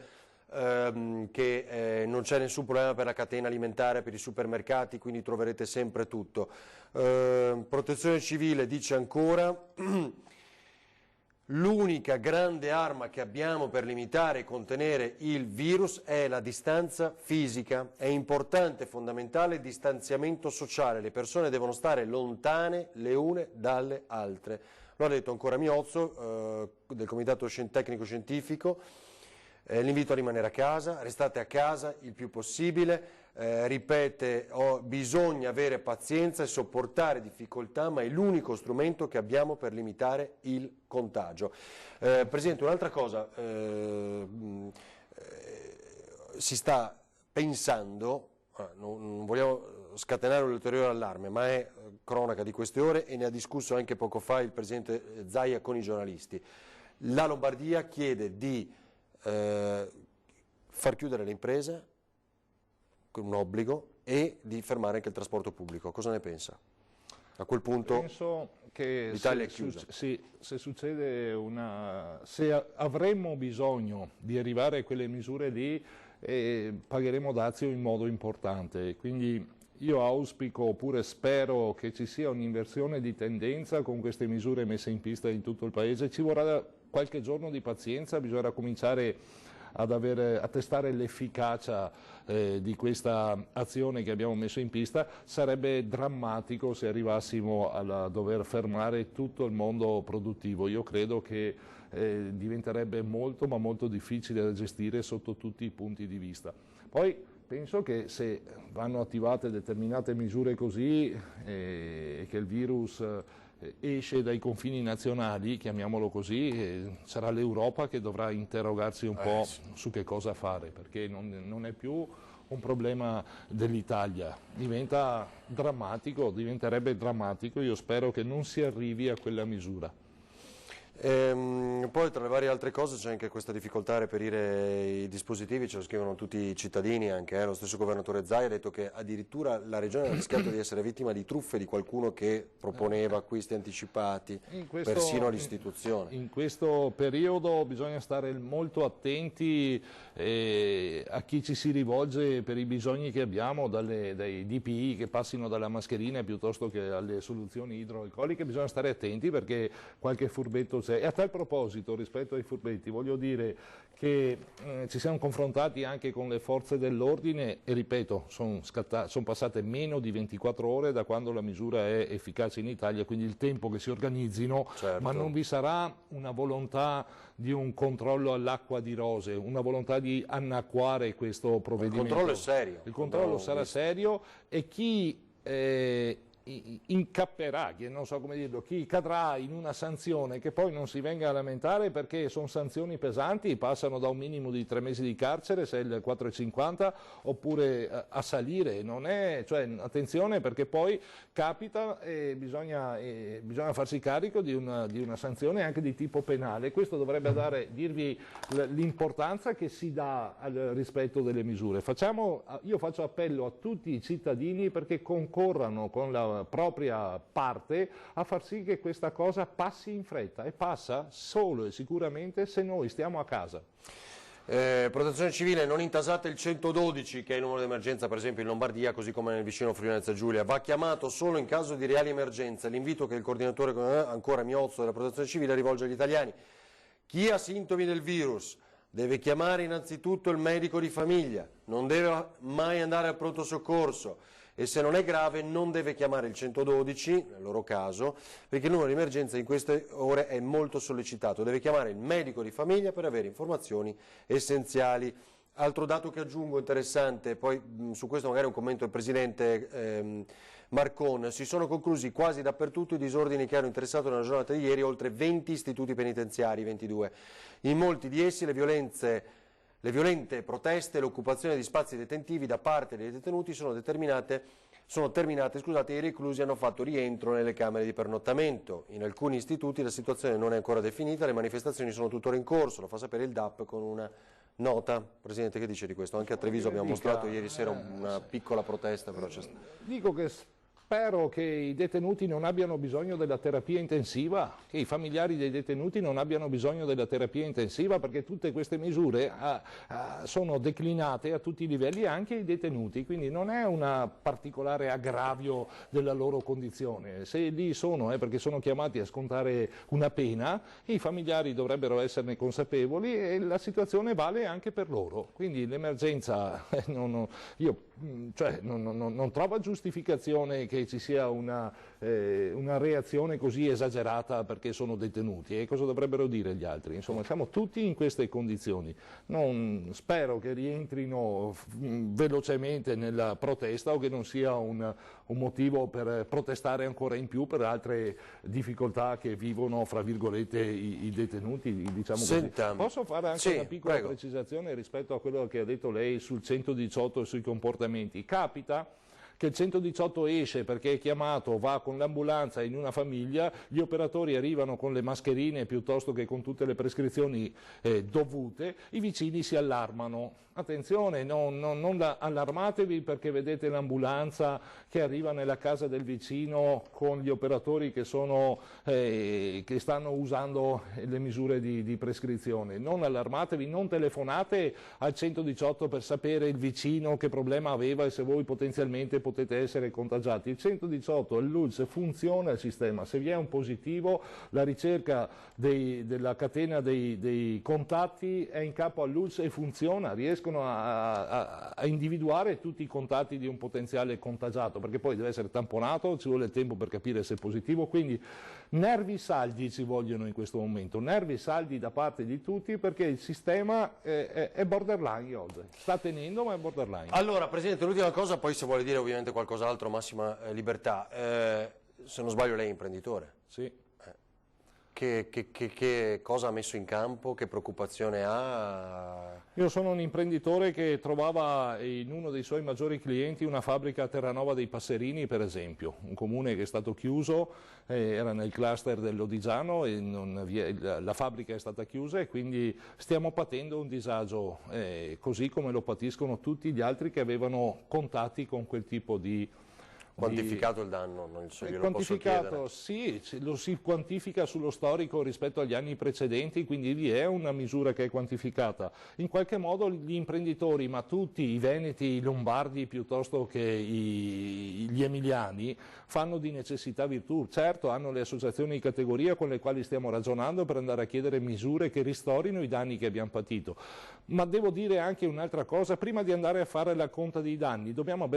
che non c'è nessun problema per la catena alimentare, per i supermercati, quindi troverete sempre tutto. Protezione civile dice ancora: l'unica grande arma che abbiamo per limitare e contenere il virus è la distanza fisica. È importante e fondamentale il distanziamento sociale, le persone devono stare lontane le une dalle altre. Lo ha detto ancora Miozzo del Comitato Tecnico Scientifico. L'invito a rimanere a casa, restate a casa il più possibile, ripete, bisogna avere pazienza e sopportare difficoltà, ma è l'unico strumento che abbiamo per limitare il contagio. Presidente, un'altra cosa, si sta pensando, non vogliamo scatenare un ulteriore allarme, ma è cronaca di queste ore e ne ha discusso anche poco fa il Presidente Zaia con i giornalisti. La Lombardia chiede di far chiudere le imprese con un obbligo e di fermare anche il trasporto pubblico. Cosa ne pensa? A quel punto penso che l'Italia è chiusa. Se avremmo bisogno di arrivare a quelle misure lì, pagheremo dazio in modo importante. Quindi io auspico oppure spero che ci sia un'inversione di tendenza con queste misure messe in pista in tutto il Paese. Ci vorrà qualche giorno di pazienza, bisognerà cominciare a testare l'efficacia di questa azione che abbiamo messo in pista. Sarebbe drammatico se arrivassimo a dover fermare tutto il mondo produttivo. Io credo che diventerebbe molto ma molto difficile da gestire sotto tutti i punti di vista. Poi penso che se vanno attivate determinate misure così e che il virus esce dai confini nazionali, chiamiamolo così, sarà l'Europa che dovrà interrogarsi un po' su che cosa fare, perché non è più un problema dell'Italia, diventerebbe drammatico. Io spero che non si arrivi a quella misura. Poi tra le varie altre cose c'è anche questa difficoltà a reperire i dispositivi, ce lo scrivono tutti i cittadini, anche lo stesso governatore Zaia ha detto che addirittura la regione ha rischiato di essere vittima di truffe di qualcuno che proponeva acquisti anticipati, persino all'istituzione. In questo periodo bisogna stare molto attenti a chi ci si rivolge per i bisogni che abbiamo, dai DPI che passino dalla mascherina piuttosto che alle soluzioni idroalcoliche. Bisogna stare attenti perché qualche furbetto risorse. E a tal proposito, rispetto ai furbetti, voglio dire che ci siamo confrontati anche con le forze dell'ordine e ripeto, sono passate meno di 24 ore da quando la misura è efficace in Italia, quindi il tempo che si organizzino, certo. Ma non vi sarà una volontà di un controllo all'acqua di rose, una volontà di annacquare questo provvedimento. Il controllo è serio. Il controllo sarà serio e chi incapperà, non so come dirlo, chi cadrà in una sanzione che poi non si venga a lamentare perché sono sanzioni pesanti, passano da un minimo di 3 mesi di carcere se è il 4,50 oppure a salire, non è, cioè, attenzione perché poi capita e bisogna farsi carico di una sanzione anche di tipo penale. Questo dovrebbe dirvi l'importanza che si dà al rispetto delle misure. Io faccio appello a tutti i cittadini perché concorrano con la propria parte a far sì che questa cosa passi in fretta e passa solo e sicuramente se noi stiamo a casa. Protezione civile, non intasate il 112 che è il numero di emergenza per esempio in Lombardia così come nel vicino Friuli Venezia Giulia, va chiamato solo in caso di reali emergenze. L'invito che il coordinatore ancora Miozzo della Protezione Civile rivolge agli italiani: chi ha sintomi del virus deve chiamare innanzitutto il medico di famiglia, non deve mai andare al pronto soccorso e se non è grave non deve chiamare il 112, nel loro caso, perché il numero di emergenza in queste ore è molto sollecitato. Deve chiamare il medico di famiglia per avere informazioni essenziali. Altro dato che aggiungo interessante, poi su questo magari un commento del Presidente Marcon, si sono conclusi quasi dappertutto i disordini che hanno interessato nella giornata di ieri oltre 20 istituti penitenziari, 22. In molti di essi le violente proteste e l'occupazione di spazi detentivi da parte dei detenuti sono terminate, e i reclusi hanno fatto rientro nelle camere di pernottamento. In alcuni istituti la situazione non è ancora definita, le manifestazioni sono tuttora in corso, lo fa sapere il DAP con una nota. Presidente, che dice di questo? Anche a Treviso abbiamo mostrato ieri sera una piccola protesta, però c'è stata. Dico che spero che i detenuti non abbiano bisogno della terapia intensiva, che i familiari dei detenuti non abbiano bisogno della terapia intensiva, perché tutte queste misure sono declinate a tutti i livelli, anche ai detenuti, quindi non è un particolare aggravio della loro condizione. Se lì sono perché sono chiamati a scontare una pena, i familiari dovrebbero esserne consapevoli e la situazione vale anche per loro. Quindi l'emergenza, io non trovo giustificazione che ci sia una reazione così esagerata perché sono detenuti. E cosa dovrebbero dire gli altri? Insomma, siamo tutti in queste condizioni. Spero che rientrino velocemente nella protesta o che non sia un motivo per protestare ancora in più per altre difficoltà che vivono, fra virgolette, i detenuti. Diciamo così. Posso fare anche una piccola precisazione rispetto a quello che ha detto lei sul 118 e sui comportamenti? Capita che il 118 esce perché è chiamato, va con l'ambulanza in una famiglia, gli operatori arrivano con le mascherine piuttosto che con tutte le prescrizioni dovute, i vicini si allarmano. Attenzione, non allarmatevi perché vedete l'ambulanza che arriva nella casa del vicino con gli operatori che stanno usando le misure di prescrizione. Non allarmatevi, non telefonate al 118 per sapere il vicino che problema aveva e se voi potenzialmente potete essere contagiati. Il 118, l'ULS, funziona il sistema. Se vi è un positivo, la ricerca della catena dei contatti è in capo all'ULS e funziona, riescono a individuare tutti i contatti di un potenziale contagiato, perché poi deve essere tamponato, ci vuole il tempo per capire se è positivo, quindi nervi saldi ci vogliono in questo momento, nervi saldi da parte di tutti perché il sistema è borderline oggi, sta tenendo ma è borderline. Allora Presidente, l'ultima cosa, poi se vuole dire ovviamente qualcos'altro, massima libertà, se non sbaglio lei è imprenditore? Sì. Che cosa ha messo in campo, che preoccupazione ha? Io sono un imprenditore che trovava in uno dei suoi maggiori clienti una fabbrica a Terranova dei Passerini, per esempio, un comune che è stato chiuso, era nel cluster dell'Odigiano e la fabbrica è stata chiusa e quindi stiamo patendo un disagio, così come lo patiscono tutti gli altri che avevano contatti con quel tipo di Quantificato il danno, non so, glielo quantificato, posso chiedere. sì, lo si quantifica sullo storico rispetto agli anni precedenti, quindi vi è una misura che è quantificata. In qualche modo gli imprenditori, ma tutti i veneti, i lombardi piuttosto che gli emiliani, fanno di necessità virtù. Certo, hanno le associazioni di categoria con le quali stiamo ragionando per andare a chiedere misure che ristorino i danni che abbiamo patito. Ma devo dire anche un'altra cosa: prima di andare a fare la conta dei danni dobbiamo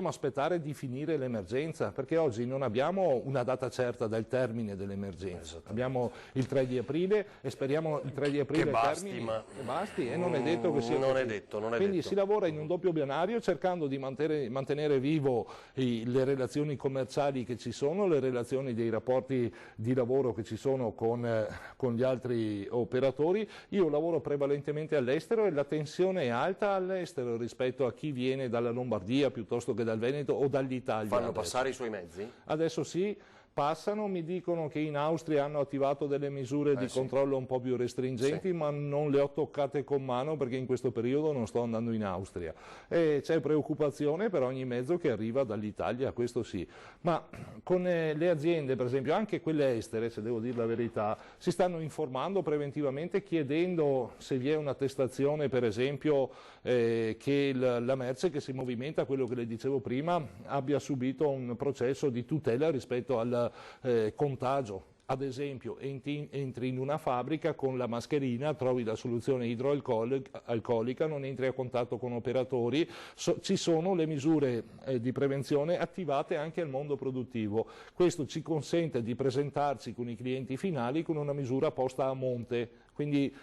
aspettare di finire l'emergenza, perché oggi non abbiamo una data certa del termine dell'emergenza. Abbiamo il 3 di aprile e speriamo il 3 di aprile che basti, che basti, e non è detto che sia non così. è detto, non è Quindi detto. si lavora in un doppio binario, cercando di mantenere vivo le relazioni commerciali che ci sono, le relazioni dei rapporti di lavoro che ci sono con gli altri operatori. Io lavoro prevalentemente all'estero e la tensione è alta all'estero rispetto a chi viene dalla Lombardia piuttosto che dal Veneto o dall'Italia. Fanno passare i suoi mezzi? Adesso sì. Passano, mi dicono che in Austria hanno attivato delle misure di controllo un po' più restringenti, ma non le ho toccate con mano perché in questo periodo non sto andando in Austria. E c'è preoccupazione per ogni mezzo che arriva dall'Italia, questo sì. Ma con le aziende, per esempio, anche quelle estere, se devo dire la verità, si stanno informando preventivamente, chiedendo se vi è un'attestazione, per esempio, che la merce che si movimenta, quello che le dicevo prima, abbia subito un processo di tutela rispetto al contagio. Ad esempio, entri in una fabbrica con la mascherina, trovi la soluzione idroalcolica, non entri a contatto con operatori, ci sono le misure di prevenzione attivate anche al mondo produttivo. Questo ci consente di presentarci con i clienti finali con una misura posta a monte, quindi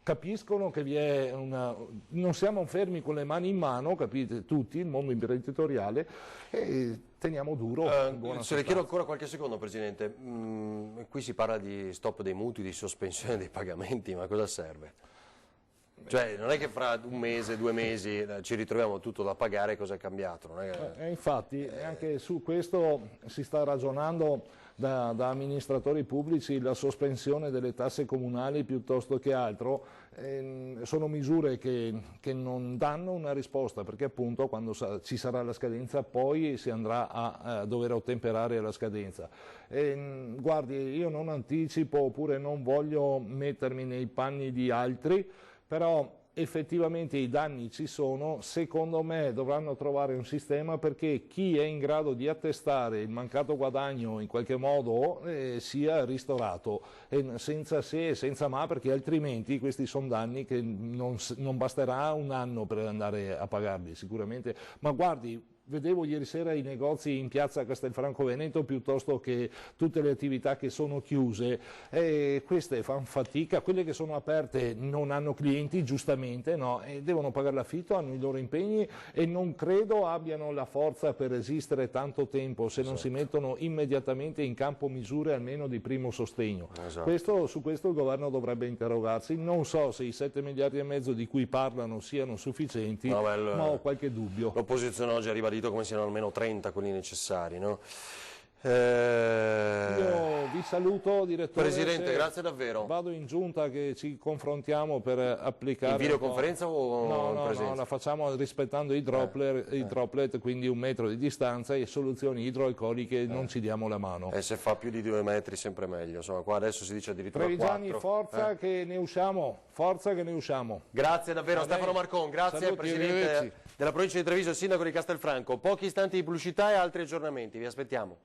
capiscono che non siamo fermi con le mani in mano, capite tutti, il mondo imprenditoriale, e teniamo duro. Se le chiedo ancora qualche secondo, Presidente, qui si parla di stop dei mutui, di sospensione dei pagamenti, ma cosa serve? Cioè, non è che fra un mese, 2 mesi ci ritroviamo tutto da pagare, cosa è cambiato? Non è che... Infatti, anche su questo si sta ragionando da amministratori pubblici, la sospensione delle tasse comunali piuttosto che altro. Sono misure che non danno una risposta, perché appunto quando ci sarà la scadenza poi si andrà a dover ottemperare alla scadenza. Guardi, io non anticipo oppure non voglio mettermi nei panni di altri, però effettivamente i danni ci sono. Secondo me dovranno trovare un sistema perché chi è in grado di attestare il mancato guadagno in qualche modo sia ristorato, senza se e senza ma, perché altrimenti questi sono danni che non basterà un anno per andare a pagarli sicuramente. Ma guardi, vedevo ieri sera i negozi in piazza Castelfranco Veneto piuttosto che tutte le attività che sono chiuse, e queste fanno fatica. Quelle che sono aperte non hanno clienti, giustamente, no? E devono pagare l'affitto, hanno i loro impegni e non credo abbiano la forza per resistere tanto tempo se non si mettono immediatamente in campo misure almeno di primo sostegno. Su questo il governo dovrebbe interrogarsi. Non so se i 7 miliardi e mezzo di cui parlano siano sufficienti, ma ho qualche dubbio. L'opposizione oggi arriva come siano almeno 30 quelli necessari, no? Io vi saluto, direttore. Presidente, grazie davvero. Vado in giunta che ci confrontiamo per applicare. In videoconferenza o in presenza? No, la facciamo rispettando i droplet, quindi 1 metro di distanza, e soluzioni idroalcoliche, non ci diamo la mano. E se fa più di 2 metri sempre meglio, insomma, qua adesso si dice addirittura Trevigiani, 4. Forza che ne usciamo, forza che ne usciamo. Grazie davvero a Stefano Marcon, grazie. Saluti, Presidente della provincia di Treviso e sindaco di Castelfranco. Pochi istanti di pubblicità e altri aggiornamenti, vi aspettiamo.